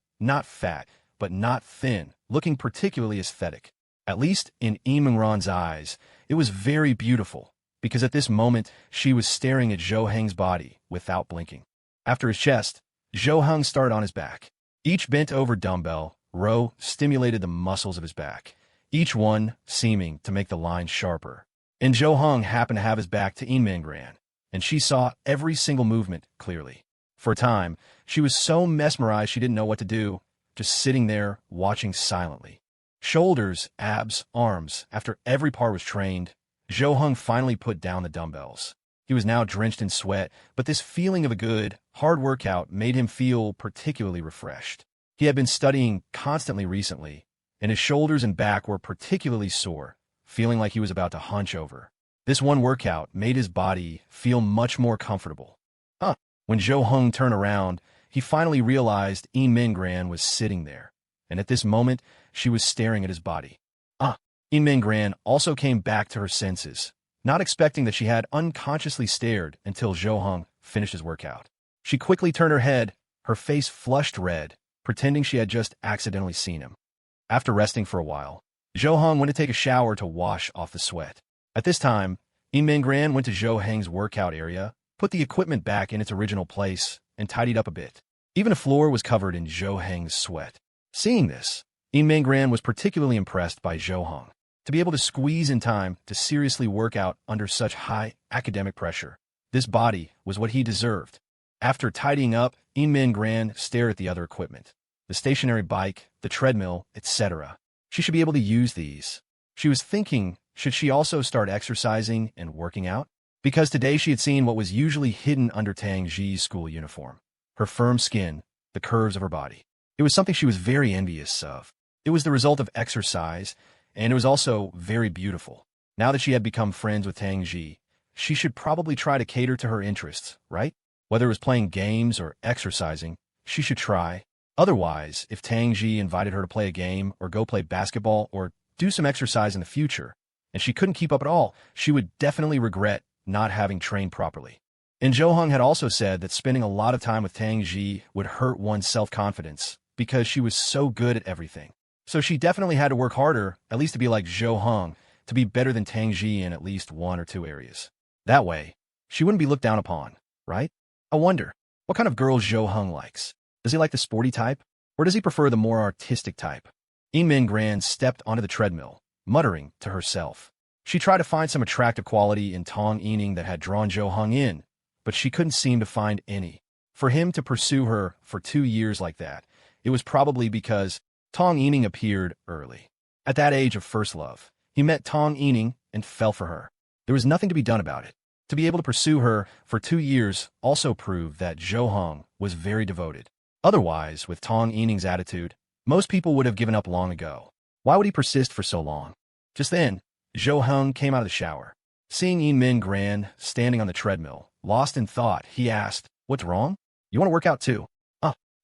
Speaker 1: but not thin, looking particularly aesthetic. At least in Ran's eyes, it was very beautiful, because at this moment she was staring at Zhou Heng's body without blinking. After his chest, Zhou Heng started on his back. Each bent-over dumbbell row stimulated the muscles of his back, each one seeming to make the lines sharper. And Zhou Heng happened to have his back to Gran, and she saw every single movement clearly. For a time, she was so mesmerized she didn't know what to do, just sitting there, watching silently. Shoulders, abs, arms, after every part was trained, Zhou Heng finally put down the dumbbells. He was now drenched in sweat, but this feeling of a good, hard workout made him feel particularly refreshed. He had been studying constantly recently, and his shoulders and back were particularly sore, feeling like he was about to hunch over. This one workout made his body feel much more comfortable. When Zhou Heng turned around, he finally realized Gran was sitting there, and at this moment, she was staring at his body. Gran also came back to her senses, not expecting that she had unconsciously stared until Zhou Heng finished his workout. She quickly turned her head, her face flushed red, pretending she had just accidentally seen him. After resting for a while, Zhou Heng went to take a shower to wash off the sweat. At this time, Gran went to Zhou Heng's workout area, put the equipment back in its original place, and tidied up a bit. Even the floor was covered in Zhou Heng's sweat. Seeing this, Gran was particularly impressed by Zhou Heng. To be able to squeeze in time to seriously work out under such high academic pressure, this body was what he deserved. After tidying up, Gran stared at the other equipment, the stationary bike, the treadmill, etc. She should be able to use these. She was thinking, should she also start exercising and working out? Because today she had seen what was usually hidden under Tang Xi's school uniform. Her firm skin, the curves of her body. It was something she was very envious of. It was the result of exercise, and it was also very beautiful. Now that she had become friends with Tang Xi, she should probably try to cater to her interests, right? Whether it was playing games or exercising, she should try. Otherwise, if Tang Xi invited her to play a game or go play basketball or do some exercise in the future, and she couldn't keep up at all, she would definitely regret not having trained properly. And Zhou Heng had also said that spending a lot of time with Tang Xi would hurt one's self-confidence because she was so good at everything. So she definitely had to work harder, at least to be like Zhou Heng, to be better than Tang Xi in at least 1 or 2 areas. That way, she wouldn't be looked down upon, right? I wonder, what kind of girls Zhou Heng likes? Does he like the sporty type, or does he prefer the more artistic type? Gran stepped onto the treadmill, muttering to herself. She tried to find some attractive quality in Tong Ening that had drawn Zhou Heng in, but she couldn't seem to find any. For him to pursue her for 2 years like that, it was probably because Tong Inning appeared early. At that age of first love, he met Tong Inning and fell for her. There was nothing to be done about it. To be able to pursue her for 2 years also proved that Zhou Heng was very devoted. Otherwise, with Tong Inning's attitude, Most people would have given up long ago. Why would he persist for so long? Just then, Zhou Heng came out of the shower. Seeing Yin Min Gran standing on the treadmill, lost in thought, he asked, "What's wrong? You want to work out too?"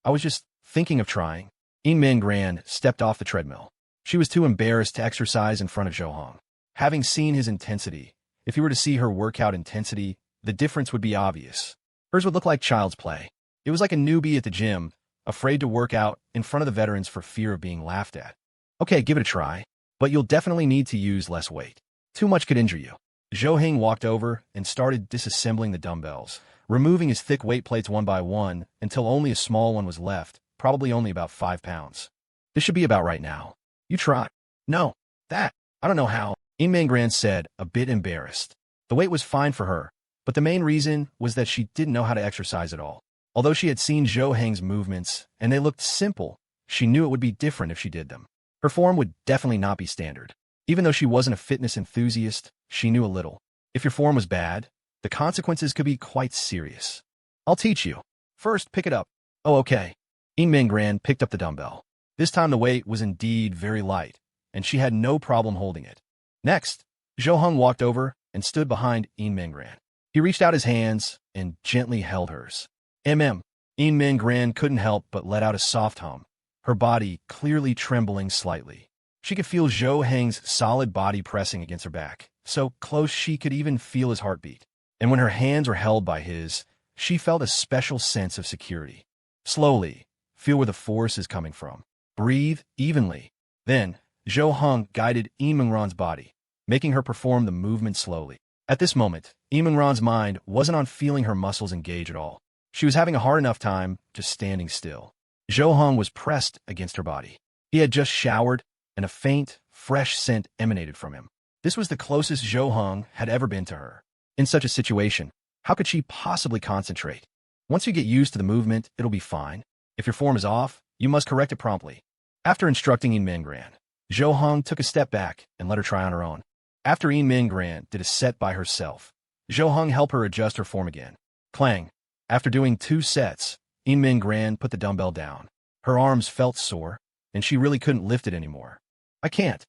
Speaker 1: I was just thinking of trying." Yin Min Gran stepped off the treadmill. She was too embarrassed to exercise in front of Zhou Heng. Having seen his intensity, if he were to see her workout intensity, the difference would be obvious. Hers would look like child's play. It was like a newbie at the gym, afraid to work out in front of the veterans for fear of being laughed at. "Okay, give it a try, but you'll definitely need to use less weight. Too much could injure you." Zhou Heng walked over and started disassembling the dumbbells, removing his thick weight plates one by one until only a small one was left, probably only about 5 pounds. "This should be about right now. You try." "No, I don't know how," Yin Min Gran said, a bit embarrassed. The weight was fine for her, but the main reason was that she didn't know how to exercise at all. Although she had seen Zhou Heng's movements, and they looked simple, she knew it would be different if she did them. Her form would definitely not be standard. Even though she wasn't a fitness enthusiast, she knew a little. If your form was bad, the consequences could be quite serious. "I'll teach you. First, pick it up." "Oh, okay." Yin Min Gran picked up the dumbbell. This time the weight was indeed very light, and she had no problem holding it. Next, Zhou Heng walked over and stood behind Yin Min Gran. He reached out his hands and gently held hers. Yin Min Gran couldn't help but let out a soft hum, her body clearly trembling slightly. She could feel Zhou Heng's solid body pressing against her back, so close she could even feel his heartbeat. And when her hands were held by his, she felt a special sense of security. Slowly, feel where the force is coming from. Breathe evenly. Then, Zhou Heng guided Yin Min Gran's body, making her perform the movement slowly. At this moment, Yin Min Gran's mind wasn't on feeling her muscles engage at all. She was having a hard enough time just standing still. Zhou Heng was pressed against her body. He had just showered, and a faint, fresh scent emanated from him. This was the closest Zhou Heng had ever been to her. In such a situation, how could she possibly concentrate? Once you get used to the movement, it'll be fine. If your form is off, you must correct it promptly. After instructing Yin Min Gran, Zhou Heng took a step back and let her try on her own. After Yin Min Gran did a set by herself, Zhou Heng helped her adjust her form again. Clang. After doing 2 sets, Yin Min Gran put the dumbbell down. Her arms felt sore, and she really couldn't lift it anymore. I can't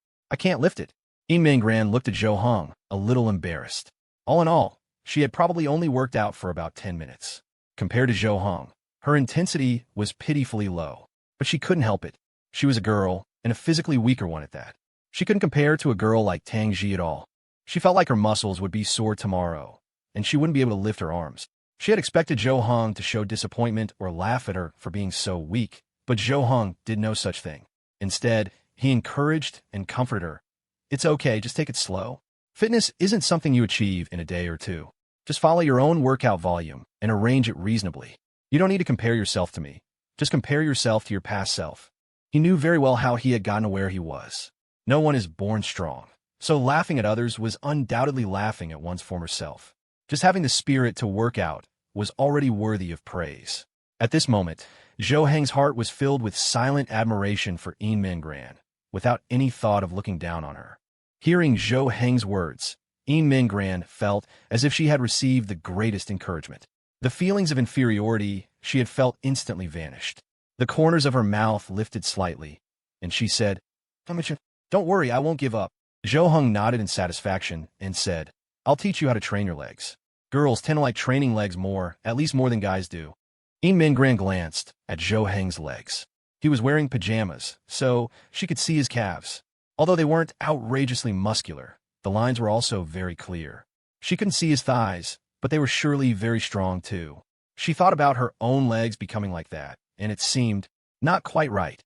Speaker 1: lift it." Yin Min Gran looked at Zhou Heng, a little embarrassed. All in all, she had probably only worked out for about 10 minutes. Compared to Zhou Heng, her intensity was pitifully low. But she couldn't help it. She was a girl, and a physically weaker one at that. She couldn't compare to a girl like Tang Xi at all. She felt like her muscles would be sore tomorrow, and she wouldn't be able to lift her arms. She had expected Zhou Heng to show disappointment or laugh at her for being so weak, but Zhou Heng did no such thing. Instead, he encouraged and comforted her. "It's okay, just take it slow. Fitness isn't something you achieve in a day or two. Just follow your own workout volume and arrange it reasonably. You don't need to compare yourself to me. Just compare yourself to your past self." He knew very well how he had gotten to where he was. No one is born strong, so laughing at others was undoubtedly laughing at one's former self. Just having the spirit to work out was already worthy of praise. At this moment, Zhou Heng's heart was filled with silent admiration for Yin Min Gran, without any thought of looking down on her. Hearing Zhou Heng's words, Yin Min Gran felt as if she had received the greatest encouragement. The feelings of inferiority she had felt instantly vanished. The corners of her mouth lifted slightly, and she said, "Don't worry, I won't give up." Zhou Heng nodded in satisfaction and said, "I'll teach you how to train your legs. Girls tend to like training legs more, at least more than guys do." Yin Min Gran glanced at Zhou Heng's legs. He was wearing pajamas, so she could see his calves. Although they weren't outrageously muscular, the lines were also very clear. She couldn't see his thighs, but they were surely very strong too. She thought about her own legs becoming like that, and it seemed not quite right.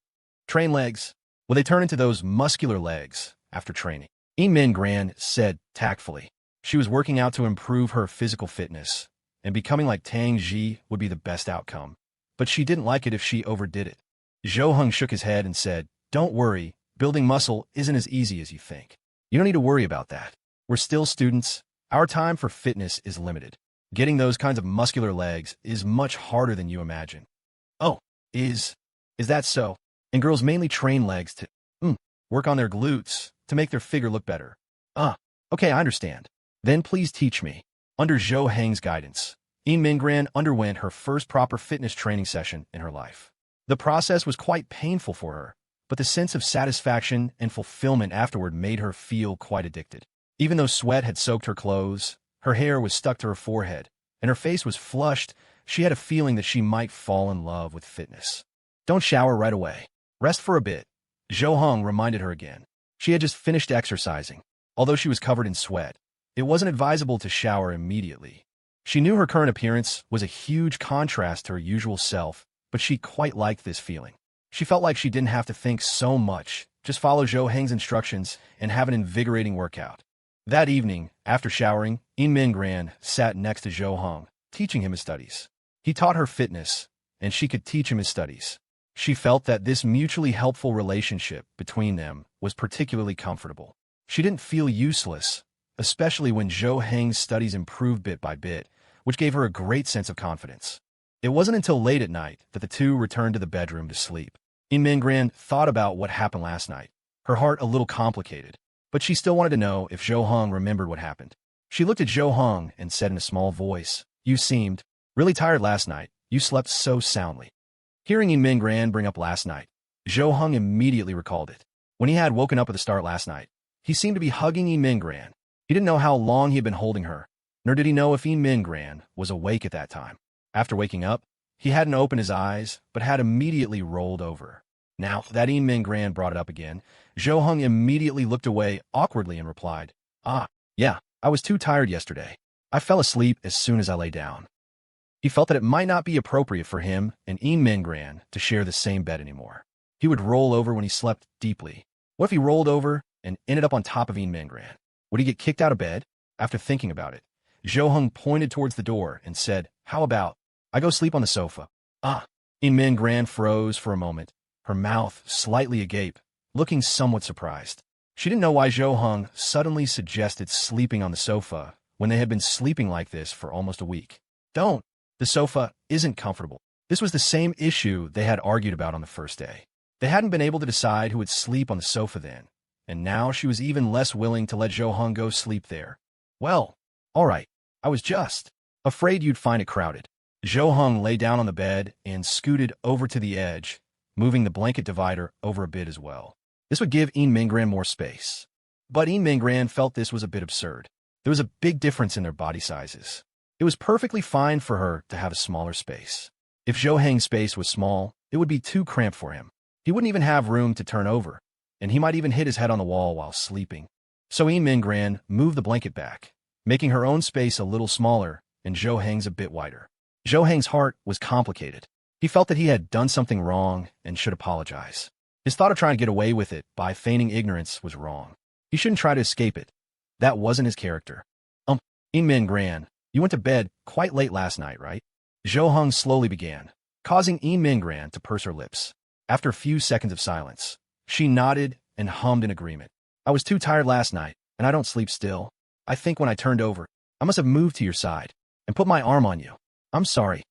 Speaker 1: Train legs? Will they turn into those muscular legs after training? Yin Min Gran said tactfully. She was working out to improve her physical fitness, and becoming like Tang Xi would be the best outcome. But she didn't like it if she overdid it. Zhou Heng shook his head and said, "Don't worry, building muscle isn't as easy as you think. You don't need to worry about that. We're still students. Our time for fitness is limited. Getting those kinds of muscular legs is much harder than you imagine." "Oh, is that so? And girls mainly train legs to work on their glutes to make their figure look better." Okay, I understand. Then please teach me." Under Zhou Heng's guidance, Yin Min Gran underwent her first proper fitness training session in her life. The process was quite painful for her, but the sense of satisfaction and fulfillment afterward made her feel quite addicted. Even though sweat had soaked her clothes, her hair was stuck to her forehead, and her face was flushed, she had a feeling that she might fall in love with fitness. Don't shower right away. Rest for a bit, Zhou Heng reminded her again. She had just finished exercising. Although she was covered in sweat, it wasn't advisable to shower immediately. She knew her current appearance was a huge contrast to her usual self, but she quite liked this feeling. She felt like she didn't have to think so much, just follow Zhou Heng's instructions and have an invigorating workout. That evening, after showering, In Mingran sat next to Zhou Heng, teaching him his studies. He taught her fitness, and she could teach him his studies. She felt that this mutually helpful relationship between them was particularly comfortable. She didn't feel useless, especially when Zhou Heng's studies improved bit by bit, which gave her a great sense of confidence. It wasn't until late at night that the two returned to the bedroom to sleep. In Mingran thought about what happened last night, her heart a little complicated, but she still wanted to know if Zhou Heng remembered what happened. She looked at Zhou Heng and said in a small voice, "You seemed really tired last night. You slept so soundly." Hearing In Mingran bring up last night, Zhou Heng immediately recalled it. When he had woken up at the start last night, he seemed to be hugging In Mingran. He didn't know how long he had been holding her, nor did he know if In Mingran was awake at that time. After waking up, he hadn't opened his eyes, but had immediately rolled over. Now that In Mingran brought it up again, Zhou Heng immediately looked away awkwardly and replied, "Yeah, I was too tired yesterday. I fell asleep as soon as I lay down." He felt that it might not be appropriate for him and In Mingran to share the same bed anymore. He would roll over when he slept deeply. What if he rolled over and ended up on top of In Mingran? Would he get kicked out of bed? After thinking about it, Zhou Heng pointed towards the door and said, "How about I go sleep on the sofa?" In Mingran froze for a moment, her mouth slightly agape, looking somewhat surprised. She didn't know why Zhou Heng suddenly suggested sleeping on the sofa when they had been sleeping like this for almost a week. Don't. The sofa isn't comfortable. This was the same issue they had argued about on the first day. They hadn't been able to decide who would sleep on the sofa then, and now she was even less willing to let Zhou Heng go sleep there. "Well, all right, I was just afraid you'd find it crowded." Zhou Heng lay down on the bed and scooted over to the edge, moving the blanket divider over a bit as well. This would give In Mingran more space. But In Mingran felt this was a bit absurd. There was a big difference in their body sizes. It was perfectly fine for her to have a smaller space. If Zhou Heng's space was small, it would be too cramped for him. He wouldn't even have room to turn over, and he might even hit his head on the wall while sleeping. So In Mingran moved the blanket back, making her own space a little smaller and Zhou Heng's a bit wider. Zhou Heng's heart was complicated. He felt that he had done something wrong and should apologize. His thought of trying to get away with it by feigning ignorance was wrong. He shouldn't try to escape it. That wasn't his character. In Mingran, you went to bed quite late last night, right?" Zhou Heng slowly began, causing In Mingran to purse her lips. After a few seconds of silence, she nodded and hummed in agreement. "I was too tired last night, and I don't sleep still. I think when I turned over, I must have moved to your side and put my arm on you. I'm sorry."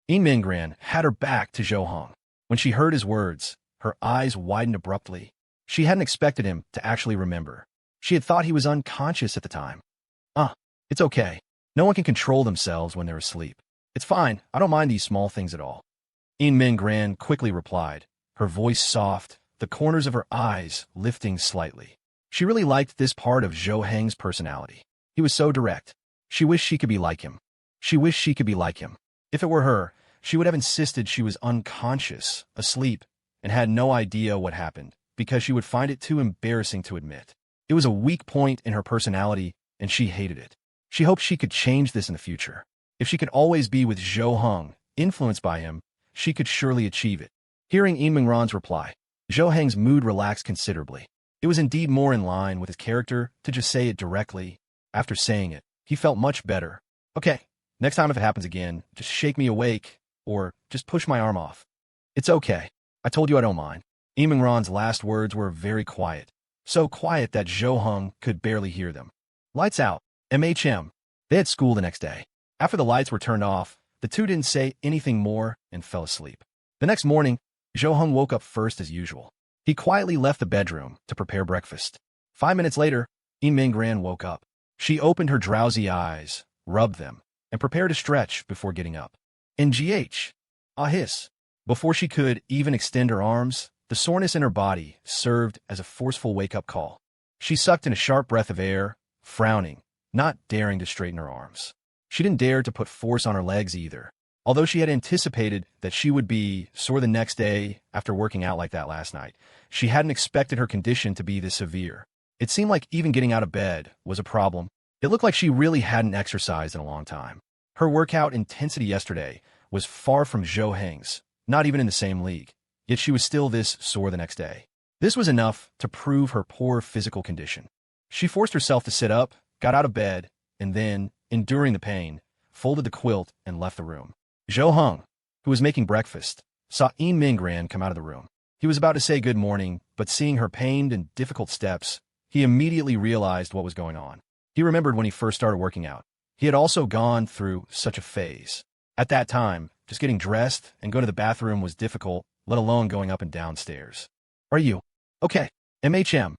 Speaker 1: In Mingran had her back to Zhou Heng. When she heard his words, her eyes widened abruptly. She hadn't expected him to actually remember. She had thought he was unconscious at the time. It's okay. No one can control themselves when they're asleep. It's fine. I don't mind these small things at all." In Mingran quickly replied, her voice soft, the corners of her eyes lifting slightly. She really liked this part of Zhou Heng's personality. He was so direct. She wished she could be like him. She wished she could be like him. If it were her, she would have insisted she was unconscious, asleep, and had no idea what happened, because she would find it too embarrassing to admit. It was a weak point in her personality, and she hated it. She hoped she could change this in the future. If she could always be with Zhou Heng, influenced by him, she could surely achieve it. Hearing In Mingran's reply, Zhou Heng's mood relaxed considerably. It was indeed more in line with his character to just say it directly. After saying it, he felt much better. "Okay, next time if it happens again, just shake me awake, or just push my arm off." "It's okay. I told you I don't mind." In Mingran's last words were very quiet, so quiet that Zhou Heng could barely hear them. Lights out. They had school the next day. After the lights were turned off, the two didn't say anything more and fell asleep. The next morning, Zhou Heng woke up first as usual. He quietly left the bedroom to prepare breakfast. 5 minutes later, In Mingran woke up. She opened her drowsy eyes, rubbed them, and prepared to stretch before getting up. "NGH. Ahis. Before she could even extend her arms, the soreness in her body served as a forceful wake-up call. She sucked in a sharp breath of air, frowning, not daring to straighten her arms. She didn't dare to put force on her legs either. Although she had anticipated that she would be sore the next day after working out like that last night, she hadn't expected her condition to be this severe. It seemed like even getting out of bed was a problem. It looked like she really hadn't exercised in a long time. Her workout intensity yesterday was far from Zhou Heng's, not even in the same league, yet she was still this sore the next day. This was enough to prove her poor physical condition. She forced herself to sit up, got out of bed, and then, enduring the pain, folded the quilt and left the room. Zhou Heng, who was making breakfast, saw Mingran come out of the room. He was about to say good morning, but seeing her pained and difficult steps, he immediately realized what was going on. He remembered when he first started working out. He had also gone through such a phase. At that time, just getting dressed and going to the bathroom was difficult, let alone going up and down stairs. Are you okay? MHM.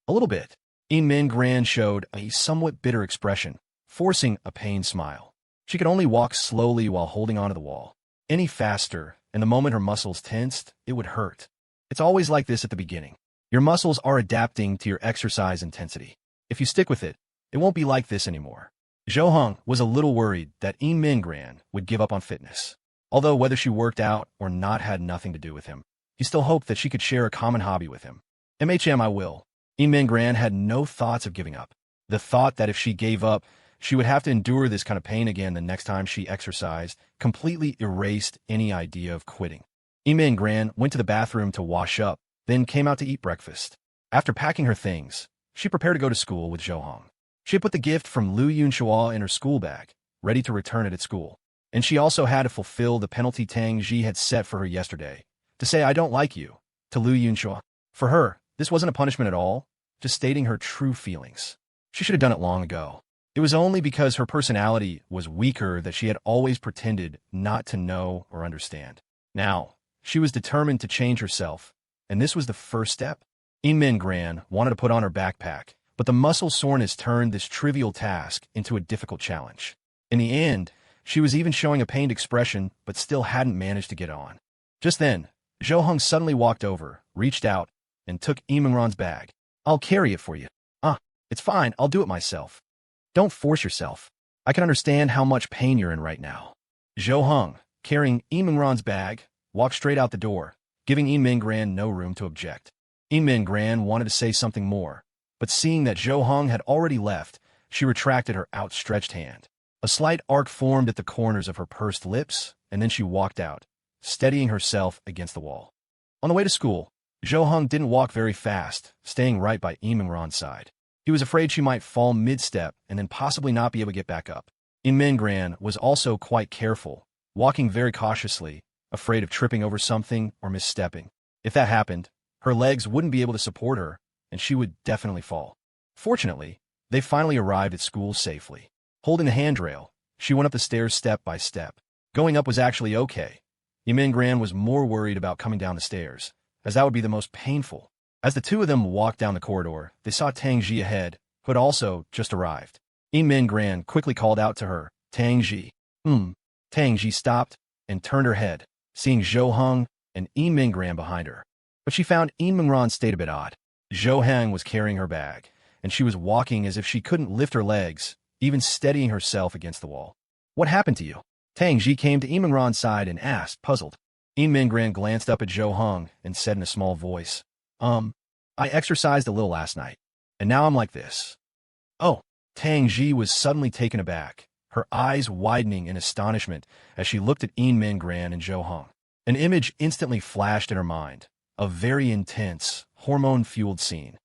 Speaker 1: A little bit. Mingran showed a somewhat bitter expression, forcing a pained smile. She could only walk slowly while holding onto the wall. Any faster, and the moment her muscles tensed, it would hurt. It's always like this at the beginning. Your muscles are adapting to your exercise intensity. If you stick with it, it won't be like this anymore. Zhou Heng was a little worried that Mingran would give up on fitness. Although whether she worked out or not had nothing to do with him, he still hoped that she could share a common hobby with him. MHM, I will. Mingran had no thoughts of giving up. The thought that if she gave up, she would have to endure this kind of pain again the next time she exercised completely erased any idea of quitting. Mingran went to the bathroom to wash up, then came out to eat breakfast. After packing her things, she prepared to go to school with Zhou Heng. She had put the gift from Lu Yunhua in her school bag, ready to return it at school. And she also had to fulfill the penalty Tang Xi had set for her yesterday, to say I don't like you, to Lu Yunhua. For her, this wasn't a punishment at all, just stating her true feelings. She should have done it long ago. It was only because her personality was weaker that she had always pretended not to know or understand. Now, she was determined to change herself, and this was the first step. Mingran wanted to put on her backpack, but the muscle soreness turned this trivial task into a difficult challenge. In the end, she was even showing a pained expression, but still hadn't managed to get on. Just then, Zhou Heng suddenly walked over, reached out, and took Mingran's bag. I'll carry it for you. It's fine, I'll do it myself. Don't force yourself. I can understand how much pain you're in right now. Zhou Heng, carrying Mingran's bag, walked straight out the door, giving Mingran no room to object. Mingran wanted to say something more, but seeing that Zhou Heng had already left, she retracted her outstretched hand. A slight arc formed at the corners of her pursed lips, and then she walked out, steadying herself against the wall. On the way to school, Zhou Heng didn't walk very fast, staying right by Mingran's side. He was afraid she might fall mid-step and then possibly not be able to get back up. Mingran was also quite careful, walking very cautiously, afraid of tripping over something or misstepping. If that happened, her legs wouldn't be able to support her, and she would definitely fall. Fortunately, they finally arrived at school safely. Holding the handrail, she went up the stairs step by step. Going up was actually okay. Mingran was more worried about coming down the stairs, as that would be the most painful. As the two of them walked down the corridor, they saw Tang Xi ahead, who had also just arrived. Mingran quickly called out to her, Tang Xi. Tang Xi stopped and turned her head, seeing Zhou Heng and Mingran behind her. But she found Mingran's state a bit odd. Zhou Heng was carrying her bag, and she was walking as if she couldn't lift her legs, even steadying herself against the wall. What happened to you? Tang Xi came to Mingran's side and asked, puzzled. Mingran glanced up at Zhou Heng and said in a small voice, I exercised a little last night, and now I'm like this. Oh, Tang Xi was suddenly taken aback, her eyes widening in astonishment as she looked at Mingran and Zhou Heng. An image instantly flashed in her mind, a very intense, hormone-fueled scene.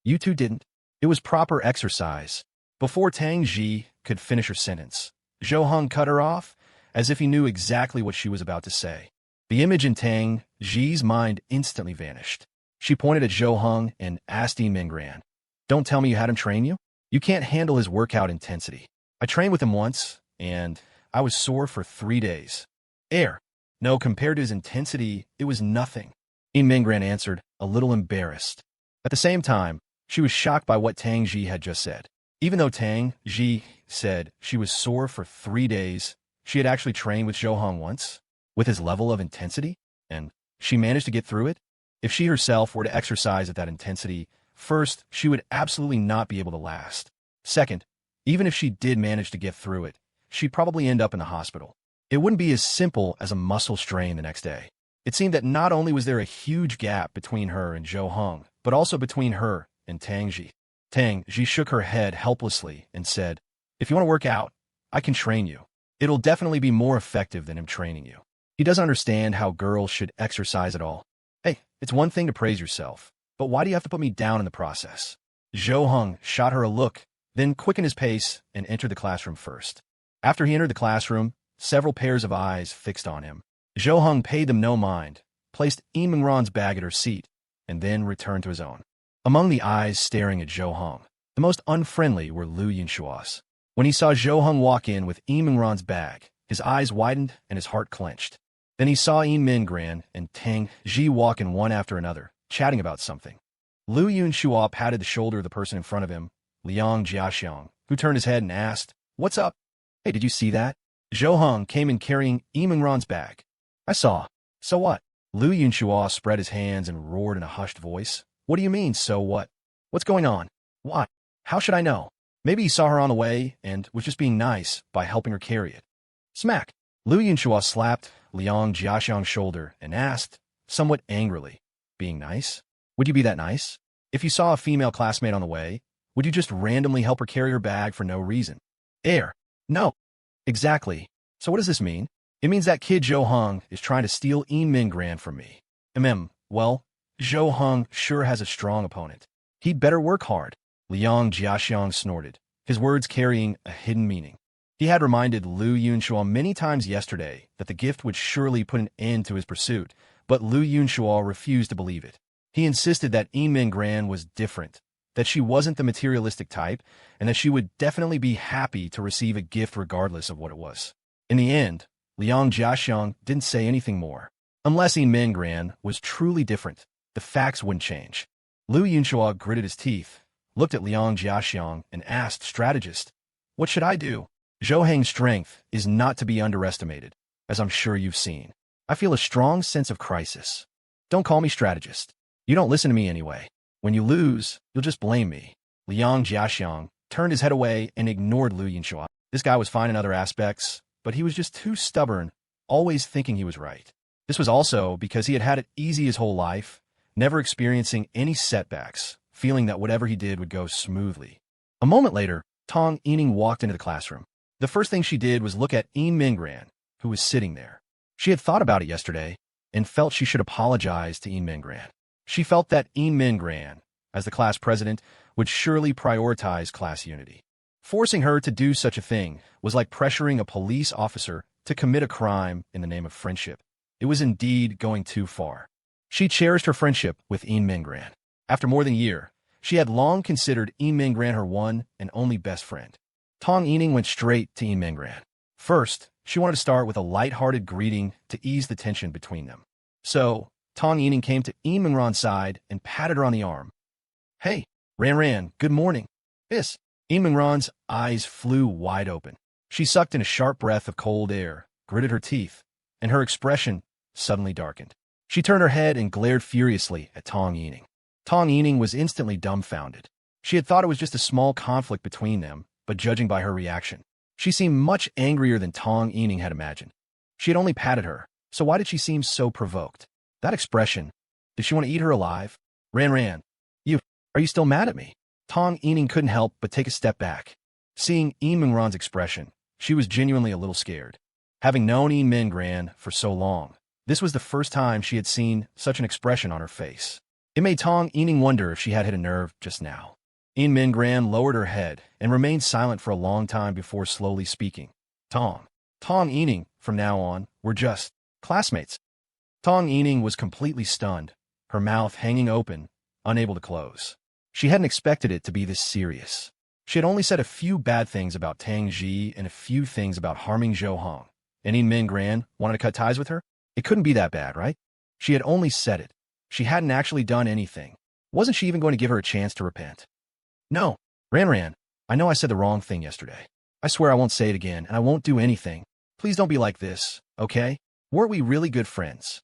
Speaker 1: You two didn't. It was proper exercise. Before Tang Xi could finish her sentence, Zhou Heng cut her off, as if he knew exactly what she was about to say. The image in Tang Xi's mind instantly vanished. She pointed at Zhou Heng and asked Mingran, Don't tell me you had him train you? You can't handle his workout intensity. I trained with him once, and I was sore for 3 days. No, compared to his intensity, it was nothing. Mingran answered, a little embarrassed. At the same time, she was shocked by what Tang Xi had just said. Even though Tang Xi said she was sore for 3 days, she had actually trained with Zhou Heng once. with his level of intensity? And she managed to get through it? If she herself were to exercise at that intensity, first, she would absolutely not be able to last. Second, even if she did manage to get through it, she'd probably end up in the hospital. It wouldn't be as simple as a muscle strain the next day. It seemed that not only was there a huge gap between her and Zhou Hong, but also between her and Tang Xi. Tang Xi shook her head helplessly and said, "If you want to work out, I can train you. It'll definitely be more effective than him training you. He doesn't understand how girls should exercise at all. Hey, it's one thing to praise yourself, but why do you have to put me down in the process?" Zhou Hong shot her a look, then quickened his pace and entered the classroom first. After he entered the classroom, several pairs of eyes fixed on him. Zhou Hong paid them no mind, placed Yi Mingran's bag at her seat, and then returned to his own. Among the eyes staring at Zhou Hong, the most unfriendly were Lu Yunshua's. When he saw Zhou Hong walk in with Yi Mingran's bag, his eyes widened and his heart clenched. Then he saw Yi Mingran and Tang Xi walk in one after another, chatting about something. Lu Yunshua patted the shoulder of the person in front of him, Liang Jiaxiang, who turned his head and asked, "What's up? Hey, did you see that?" Zhou Hong came in carrying Yi Mingran's bag. "I saw. So what?" Lu Yunshua spread his hands and roared in a hushed voice. "What do you mean, so what? What's going on? Why? How should I know? Maybe he saw her on the way and was just being nice by helping her carry it." Smack! Lu Yunshua slapped Liang Jiaxiang's shoulder and asked, somewhat angrily, "Being nice? Would you be that nice? If you saw a female classmate on the way, would you just randomly help her carry her bag for no reason?" No. Exactly. So what does this mean? It means that kid Zhou Hong is trying to steal Yi Mingran from me. Well, Zhou Hong sure has a strong opponent. He'd better work hard. Liang Jiaxiang snorted, his words carrying a hidden meaning. He had reminded Lu Yunshua many times yesterday that the gift would surely put an end to his pursuit, but Lu Yunshua refused to believe it. He insisted that Yi Mingran was different, that she wasn't the materialistic type, and that she would definitely be happy to receive a gift regardless of what it was. In the end, Liang Jiaxiang didn't say anything more. Unless Yi Mingran was truly different, the facts wouldn't change. Lu Yunshua gritted his teeth, looked at Liang Jiaxiang, and asked strategist, "What should I do?" Zhou Heng's strength is not to be underestimated, as I'm sure you've seen. I feel a strong sense of crisis. Don't call me strategist. You don't listen to me anyway. When you lose, you'll just blame me. Liang Jiaxiang turned his head away and ignored Lu Yunshua. This guy was fine in other aspects, but he was just too stubborn, always thinking he was right. This was also because he had had it easy his whole life, never experiencing any setbacks, feeling that whatever he did would go smoothly. A moment later, Tong Ening walked into the classroom. The first thing she did was look at Yi Mingran, who was sitting there. She had thought about it yesterday and felt she should apologize to Yi Mingran. She felt that Yi Mingran, as the class president, would surely prioritize class unity. Forcing her to do such a thing was like pressuring a police officer to commit a crime in the name of friendship. It was indeed going too far. She cherished her friendship with Yi Mingran. After more than a year, she had long considered Yi Mingran her one and only best friend. Tong Ening went straight to Yi Mingran. First, she wanted to start with a light-hearted greeting to ease the tension between them. So, Tong Ening came to Yi Mingran's side and patted her on the arm. "Hey, Ran, good morning." "Yes." Yi Mingran's eyes flew wide open. She sucked in a sharp breath of cold air, gritted her teeth, and her expression suddenly darkened. She turned her head and glared furiously at Tong Ening. Tong Ening was instantly dumbfounded. She had thought it was just a small conflict between them, but judging by her reaction, she seemed much angrier than Tong Ening had imagined. She had only patted her, so why did she seem so provoked? That expression, did she want to eat her alive? Ran, are you still mad at me?" Tong Ening couldn't help but take a step back. Seeing Yi Mingran's expression, she was genuinely a little scared. Having known Yi Mingran for so long, this was the first time she had seen such an expression on her face. It made Tong Ening wonder if she had hit a nerve just now. Yi Mingran lowered her head and remained silent for a long time before slowly speaking. Tong Ening, from now on, we're just classmates." Tong Ening was completely stunned, her mouth hanging open, unable to close. She hadn't expected it to be this serious. She had only said a few bad things about Tang Xi and a few things about harming Zhou Hong. And Yi Mingran wanted to cut ties with her? It couldn't be that bad, right? She had only said it. She hadn't actually done anything. Wasn't she even going to give her a chance to repent? "No, Ran, I know I said the wrong thing yesterday. I swear I won't say it again, and I won't do anything. Please don't be like this, okay? Weren't we really good friends?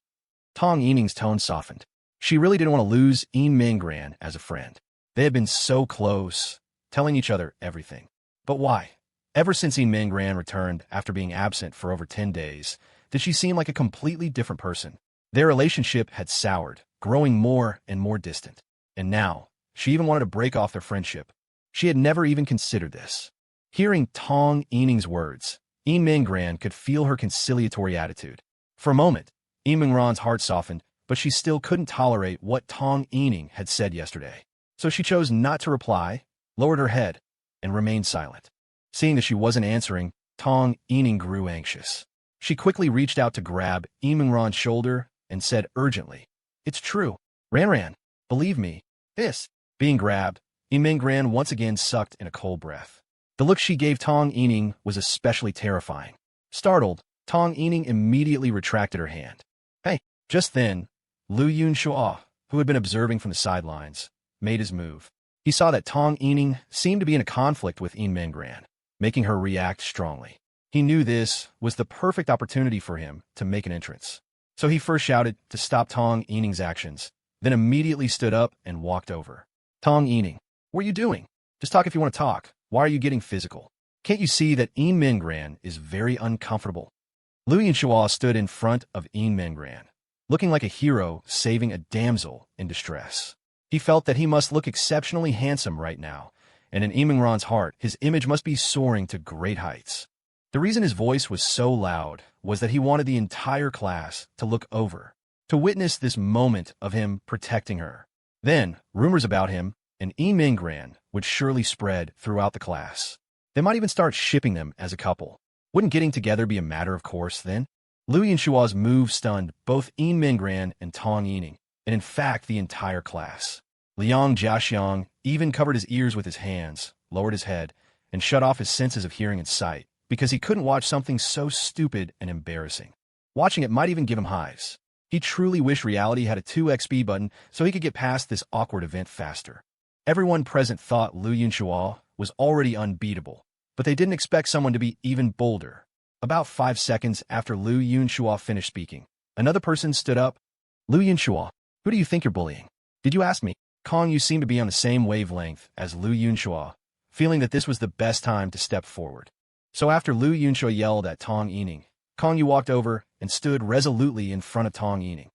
Speaker 1: Tong Ining's tone softened. She really didn't want to lose Mingran as a friend. They had been so close, telling each other everything. But why? Ever since Mingran returned after being absent for over 10 days, did she seem like a completely different person? Their relationship had soured, growing more and more distant. And now, she even wanted to break off their friendship. She had never even considered this. Hearing Tong Ining's words, Mingran could feel her conciliatory attitude. For a moment, Mingran's heart softened, but she still couldn't tolerate what Tong Ening had said yesterday. So she chose not to reply, lowered her head, and remained silent. Seeing that she wasn't answering, Tong Ening grew anxious. She quickly reached out to grab Mingran's shoulder and said urgently, "It's true. Ran, believe me, this." Being grabbed, Mingran once again sucked in a cold breath. The look she gave Tong Ening was especially terrifying. Startled, Tong Ening immediately retracted her hand. Hey, just then, Lu Yunxua, who had been observing from the sidelines, made his move. He saw that Tong Ening seemed to be in a conflict with Mingran, making her react strongly. He knew this was the perfect opportunity for him to make an entrance. So he first shouted to stop Tong Ening's actions, then immediately stood up and walked over. Tong Ening, what are you doing? Just talk if you want to talk. Why are you getting physical? Can't you see that Mingran is very uncomfortable? Lu Yunxua stood in front of Mingran, looking like a hero saving a damsel in distress. He felt that he must look exceptionally handsome right now, and in Mingran's heart, his image must be soaring to great heights. The reason his voice was so loud was that he wanted the entire class to look over, to witness this moment of him protecting her. Then, rumors about him and Mingran would surely spread throughout the class. They might even start shipping them as a couple. Wouldn't getting together be a matter of course then? Lu Yunshua's move stunned both Mingran and Tong Ening, and in fact the entire class. Liang Jiaxiang even covered his ears with his hands, lowered his head, and shut off his senses of hearing and sight, because he couldn't watch something so stupid and embarrassing. Watching it might even give him hives. He truly wished reality had a 2x speed button so he could get past this awkward event faster. Everyone present thought Lu Yunxua was already unbeatable, but they didn't expect someone to be even bolder. About 5 seconds after Lu Yunxua finished speaking, another person stood up. Lu Yunxua, who do you think you're bullying? Did you ask me? Kong Yu seemed to be on the same wavelength as Lu Yunxua, feeling that this was the best time to step forward. So after Lu Yunxua yelled at Tong Ening, Kong Yu walked over and stood resolutely in front of Tong Ening.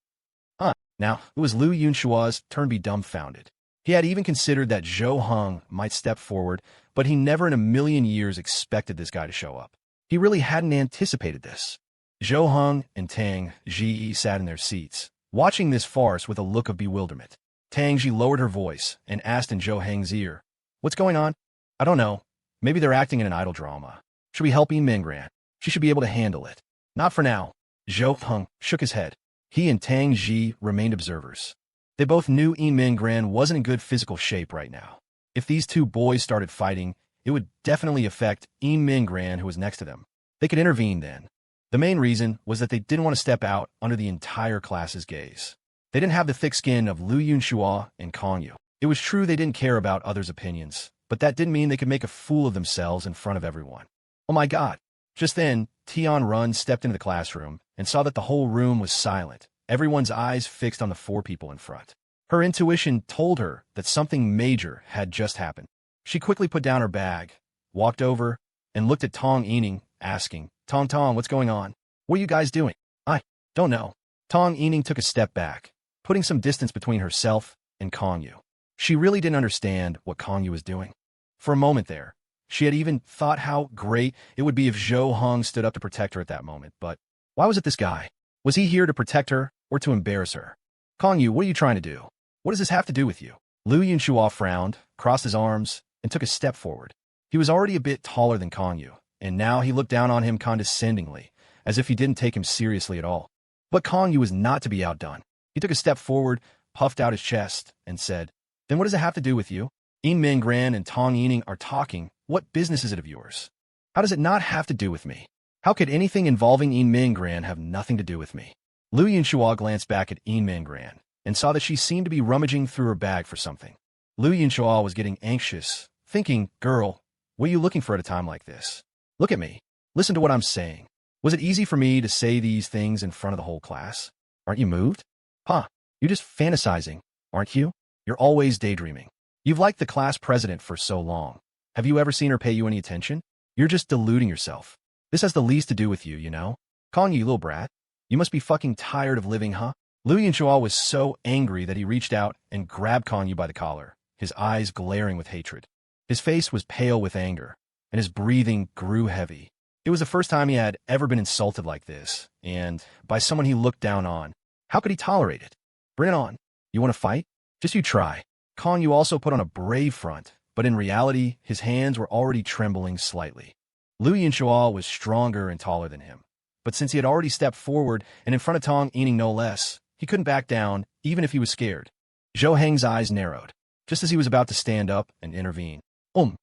Speaker 1: Now, it was Lu Yunshua's turn to be dumbfounded. He had even considered that Zhou Heng might step forward, but he never in a million years expected this guy to show up. He really hadn't anticipated this. Zhou Heng and Tang Xi sat in their seats, watching this farce with a look of bewilderment. Tang Xi lowered her voice and asked in Zhou Heng's ear, "What's going on?" "I don't know. Maybe they're acting in an idol drama. Should we help Mingran? She should be able to handle it." "Not for now." Zhou Heng shook his head. He and Tang Xi remained observers. They both knew Mingran wasn't in good physical shape right now. If these two boys started fighting, it would definitely affect Mingran, who was next to them. They could intervene then. The main reason was that they didn't want to step out under the entire class's gaze. They didn't have the thick skin of Lu Yunxua and Kong Yu. It was true they didn't care about others' opinions, but that didn't mean they could make a fool of themselves in front of everyone. Oh my God. Just then, Tian Run stepped into the classroom and saw that the whole room was silent, everyone's eyes fixed on the 4 people in front. Her intuition told her that something major had just happened. She quickly put down her bag, walked over, and looked at Tong Ening, asking, Tong, what's going on? What are you guys doing?" "I don't know." Tong Ening took a step back, putting some distance between herself and Kong Yu. She really didn't understand what Kong Yu was doing. For a moment there, she had even thought how great it would be if Zhou Heng stood up to protect her at that moment, but why was it this guy? Was he here to protect her or to embarrass her? "Kong Yu, what are you trying to do? What does this have to do with you?" Lu Yunxua frowned, crossed his arms, and took a step forward. He was already a bit taller than Kong Yu, and now he looked down on him condescendingly, as if he didn't take him seriously at all. But Kong Yu was not to be outdone. He took a step forward, puffed out his chest, and said, "Then what does it have to do with you? Mingran and Tong Ening are talking. What business is it of yours? How does it not have to do with me? How could anything involving Mingran have nothing to do with me?" Lu Yunxua glanced back at Mingran and saw that she seemed to be rummaging through her bag for something. Lu Yunxua was getting anxious, thinking, "Girl, what are you looking for at a time like this? Look at me. Listen to what I'm saying. Was it easy for me to say these things in front of the whole class? Aren't you moved? Huh, you're just fantasizing, aren't you? You're always daydreaming. You've liked the class president for so long. Have you ever seen her pay you any attention? You're just deluding yourself. This has the least to do with you, you know? Calling you little brat? You must be fucking tired of living, huh? Liu Yunchua was so angry that he reached out and grabbed Kong Yu by the collar, his eyes glaring with hatred. His face was pale with anger, and his breathing grew heavy. It was the first time he had ever been insulted like this, and by someone he looked down on. How could he tolerate it? Bring it on. You want to fight? Just you try. Kong Yu also put on a brave front, but in reality, his hands were already trembling slightly. Liu Yunchua was stronger and taller than him, but since he had already stepped forward and in front of Tong Ening no less, he couldn't back down, even if he was scared. Zhou Heng's eyes narrowed, just as he was about to stand up and intervene. Liu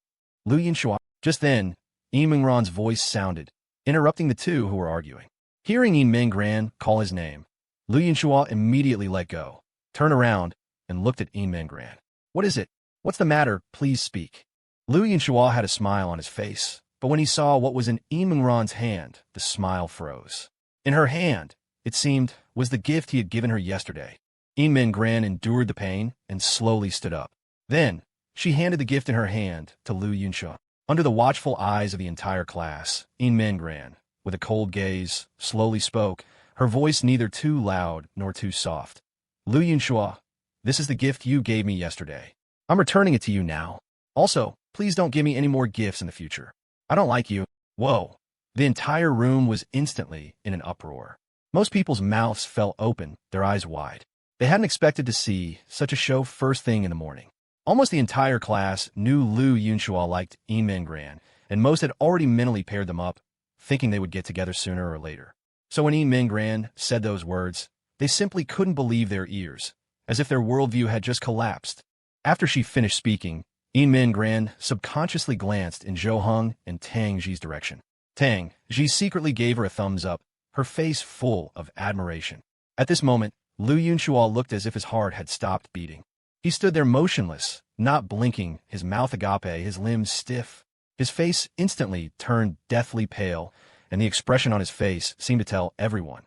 Speaker 1: Yunchua. Just then, Yi Mingran's voice sounded, interrupting the two who were arguing. Hearing Yi Mingran call his name, Liu Yunchua immediately let go, turned around, and looked at Yi Mingran. What is it? What's the matter? Please speak. Liu Yunchua had a smile on his face, but when he saw what was in Yi Mingran's hand, the smile froze. In her hand, it seemed, was the gift he had given her yesterday. Yi Mingran endured the pain and slowly stood up. Then, she handed the gift in her hand to Liu Yunchua. Under the watchful eyes of the entire class, Yi Mingran, with a cold gaze, slowly spoke, her voice neither too loud nor too soft. Liu Yunchua, this is the gift you gave me yesterday. I'm returning it to you now. Also, please don't give me any more gifts in the future. I don't like you. Whoa. The entire room was instantly in an uproar. Most people's mouths fell open, their eyes wide. They hadn't expected to see such a show first thing in the morning. Almost the entire class knew Liu Yunchua liked Yi Mingran, and most had already mentally paired them up, thinking they would get together sooner or later. So when Yi Mingran said those words, they simply couldn't believe their ears, as if their worldview had just collapsed. After she finished speaking, Yi Mingran subconsciously glanced in Zhou Heng and Tang Xi's direction. Tang Xi secretly gave her a thumbs up, her face full of admiration. At this moment, Liu Yunchua looked as if his heart had stopped beating. He stood there motionless, not blinking, his mouth agape, his limbs stiff. His face instantly turned deathly pale, and the expression on his face seemed to tell everyone,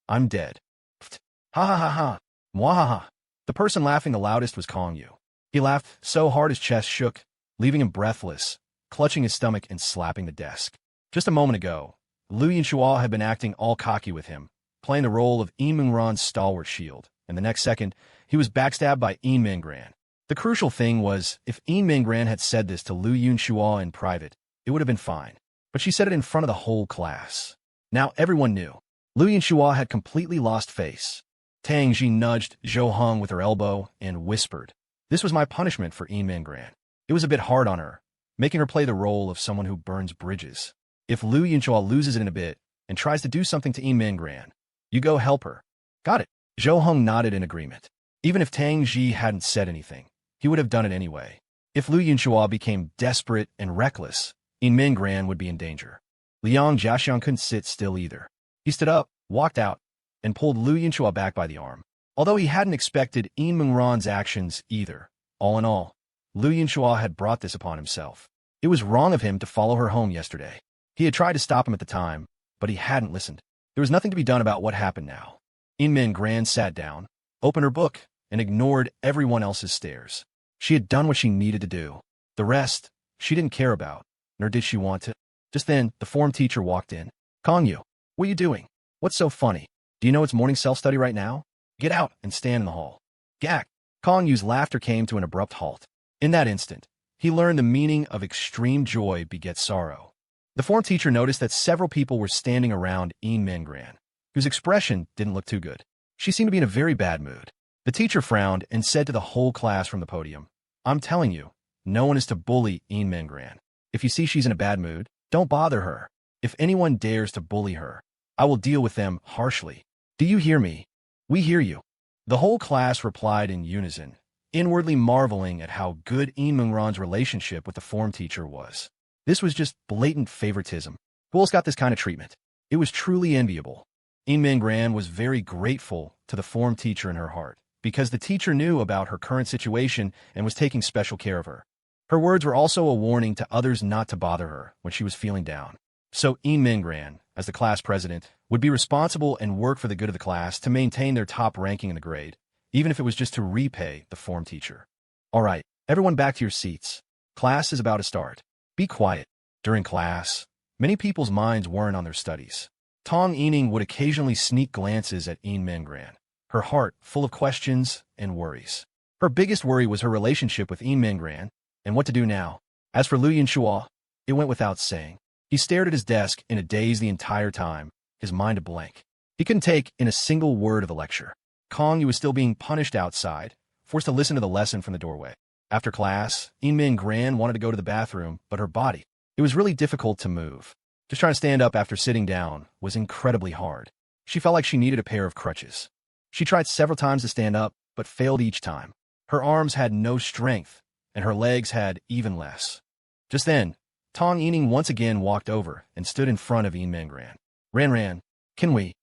Speaker 1: I'm dead. Pfft. Ha ha ha ha. Mwahaha. The person laughing the loudest was Kong Yu. He laughed so hard his chest shook, leaving him breathless, clutching his stomach and slapping the desk. Just a moment ago, Liu Yunchua had been acting all cocky with him, playing the role of Yi Mingran's stalwart shield, and the next second, he was backstabbed by Yi Mingran. The crucial thing was, if Yi Mingran had said this to Liu Yunchua in private, it would have been fine. But she said it in front of the whole class. Now everyone knew. Liu Yunchua had completely lost face. Tang Xi nudged Zhou Heng with her elbow and whispered, this was my punishment for Yi Mingran. It was a bit hard on her, making her play the role of someone who burns bridges. If Liu Yunchua loses it in a bit and tries to do something to Yi Mingran, you go help her. Got it. Zhou Heng nodded in agreement. Even if Tang Xi hadn't said anything, he would have done it anyway. If Liu Yunchua became desperate and reckless, Yi Mingran would be in danger. Liang Jiaxiang couldn't sit still either. He stood up, walked out, and pulled Liu Yunchua back by the arm. Although he hadn't expected Yi Mingran's actions either, all in all, Liu Yunchua had brought this upon himself. It was wrong of him to follow her home yesterday. He had tried to stop him at the time, but he hadn't listened. There was nothing to be done about what happened now. Yi Mingran sat down, opened her book, and ignored everyone else's stares. She had done what she needed to do. The rest, she didn't care about, nor did she want to. Just then, the form teacher walked in. Kong Yu, what are you doing? What's so funny? Do you know it's morning self-study right now? Get out and stand in the hall. Gak. Kong Yu's laughter came to an abrupt halt. In that instant, he learned the meaning of extreme joy begets sorrow. The form teacher noticed that several people were standing around Yi Mingran, whose expression didn't look too good. She seemed to be in a very bad mood. The teacher frowned and said to the whole class from the podium, I'm telling you, no one is to bully Yi Mingran. If you see she's in a bad mood, don't bother her. If anyone dares to bully her, I will deal with them harshly. Do you hear me? We hear you. The whole class replied in unison, inwardly marveling at how good Yi Mingran's relationship with the form teacher was. This was just blatant favoritism. Who else got this kind of treatment? It was truly enviable. Yi Mingran was very grateful to the form teacher in her heart, because the teacher knew about her current situation and was taking special care of her. Her words were also a warning to others not to bother her when she was feeling down. So Yi Mingran, as the class president, would be responsible and work for the good of the class to maintain their top ranking in the grade, even if it was just to repay the form teacher. All right, everyone back to your seats. Class is about to start. Be quiet. During class, many people's minds weren't on their studies. Tong Ening would occasionally sneak glances at Mingran, her heart full of questions and worries. Her biggest worry was her relationship with Mingran and what to do now. As for Lu Yinshua, it went without saying. He stared at his desk in a daze the entire time, his mind a blank. He couldn't take in a single word of the lecture. Kong Yu was still being punished outside, forced to listen to the lesson from the doorway. After class, Mingran wanted to go to the bathroom, but her body, it was really difficult to move. Just trying to stand up after sitting down was incredibly hard. She felt like she needed a pair of crutches. She tried several times to stand up, but failed each time. Her arms had no strength, and her legs had even less. Just then, Tong Ening once again walked over and stood in front of Mingran. Ran, can we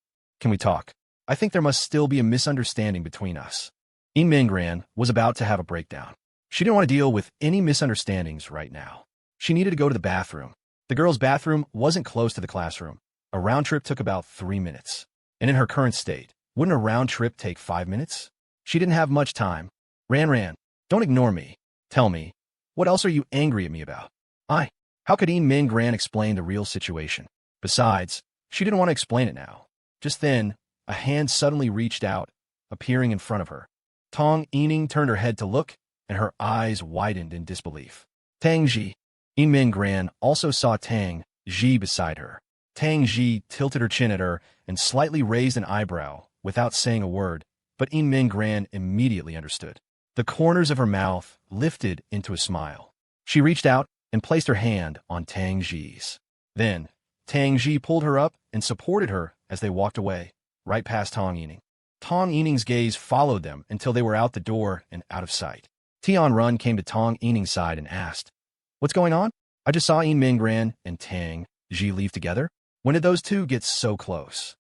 Speaker 1: talk? I think there must still be a misunderstanding between us. Mingran was about to have a breakdown. She didn't want to deal with any misunderstandings right now. She needed to go to the bathroom. The girls' bathroom wasn't close to the classroom. A round trip took about 3 minutes. And in her current state, wouldn't a round trip take 5 minutes? She didn't have much time. Ran, don't ignore me. Tell me, what else are you angry at me about? How could Mingran explain the real situation? Besides, she didn't want to explain it now. Just then, a hand suddenly reached out, appearing in front of her. Tong Ening turned her head to look, and her eyes widened in disbelief. Tang Xi. Mingran also saw Tang Xi beside her. Tang Xi tilted her chin at her and slightly raised an eyebrow without saying a word, but Mingran immediately understood. The corners of her mouth lifted into a smile. She reached out and placed her hand on Tang Xi's. Then, Tang Xi pulled her up and supported her as they walked away, right past Tong Ening. Tong Ening's gaze followed them until they were out the door and out of sight. Tian Run came to Tong Ening's side and asked, "What's going on? I just saw Mingran and Tang Xi leave together. When did those two get so close?"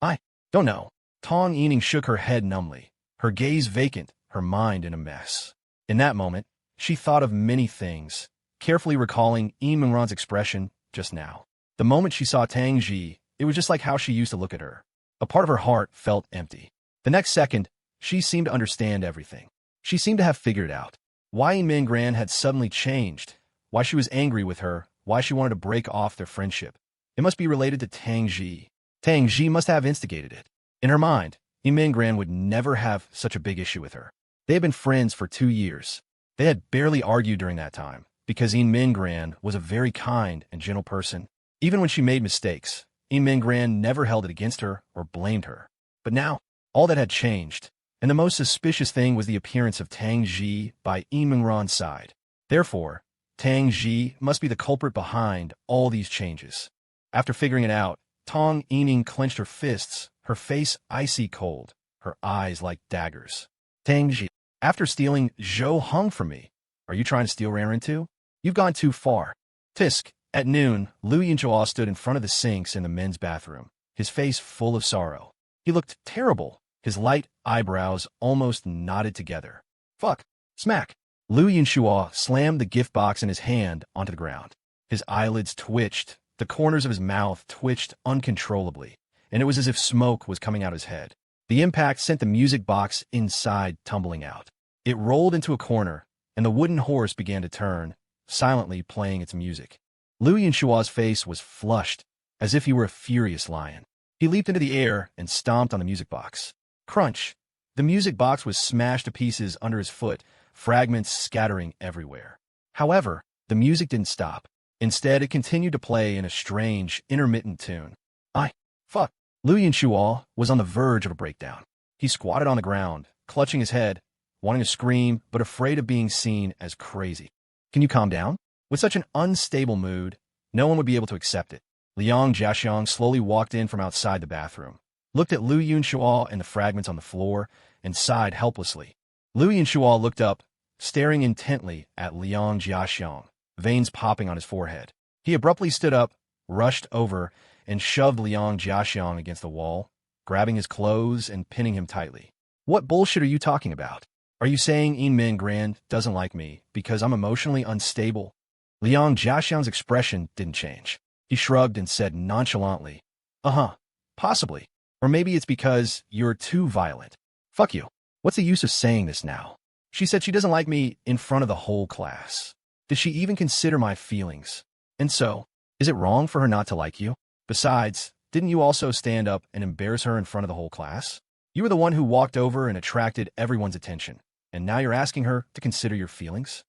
Speaker 1: "I don't know." Tong Ening shook her head numbly, her gaze vacant, her mind in a mess. In that moment, she thought of many things, carefully recalling Mingran's expression just now. The moment she saw Tang Xi, it was just like how she used to look at her. A part of her heart felt empty. The next second, she seemed to understand everything. She seemed to have figured out why Mingran had suddenly changed, why she was angry with her, why she wanted to break off their friendship. It must be related to Tang Xi. Tang Xi must have instigated it. In her mind, Mingran would never have such a big issue with her. They had been friends for 2 years. They had barely argued during that time, because Mingran was a very kind and gentle person. Even when she made mistakes, Mingran never held it against her or blamed her. But now, all that had changed, and the most suspicious thing was the appearance of Tang Xi by Mingran's side. Therefore, Tang Xi must be the culprit behind all these changes. After figuring it out, Tong Ening clenched her fists, her face icy cold, her eyes like daggers. "Tang Xi, after stealing Zhou Hung from me, are you trying to steal Ranran too? You've gone too far." Tisk. At noon, Lu Yinchua stood in front of the sinks in the men's bathroom, his face full of sorrow. He looked terrible, his light eyebrows almost knotted together. "Fuck. Smack." Lu Yinchua slammed the gift box in his hand onto the ground. His eyelids twitched, the corners of his mouth twitched uncontrollably, and it was as if smoke was coming out his head. The impact sent the music box inside tumbling out. It rolled into a corner, and the wooden horse began to turn, silently playing its music. Lu Yinshua's face was flushed, as if he were a furious lion. He leaped into the air and stomped on the music box. Crunch! The music box was smashed to pieces under his foot, fragments scattering everywhere. However, the music didn't stop. Instead, it continued to play in a strange, intermittent tune. Fuck! Lu Yinshua was on the verge of a breakdown. He squatted on the ground, clutching his head, wanting to scream, but afraid of being seen as crazy. "Can you calm down?" With such an unstable mood, no one would be able to accept it. Liang Jiaxiang slowly walked in from outside the bathroom, looked at Lu Yinshua and the fragments on the floor, and sighed helplessly. Lu Yinshua looked up, staring intently at Liang Jiaxiang, veins popping on his forehead. He abruptly stood up, rushed over, and shoved Liang Jiaxiang against the wall, grabbing his clothes and pinning him tightly. "What bullshit are you talking about? Are you saying Mingran doesn't like me because I'm emotionally unstable?" Liang Jiaxiang's expression didn't change. He shrugged and said nonchalantly, Uh-huh. Possibly. Or maybe it's because you're too violent. Fuck you. What's the use of saying this now? She said she doesn't like me in front of the whole class. Did she even consider my feelings? And so, is it wrong for her not to like you? Besides, didn't you also stand up and embarrass her in front of the whole class? You were the one who walked over and attracted everyone's attention, and now you're asking her to consider your feelings?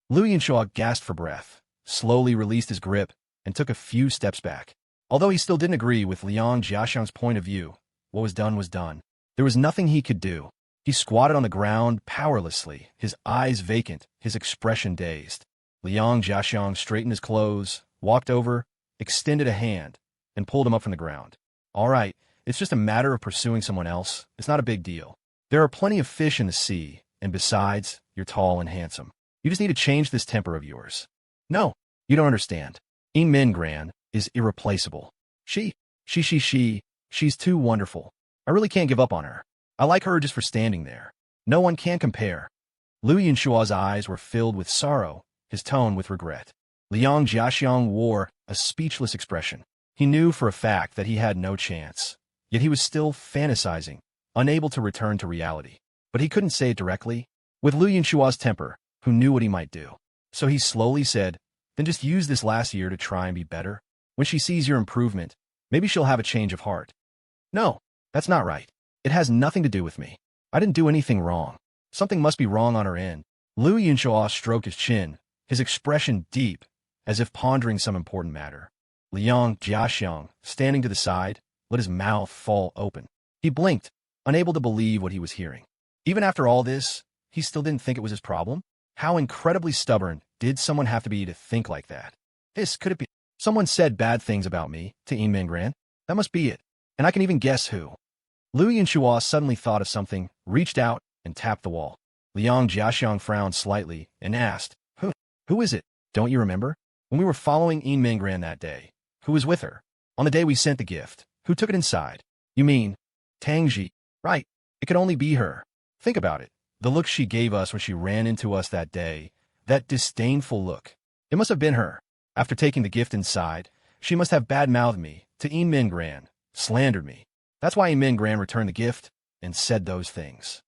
Speaker 1: Liu Yinshua gasped for breath, slowly released his grip, and took a few steps back. Although he still didn't agree with Liang Jiaxiang's point of view, what was done was done. There was nothing he could do. He squatted on the ground powerlessly, his eyes vacant, his expression dazed. Liang Jiaxiang straightened his clothes, walked over, extended a hand, and pulled him up from the ground. All right, it's just a matter of pursuing someone else. It's not a big deal. There are plenty of fish in the sea, and besides, you're tall and handsome. You just need to change this temper of yours. No, you don't understand. Min Gran is irreplaceable. She's too wonderful. I really can't give up on her. I like her just for standing there. No one can compare. Liu Yinshua's eyes were filled with sorrow, his tone with regret. Liang Jiaxiang wore a speechless expression. He knew for a fact that he had no chance, yet he was still fantasizing, unable to return to reality. But he couldn't say it directly. With Liu Yinshua's temper, who knew what he might do. So he slowly said, then just use this last year to try and be better. When she sees your improvement, maybe she'll have a change of heart. No, that's not right. It has nothing to do with me. I didn't do anything wrong. Something must be wrong on her end. Liu Yinshua stroked his chin, his expression deep, as if pondering some important matter. Liang Jiaxiang, standing to the side, let his mouth fall open. He blinked, unable to believe what he was hearing. Even after all this, he still didn't think it was his problem? How incredibly stubborn did someone have to be to think like that? Could it be? Someone said bad things about me to Min Gran. That must be it. And I can even guess who. Liu Yinshua suddenly thought of something, reached out, and tapped the wall. Liang Jiaxiang frowned slightly and asked, Who is it? Don't you remember? When we were following Min Gran that day. Who was with her? On the day we sent the gift. Who took it inside? You mean Tang Xi? Right. It could only be her. Think about it. The look she gave us when she ran into us that day. That disdainful look. It must have been her. After taking the gift inside, she must have bad-mouthed me to Min Gran, slandered me. That's why Min Gran returned the gift and said those things.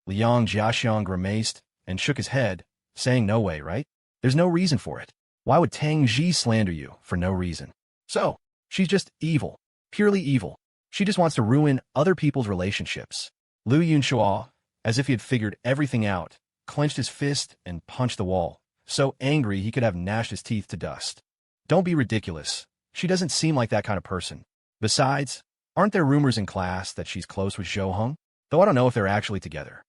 Speaker 1: Liang Jiaxiang grimaced and shook his head, saying no way, right? There's no reason for it. Why would Tang Xi slander you for no reason? So, she's just evil, purely evil. She just wants to ruin other people's relationships. Liu Yinshua, as if he had figured everything out, clenched his fist and punched the wall, so angry he could have gnashed his teeth to dust. Don't be ridiculous. She doesn't seem like that kind of person. Besides, aren't there rumors in class that she's close with Zhou Heng? Though I don't know if they're actually together.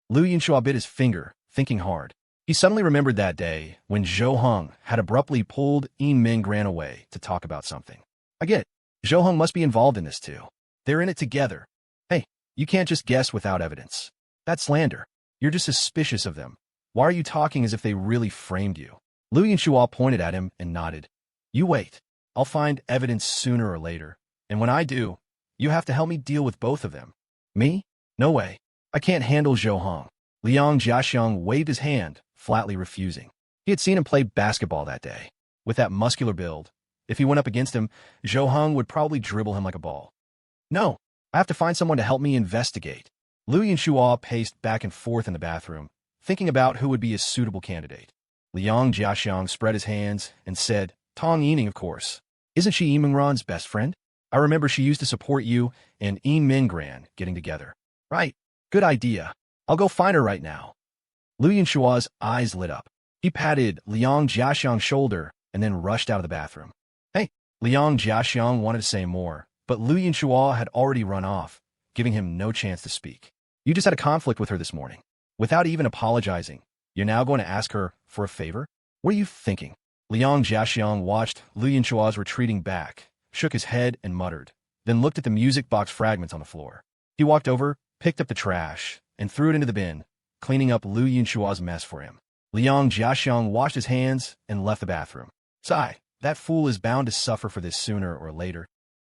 Speaker 1: Liu Yinshua bit his finger, thinking hard. He suddenly remembered that day when Zhou Heng had abruptly pulled Min Gran away to talk about something. I get it. Zhou Heng must be involved in this too. They're in it together. Hey, you can't just guess without evidence. That's slander. You're just suspicious of them. Why are you talking as if they really framed you? Liu Yinshua pointed at him and nodded. You wait. I'll find evidence sooner or later. And when I do, you have to help me deal with both of them. Me? No way. I can't handle Zhou Heng. Liang Jiaxiang waved his hand, flatly refusing. He had seen him play basketball that day. With that muscular build, if he went up against him, Zhou Heng would probably dribble him like a ball. No, I have to find someone to help me investigate. Liu Yinshua paced back and forth in the bathroom, thinking about who would be a suitable candidate. Liang Jiaxiang spread his hands and said, Tong Ening, of course. Isn't she Imingran's best friend? I remember she used to support you and Min Gran getting together. Right. Good idea. I'll go find her right now. Liu Yinshua's eyes lit up. He patted Liang Jiaxiang's shoulder and then rushed out of the bathroom. Hey, Liang Jiaxiang wanted to say more, but Liu Yinshua had already run off, giving him no chance to speak. You just had a conflict with her this morning. Without even apologizing, you're now going to ask her for a favor? What are you thinking? Liang Jiaxiang watched Liu Yinshua's retreating back, shook his head and muttered, then looked at the music box fragments on the floor. He walked over, picked up the trash, and threw it into the bin, cleaning up Liu Yinshua's mess for him. Liang Jiaxiang washed his hands and left the bathroom. Sigh, that fool is bound to suffer for this sooner or later.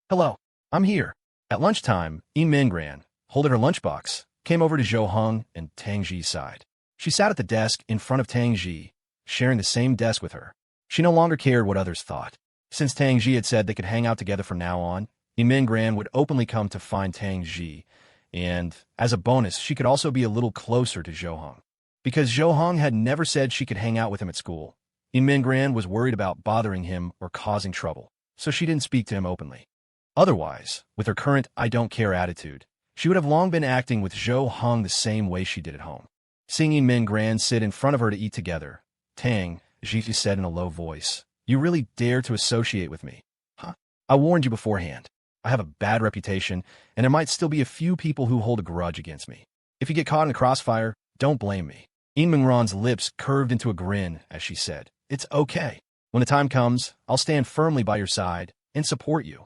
Speaker 1: Hello, I'm here. At lunchtime, Min Gran, holding her lunchbox, came over to Zhou Heng and Tang Xi's side. She sat at the desk in front of Tang Xi, sharing the same desk with her. She no longer cared what others thought. Since Tang Xi had said they could hang out together from now on, Mingran would openly come to find Tang Xi, and, as a bonus, she could also be a little closer to Zhou Hong. Because Zhou Hong had never said she could hang out with him at school, Mingran was worried about bothering him or causing trouble, so she didn't speak to him openly. Otherwise, with her current I don't care attitude, she would have long been acting with Zhou Hong the same way she did at home. Seeing Mingran sit in front of her to eat together, Tang Xi said in a low voice, "You really dare to associate with me? Huh? I warned you beforehand. I have a bad reputation, and there might still be a few people who hold a grudge against me. If you get caught in the crossfire, don't blame me." Mingran's lips curved into a grin as she said, "It's okay. When the time comes, I'll stand firmly by your side and support you."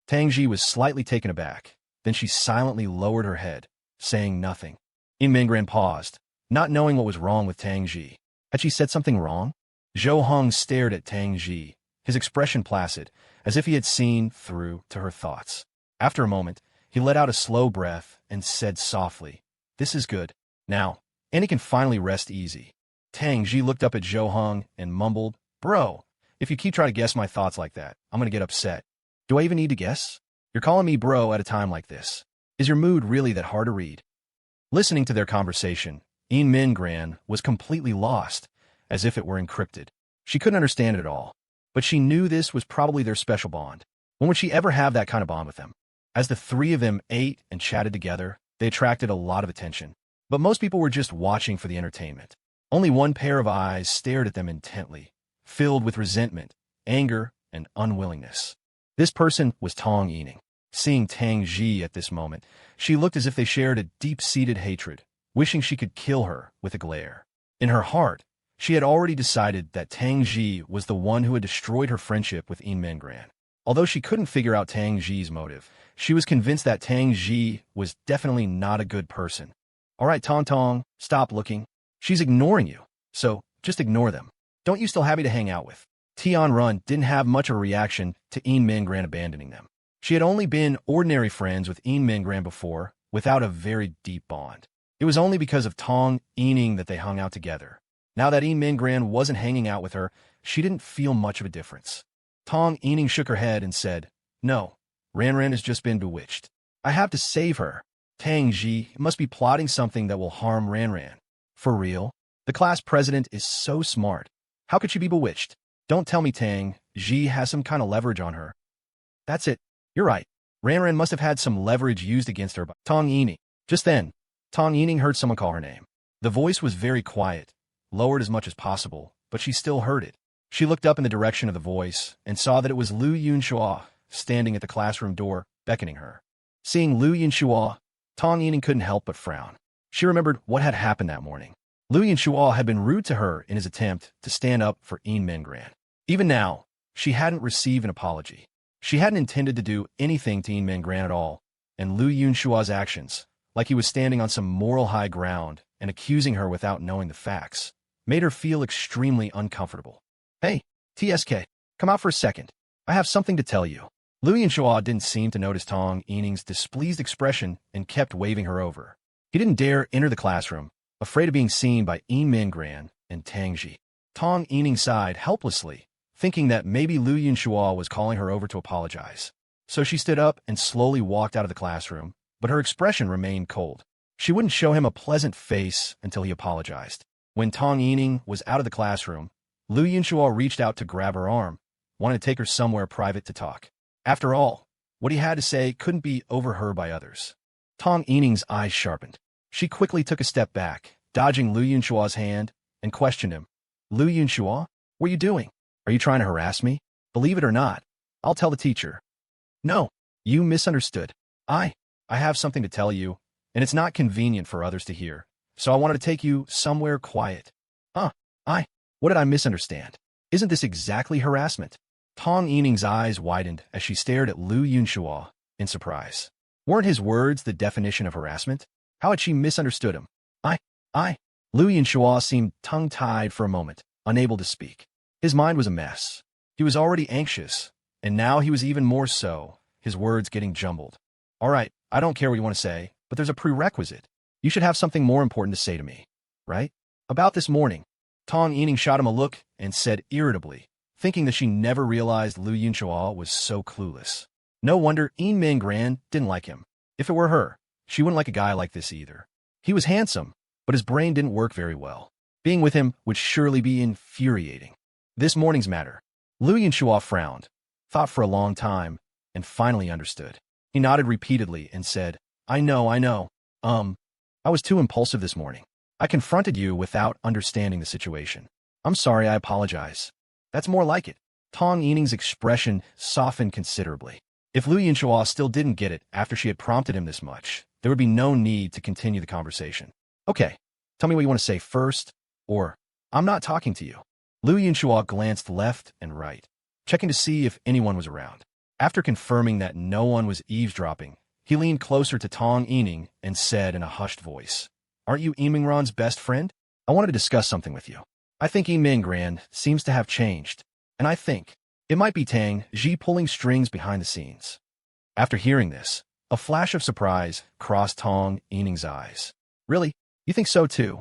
Speaker 1: Tang Xi was slightly taken aback. Then she silently lowered her head, saying nothing. Mingran paused, not knowing what was wrong with Tang Xi. Had she said something wrong? Zhou Hong stared at Tang Xi, his expression placid, as if he had seen through to her thoughts. After a moment, he let out a slow breath and said softly, "This is good. Now, Annie can finally rest easy." Tang Xi looked up at Zhou Hong and mumbled, "Bro, if you keep trying to guess my thoughts like that, I'm going to get upset." "Do I even need to guess? You're calling me bro at a time like this. Is your mood really that hard to read?" Listening to their conversation, Mingran was completely lost, as if it were encrypted. She couldn't understand it at all, but she knew this was probably their special bond. When would she ever have that kind of bond with them? As the three of them ate and chatted together, they attracted a lot of attention. But most people were just watching for the entertainment. Only one pair of eyes stared at them intently, filled with resentment, anger, and unwillingness. This person was Tong Ening. Seeing Tang Xi at this moment, she looked as if they shared a deep-seated hatred, wishing she could kill her with a glare. In her heart, she had already decided that Tang Xi was the one who had destroyed her friendship with Mingran. Although she couldn't figure out Tang Xi's motive, she was convinced that Tang Xi was definitely not a good person. "All right, Tong, stop looking. She's ignoring you, so just ignore them. Don't you still have me to hang out with?" Tian Run didn't have much of a reaction to Mingran abandoning them. She had only been ordinary friends with Mingran before, without a very deep bond. It was only because of Tong Ening that they hung out together. Now that Mingran wasn't hanging out with her, she didn't feel much of a difference. Tong Ening shook her head and said, "No, Ran has just been bewitched. I have to save her. Tang Xi must be plotting something that will harm Ran. For real? The class president is so smart. How could she be bewitched? Don't tell me Tang Xi has some kind of leverage on her." "That's it. You're right. Ran must have had some leverage used against her by Tong Ening." Just then, Tong Ening heard someone call her name. The voice was very quiet, lowered as much as possible, but she still heard it. She looked up in the direction of the voice and saw that it was Lu Yunxua standing at the classroom door, beckoning her. Seeing Lu Yunxua, Tong Ening couldn't help but frown. She remembered what had happened that morning. Lu Yunxua had been rude to her in his attempt to stand up for Mingran. Even now, she hadn't received an apology. She hadn't intended to do anything to Mingran at all, and Lu Yunshua's actions, like he was standing on some moral high ground and accusing her without knowing the facts, made her feel extremely uncomfortable. "Hey, TSK, come out for a second. I have something to tell you." Lu Yunxua didn't seem to notice Tong Ening's displeased expression and kept waving her over. He didn't dare enter the classroom, afraid of being seen by Mingran and Tang Xi. Tong Ening sighed helplessly, thinking that maybe Lu Yunxua was calling her over to apologize. So she stood up and slowly walked out of the classroom, but her expression remained cold. She wouldn't show him a pleasant face until he apologized. When Tong Ening was out of the classroom, Lu Yunxua reached out to grab her arm, wanted to take her somewhere private to talk. After all, what he had to say couldn't be overheard by others. Tong Ening's eyes sharpened. She quickly took a step back, dodging Lu Yunshua's hand, and questioned him. "Lu Yunxua, what are you doing? Are you trying to harass me? Believe it or not, I'll tell the teacher." "No, you misunderstood. I have something to tell you, and it's not convenient for others to hear, so I wanted to take you somewhere quiet." What did I misunderstand? Isn't this exactly harassment?" Tong Ening's eyes widened as she stared at Lu Yunxua in surprise. Weren't his words the definition of harassment? How had she misunderstood him? Lu Yunxua seemed tongue-tied for a moment, unable to speak. His mind was a mess. He was already anxious, and now he was even more so, his words getting jumbled. "All right, I don't care what you want to say, but there's a prerequisite. You should have something more important to say to me, right? About this morning." Tong Ening shot him a look and said irritably, thinking that she never realized Lu Yunchua was so clueless. No wonder Yin Ming Gran didn't like him. If it were her, she wouldn't like a guy like this either. He was handsome, but his brain didn't work very well. Being with him would surely be infuriating. This morning's matter. Lu Yunchua frowned, thought for a long time, and finally understood. He nodded repeatedly and said, I know. I was too impulsive this morning. I confronted you without understanding the situation. I'm sorry, I apologize. That's more like it. Tong Ening's expression softened considerably. If Lu Yunchua still didn't get it after she had prompted him this much, there would be no need to continue the conversation. Okay, tell me what you want to say first, or I'm not talking to you. Lu Yunchua glanced left and right, checking to see if anyone was around. After confirming that no one was eavesdropping, he leaned closer to Tong Ening and said in a hushed voice, Aren't you Yimingran's best friend? I wanted to discuss something with you. I think Yimingran seems to have changed, and I think it might be Tang Xi pulling strings behind the scenes. After hearing this, a flash of surprise crossed Tong Ening's eyes. Really? You think so too?